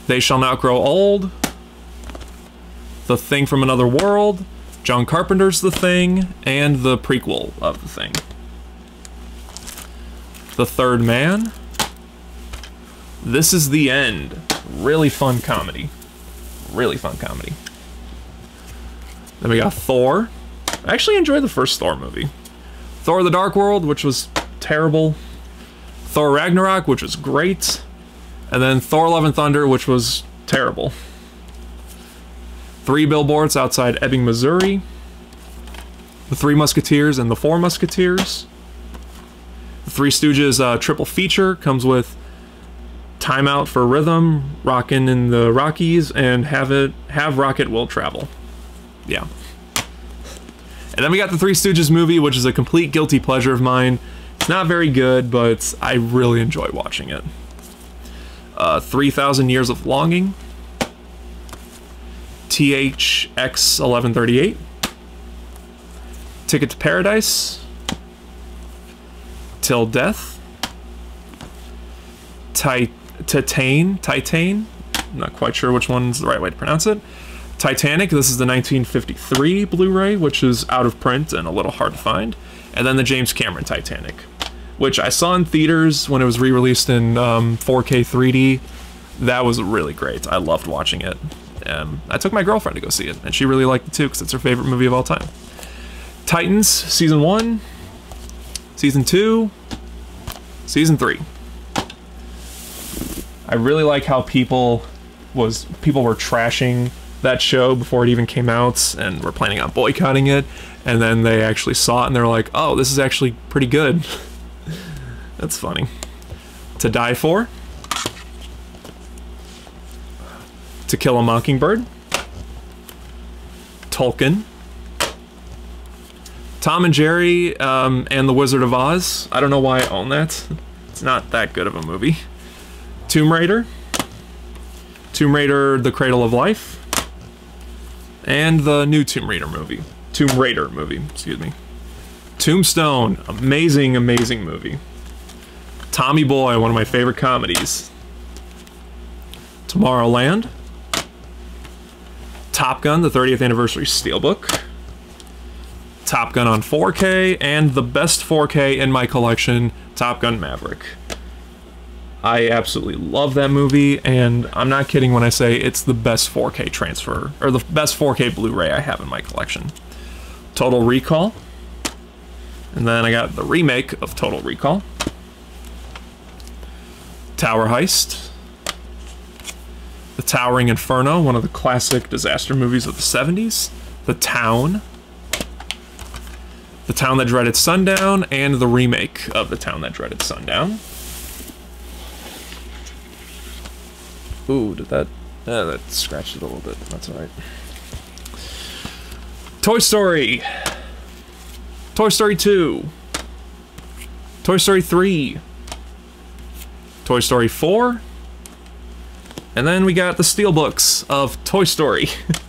They Shall Not Grow Old. The Thing from Another World. John Carpenter's The Thing, and the prequel of The Thing. The Third Man. This Is the End. Really fun comedy. Really fun comedy. Then we got Thor. I actually enjoyed the first Thor movie. Thor: The Dark World, which was terrible. Thor: Ragnarok, which was great. And then Thor: Love and Thunder, which was terrible. 3 Billboards Outside Ebbing, Missouri. The Three Musketeers and the Four Musketeers. The Three Stooges triple feature comes with Time Out for Rhythm, Rockin' in the Rockies, and Have Rocket Will Travel. Yeah. And then we got the Three Stooges movie, which is a complete guilty pleasure of mine. It's not very good, but I really enjoy watching it. 3,000 Years of Longing. THX 1138. Ticket to Paradise. Till Death. Titane. I'm not quite sure which one's the right way to pronounce it. Titanic, this is the 1953 Blu-ray, which is out of print and a little hard to find. And then the James Cameron Titanic, which I saw in theaters when it was re-released in 4K 3D. That was really great. I loved watching it. I took my girlfriend to go see it, and she really liked it too, because it's her favorite movie of all time. Titans, Season 1, Season 2, Season 3. I really like how people were trashing that show before it even came out and were planning on boycotting it, and then they actually saw it and they're like, oh, this is actually pretty good. That's funny. To Die For. To Kill a Mockingbird. Tolkien. Tom and Jerry and the Wizard of Oz. I don't know why I own that. It's not that good of a movie. Tomb Raider. Tomb Raider: The Cradle of Life. And the new Tomb Raider movie. Excuse me. Tombstone. Amazing, amazing movie. Tommy Boy, one of my favorite comedies. Tomorrowland. Top Gun, the 30th Anniversary Steelbook. Top Gun on 4K, and the best 4K in my collection, Top Gun Maverick. I absolutely love that movie, and I'm not kidding when I say it's the best 4K transfer, or the best 4K Blu-ray I have in my collection. Total Recall. And then I got the remake of Total Recall. Tower Heist. The Towering Inferno, one of the classic disaster movies of the 70s. The Town. The Town That Dreaded Sundown, and the remake of The Town That Dreaded Sundown. Ooh, did that... that scratched it a little bit. That's alright. Toy Story. Toy Story 2. Toy Story 3. Toy Story 4. And then we got the steelbooks of Toy Story.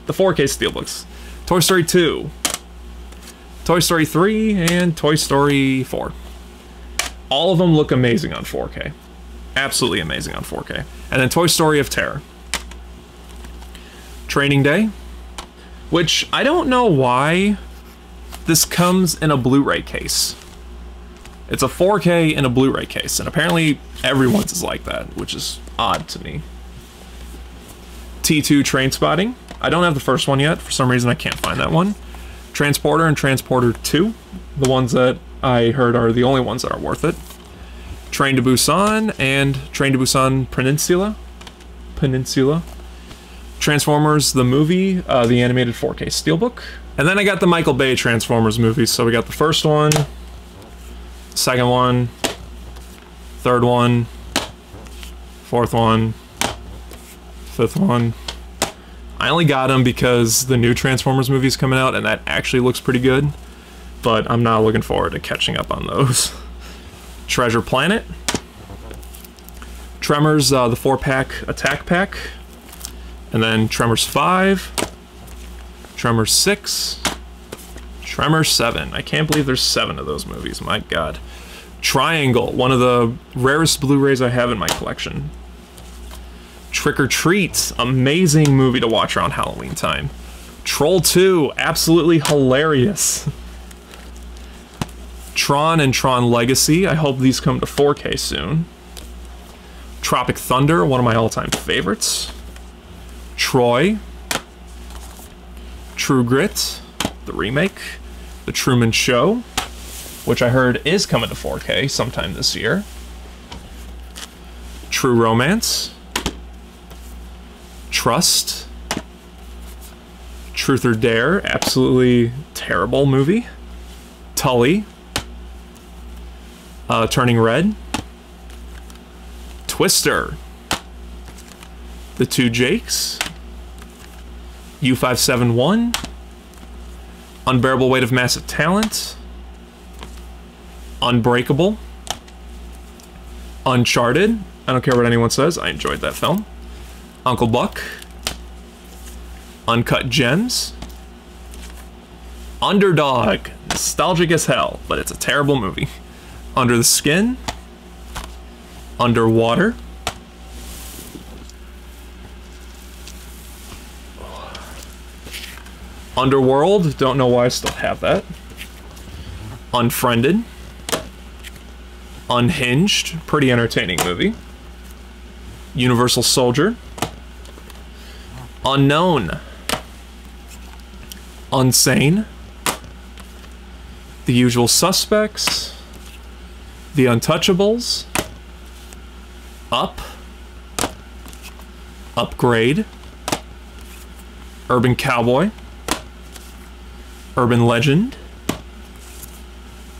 The 4K steelbooks. Toy Story 2. Toy Story 3, and Toy Story 4. All of them look amazing on 4K. Absolutely amazing on 4K. And then Toy Story of Terror. Training Day. Which, I don't know why this comes in a Blu-ray case. It's a 4K in a Blu-ray case, and apparently everyone's is like that, which is odd to me. T2 Trainspotting. I don't have the first one yet. For some reason I can't find that one. Transporter and Transporter 2. The ones that I heard are the only ones that are worth it. Train to Busan and Train to Busan Peninsula. Transformers, the movie, the animated 4K steelbook. And then I got the Michael Bay Transformers movies. So we got the first one, second one, third one, fourth one, fifth one. I only got them because the new Transformers movie is coming out, and that actually looks pretty good. But I'm not looking forward to catching up on those. Treasure Planet. Tremors, the 4-pack Attack Pack. And then Tremors 5. Tremors 6. Tremors 7. I can't believe there's 7 of those movies, my god. Triangle, one of the rarest Blu-rays I have in my collection. Trick or Treat, amazing movie to watch around Halloween time. Troll 2, absolutely hilarious. Tron and Tron Legacy, I hope these come to 4K soon. Tropic Thunder, one of my all-time favorites. Troy. True Grit, the remake. The Truman Show, which I heard is coming to 4K sometime this year. True Romance. Trust. Truth or Dare, absolutely terrible movie. Tully. Turning Red. Twister. The Two Jakes. U571. Unbearable Weight of Massive Talent. Unbreakable. Uncharted. I don't care what anyone says, I enjoyed that film. Uncle Buck. Uncut Gems. Underdog. Nostalgic as hell, but it's a terrible movie. Under the Skin. Underwater. Underworld, don't know why I still have that. Unfriended. Unhinged, pretty entertaining movie. Universal Soldier. Unknown. Unsane. The Usual Suspects. The Untouchables. Up. Upgrade. Urban Cowboy. Urban Legend.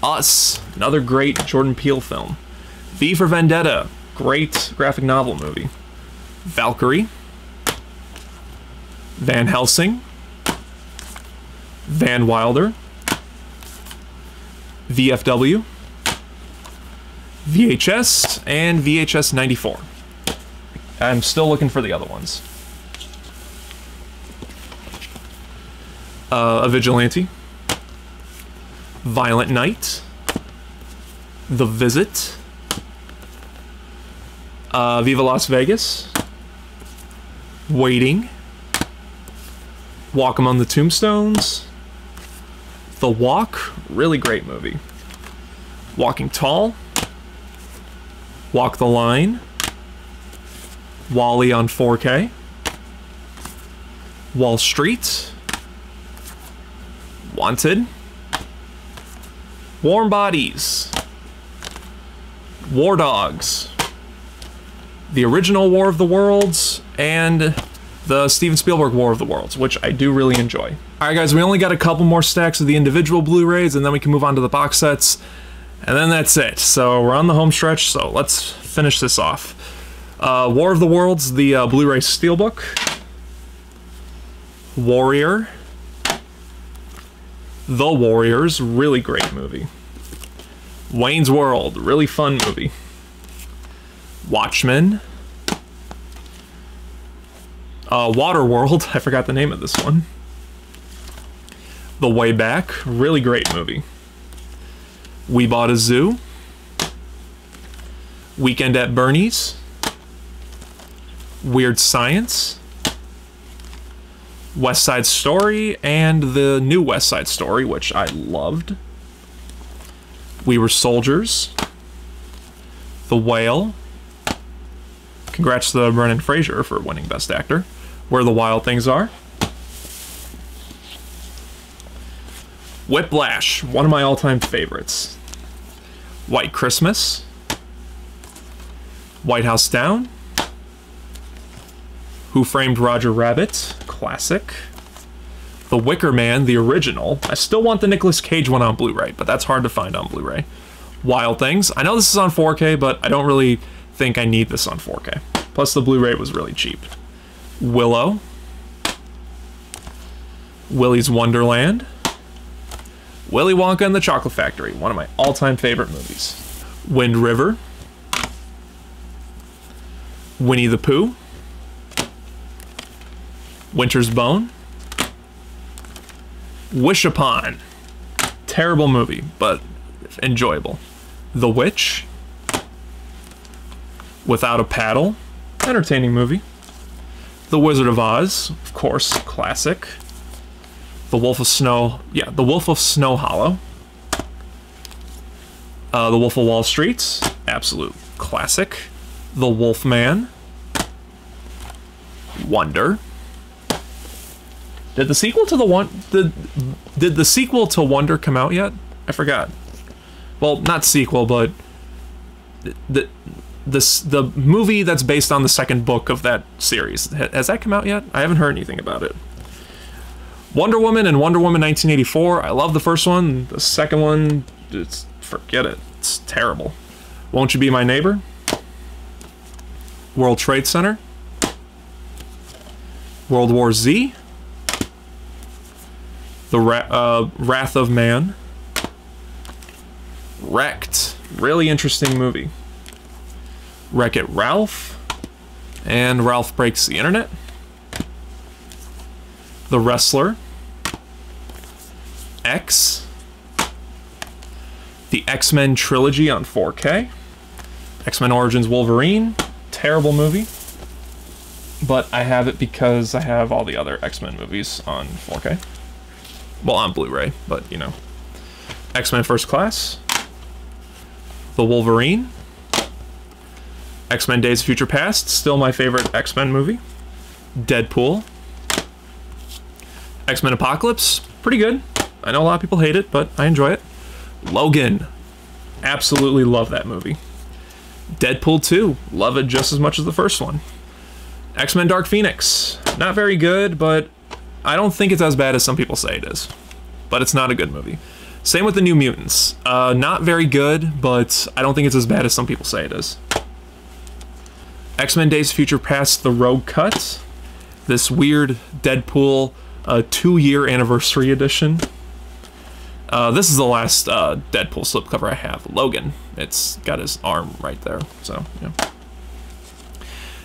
Us, another great Jordan Peele film. V for Vendetta, great graphic novel movie. Valkyrie. Van Helsing. Van Wilder. VFW. VHS, and VHS 94. I'm still looking for the other ones. A Vigilante. Violent Night. The Visit. Viva Las Vegas. Waiting. Walk Among the Tombstones. The Walk, really great movie. Walking Tall. Walk the Line. Wall-E on 4K. Wall Street. Wanted. Warm Bodies. War Dogs. The original War of the Worlds, and the Steven Spielberg War of the Worlds, which I do really enjoy. Alright guys, we only got a couple more stacks of the individual Blu-rays, and then we can move on to the box sets, and then that's it. So we're on the home stretch, so let's finish this off. War of the Worlds, the Blu-ray Steelbook. Warrior. The Warriors, really great movie. Wayne's World, really fun movie. Watchmen. Waterworld, I forgot the name of this one. The Way Back, really great movie. We Bought a Zoo. Weekend at Bernie's. Weird Science. West Side Story, and the new West Side Story, which I loved. We Were Soldiers. The Whale. Congrats to Brendan Fraser for winning Best Actor. Where the Wild Things Are. Whiplash, one of my all-time favorites. White Christmas. White House Down. Who Framed Roger Rabbit, classic. The Wicker Man, the original. I still want the Nicolas Cage one on Blu-ray, but that's hard to find on Blu-ray. Wild Things. I know this is on 4K, but I don't really think I need this on 4K. Plus the Blu-ray was really cheap. Willow. Willy's Wonderland. Willy Wonka and the Chocolate Factory, one of my all-time favorite movies. Wind River. Winnie the Pooh. Winter's Bone. Wish Upon. Terrible movie, but enjoyable. The Witch. Without a Paddle. Entertaining movie. The Wizard of Oz, of course, classic. The Wolf of Snow... Yeah, The Wolf of Snow Hollow. The Wolf of Wall Street, absolute classic. The Wolfman, Wonder. Did the sequel to Wonder come out yet? I forgot. Well, not sequel, but the movie that's based on the second book of that series. Has that come out yet? I haven't heard anything about it. Wonder Woman and Wonder Woman 1984. I love the first one. The second one, forget it. It's terrible. Won't You Be My Neighbor? World Trade Center. World War Z. The Wrath of Man. Wrecked. Really interesting movie. Wreck-It Ralph. And Ralph Breaks the Internet. The Wrestler. X. The X-Men trilogy on 4K. X-Men Origins Wolverine. Terrible movie. But I have it because I have all the other X-Men movies on 4K. Well, on Blu-ray, but you know. X-Men First Class. The Wolverine. X-Men Days of Future Past. Still my favorite X-Men movie. Deadpool. X-Men Apocalypse. Pretty good. I know a lot of people hate it, but I enjoy it. Logan. Absolutely love that movie. Deadpool 2. Love it just as much as the first one. X-Men Dark Phoenix. Not very good, but I don't think it's as bad as some people say it is. But it's not a good movie. Same with the New Mutants. Not very good, but I don't think it's as bad as some people say it is. X-Men Days of Future Past, The Rogue Cut. This weird Deadpool 2-year anniversary edition. This is the last Deadpool slipcover I have. Logan. It's got his arm right there. So, yeah.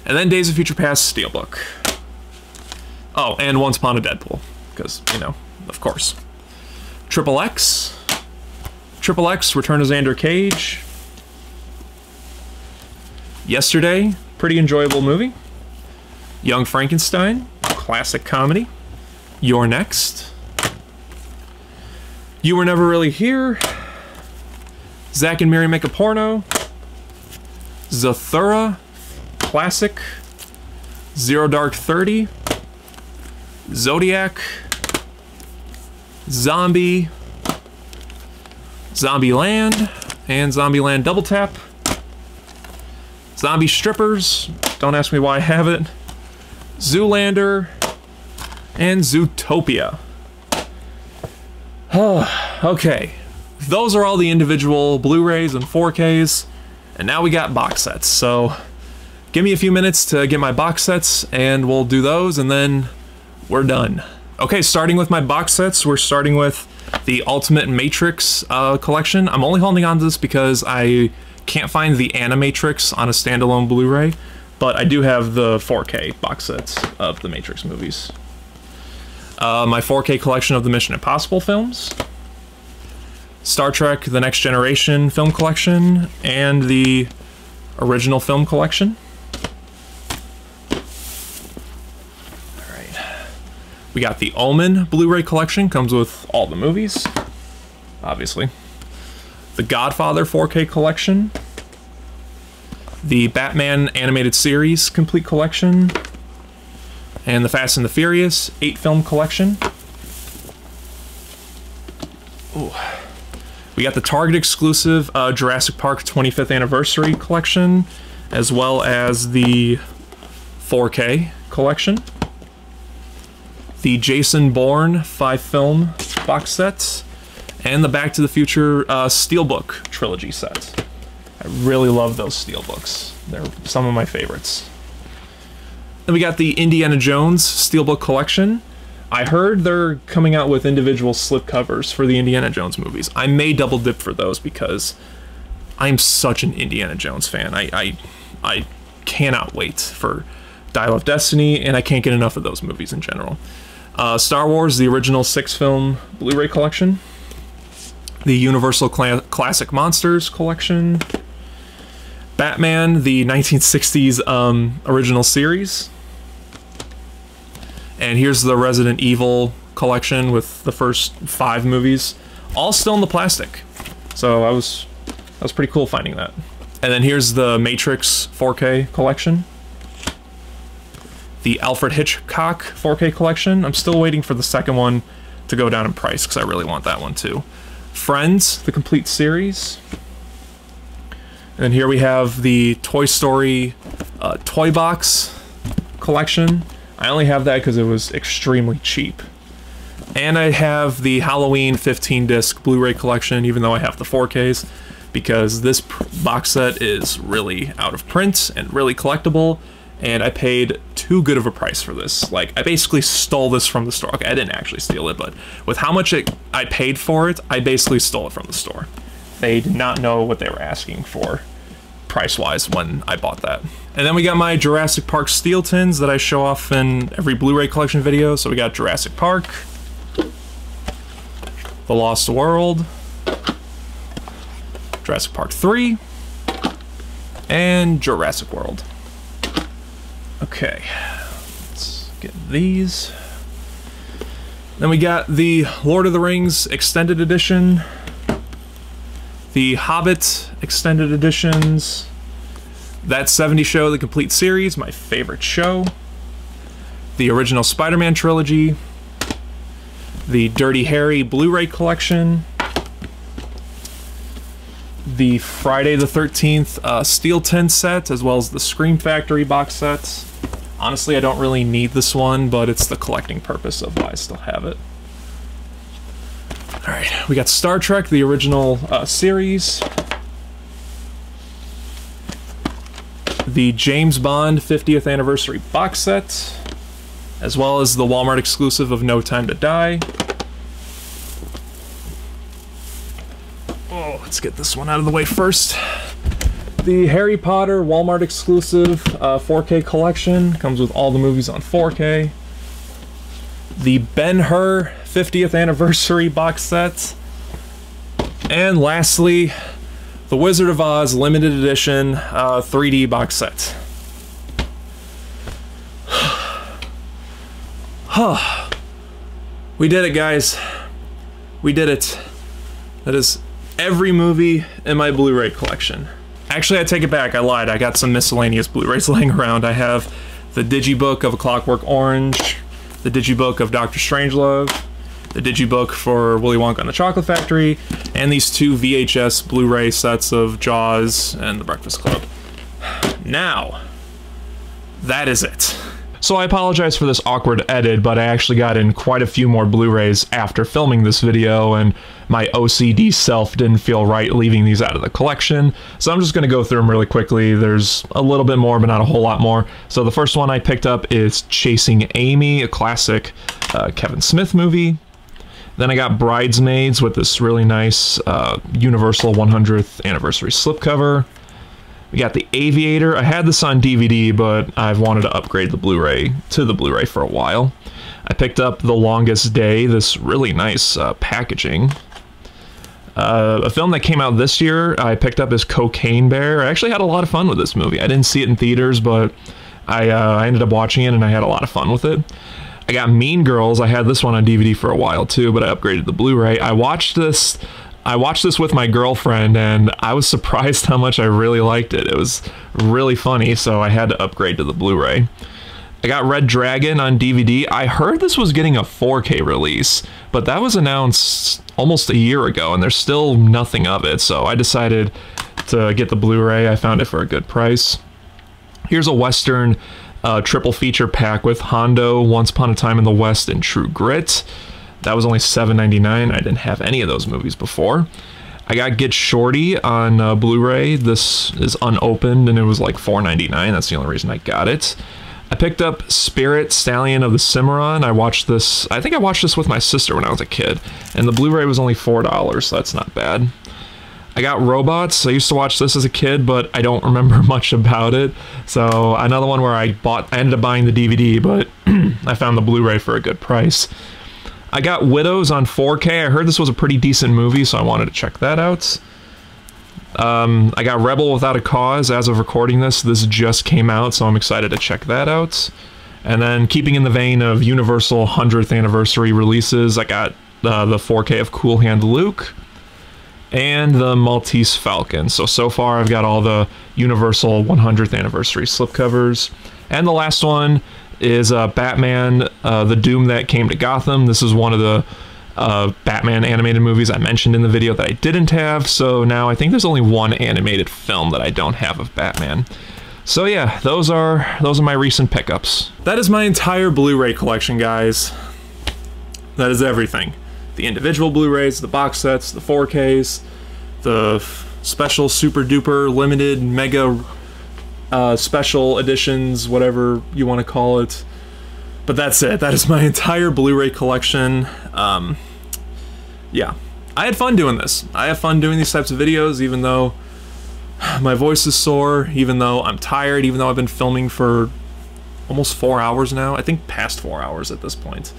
And then Days of Future Past Steelbook. Oh, and Once Upon a Deadpool. Because, you know, of course. Triple X. Triple X, Return of Xander Cage. Yesterday, pretty enjoyable movie. Young Frankenstein, classic comedy. You're Next. You Were Never Really Here. Zack and Miri Make a Porno. Zathura, classic. Zero Dark 30. Zodiac. Zombie. Zombieland. And Zombieland Double Tap. Zombie Strippers. Don't ask me why I have it. Zoolander. And Zootopia. Okay. Those are all the individual Blu-rays and 4Ks. And now we got box sets. So give me a few minutes to get my box sets and we'll do those and then we're done. Okay, starting with my box sets, we're starting with the Ultimate Matrix collection. I'm only holding on to this because I can't find the Animatrix on a standalone Blu-ray, but I do have the 4K box sets of the Matrix movies. My 4K collection of the Mission Impossible films, Star Trek The Next Generation film collection, and the original film collection. We got the Omen Blu-ray collection, comes with all the movies, obviously. The Godfather 4K collection. The Batman Animated Series complete collection. And the Fast and the Furious 8-film collection. Ooh. We got the Target exclusive Jurassic Park 25th Anniversary collection, as well as the 4K collection. The Jason Bourne 5-film box set, and the Back to the Future Steelbook trilogy set. I really love those Steelbooks. They're some of my favorites. Then we got the Indiana Jones Steelbook collection. I heard they're coming out with individual slipcovers for the Indiana Jones movies. I may double dip for those because I'm such an Indiana Jones fan. I cannot wait for Dial of Destiny, and I can't get enough of those movies in general. Star Wars, the original 6-film Blu-ray collection. The Universal Classic Monsters collection. Batman, the 1960s original series. And here's the Resident Evil collection with the first 5 movies. All still in the plastic. So that was pretty cool finding that. And then here's the Matrix 4K collection. The Alfred Hitchcock 4K collection. I'm still waiting for the second one to go down in price because I really want that one too. Friends, the complete series. And here we have the Toy Story Toy Box collection. I only have that because it was extremely cheap. And I have the Halloween 15-disc Blu-ray collection, even though I have the 4Ks, because this box set is really out of print and really collectible, and I paid too good of a price for this. Like, I basically stole this from the store. Okay, I didn't actually steal it, but with how much I paid for it, I basically stole it from the store. They did not know what they were asking for price-wise when I bought that. And then we got my Jurassic Park steel tins that I show off in every Blu-ray collection video. So we got Jurassic Park, The Lost World, Jurassic Park 3, and Jurassic World. Okay, let's get these. Then we got the Lord of the Rings Extended Edition, the Hobbit Extended Editions, That 70s Show, the complete series, my favorite show, the original Spider-Man trilogy, the Dirty Harry Blu-ray collection, the Friday the 13th steel tin set, as well as the Scream Factory box sets. Honestly, I don't really need this one, but it's the collecting purpose of why I still have it. Alright, we got Star Trek, the original series, the James Bond 50th anniversary box set, as well as the Walmart exclusive of No Time to Die. Oh, let's get this one out of the way first. The Harry Potter Walmart exclusive 4K collection comes with all the movies on 4K. The Ben-Hur 50th anniversary box set. And lastly, the Wizard of Oz limited edition 3D box set. We did it, guys. We did it. That is every movie in my Blu-ray collection. Actually, I take it back. I lied. I got some miscellaneous Blu-rays laying around. I have the Digibook of A Clockwork Orange, the Digibook of Dr. Strangelove, the Digibook for Willy Wonka and the Chocolate Factory, and these two VHS Blu-ray sets of Jaws and The Breakfast Club. Now, that is it. So I apologize for this awkward edit, but I actually got in quite a few more Blu-rays after filming this video, and my OCD self didn't feel right leaving these out of the collection. So I'm just going to go through them really quickly. There's a little bit more, but not a whole lot more. So the first one I picked up is Chasing Amy, a classic Kevin Smith movie. Then I got Bridesmaids with this really nice Universal 100th anniversary slipcover. We got The Aviator. I had this on DVD, but I've wanted to upgrade the Blu-ray to the Blu-ray for a while. I picked up The Longest Day, this really nice packaging. A film that came out this year I picked up is Cocaine Bear. I actually had a lot of fun with this movie. I didn't see it in theaters, but I ended up watching it and I had a lot of fun with it. I got Mean Girls. I had this one on DVD for a while too, but I upgraded the Blu-ray. I watched this with my girlfriend, and I was surprised how much I really liked it. It was really funny, so I had to upgrade to the Blu-ray. I got Red Dragon on DVD. I heard this was getting a 4K release, but that was announced almost a year ago, and there's still nothing of it, so I decided to get the Blu-ray. I found it for a good price. Here's a Western triple feature pack with Hondo, Once Upon a Time in the West, and True Grit. That was only $7.99. I didn't have any of those movies before. I got Get Shorty on Blu-ray. This is unopened, and it was like $4.99. That's the only reason I got it. I picked up Spirit, Stallion of the Cimarron. I think I watched this with my sister when I was a kid, and the Blu-ray was only $4, so that's not bad. I got Robots. I used to watch this as a kid, but I don't remember much about it. So another one where I ended up buying the DVD, but I found the Blu-ray for a good price. I got Widows on 4K. I heard this was a pretty decent movie, so I wanted to check that out. I got Rebel Without a Cause. As of recording this just came out, so I'm excited to check that out. And then, keeping in the vein of Universal 100th anniversary releases, I got the 4K of Cool Hand Luke. and the Maltese Falcon. So far I've got all the Universal 100th anniversary slipcovers. And the last one is Batman, The Doom That Came to Gotham. This is one of the Batman animated movies I mentioned in the video that I didn't have, so now I think there's only one animated film that I don't have of Batman. So yeah, those are my recent pickups. That is my entire Blu-ray collection, guys. That is everything. The individual Blu-rays, the box sets, the 4Ks, the special super duper limited mega special editions, whatever you want to call it. But that's it. That is my entire Blu-ray collection. Yeah, I had fun doing this. I have fun doing these types of videos, even though my voice is sore, even though I'm tired, even though I've been filming for almost 4 hours now. I think past 4 hours at this point.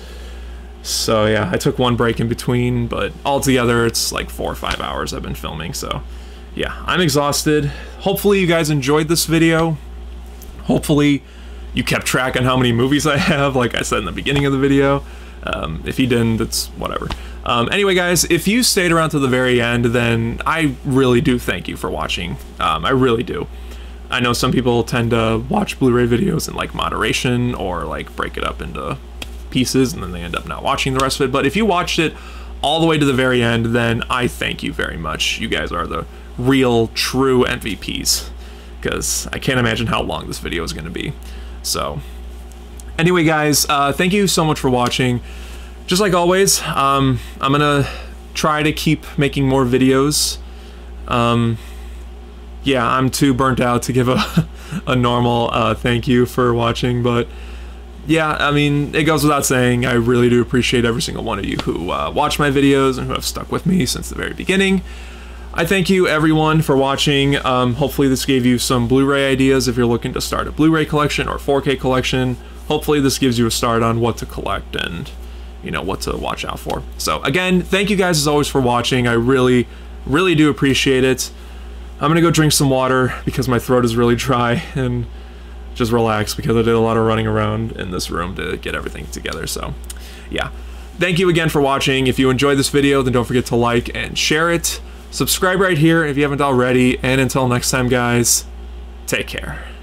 So yeah, I took one break in between, but altogether it's like 4 or 5 hours I've been filming, so yeah, I'm exhausted. Hopefully you guys enjoyed this video. Hopefully you kept track on how many movies I have, like I said in the beginning of the video. If you didn't, it's whatever. Anyway, guys, if you stayed around to the very end, then I really do thank you for watching. I really do. I know some people tend to watch Blu-ray videos in like moderation or like break it up into pieces and then they end up not watching the rest of it. But if you watched it all the way to the very end, then I thank you very much. You guys are the real, true MVPs, because I can't imagine how long this video is going to be. So anyway, guys, thank you so much for watching. Just like always, I'm gonna try to keep making more videos. Yeah, I'm too burnt out to give a normal thank you for watching, but yeah, I mean, it goes without saying, I really do appreciate every single one of you who watch my videos and who have stuck with me since the very beginning. I thank you everyone for watching. Hopefully this gave you some Blu-ray ideas if you're looking to start a Blu-ray collection or 4K collection. Hopefully this gives you a start on what to collect and, you know, what to watch out for. So again, thank you guys as always for watching. I really, really do appreciate it. I'm gonna go drink some water because my throat is really dry, and just relax because I did a lot of running around in this room to get everything together. So yeah, thank you again for watching. If you enjoyed this video, then don't forget to like and share it. Subscribe right here if you haven't already, and until next time, guys, take care.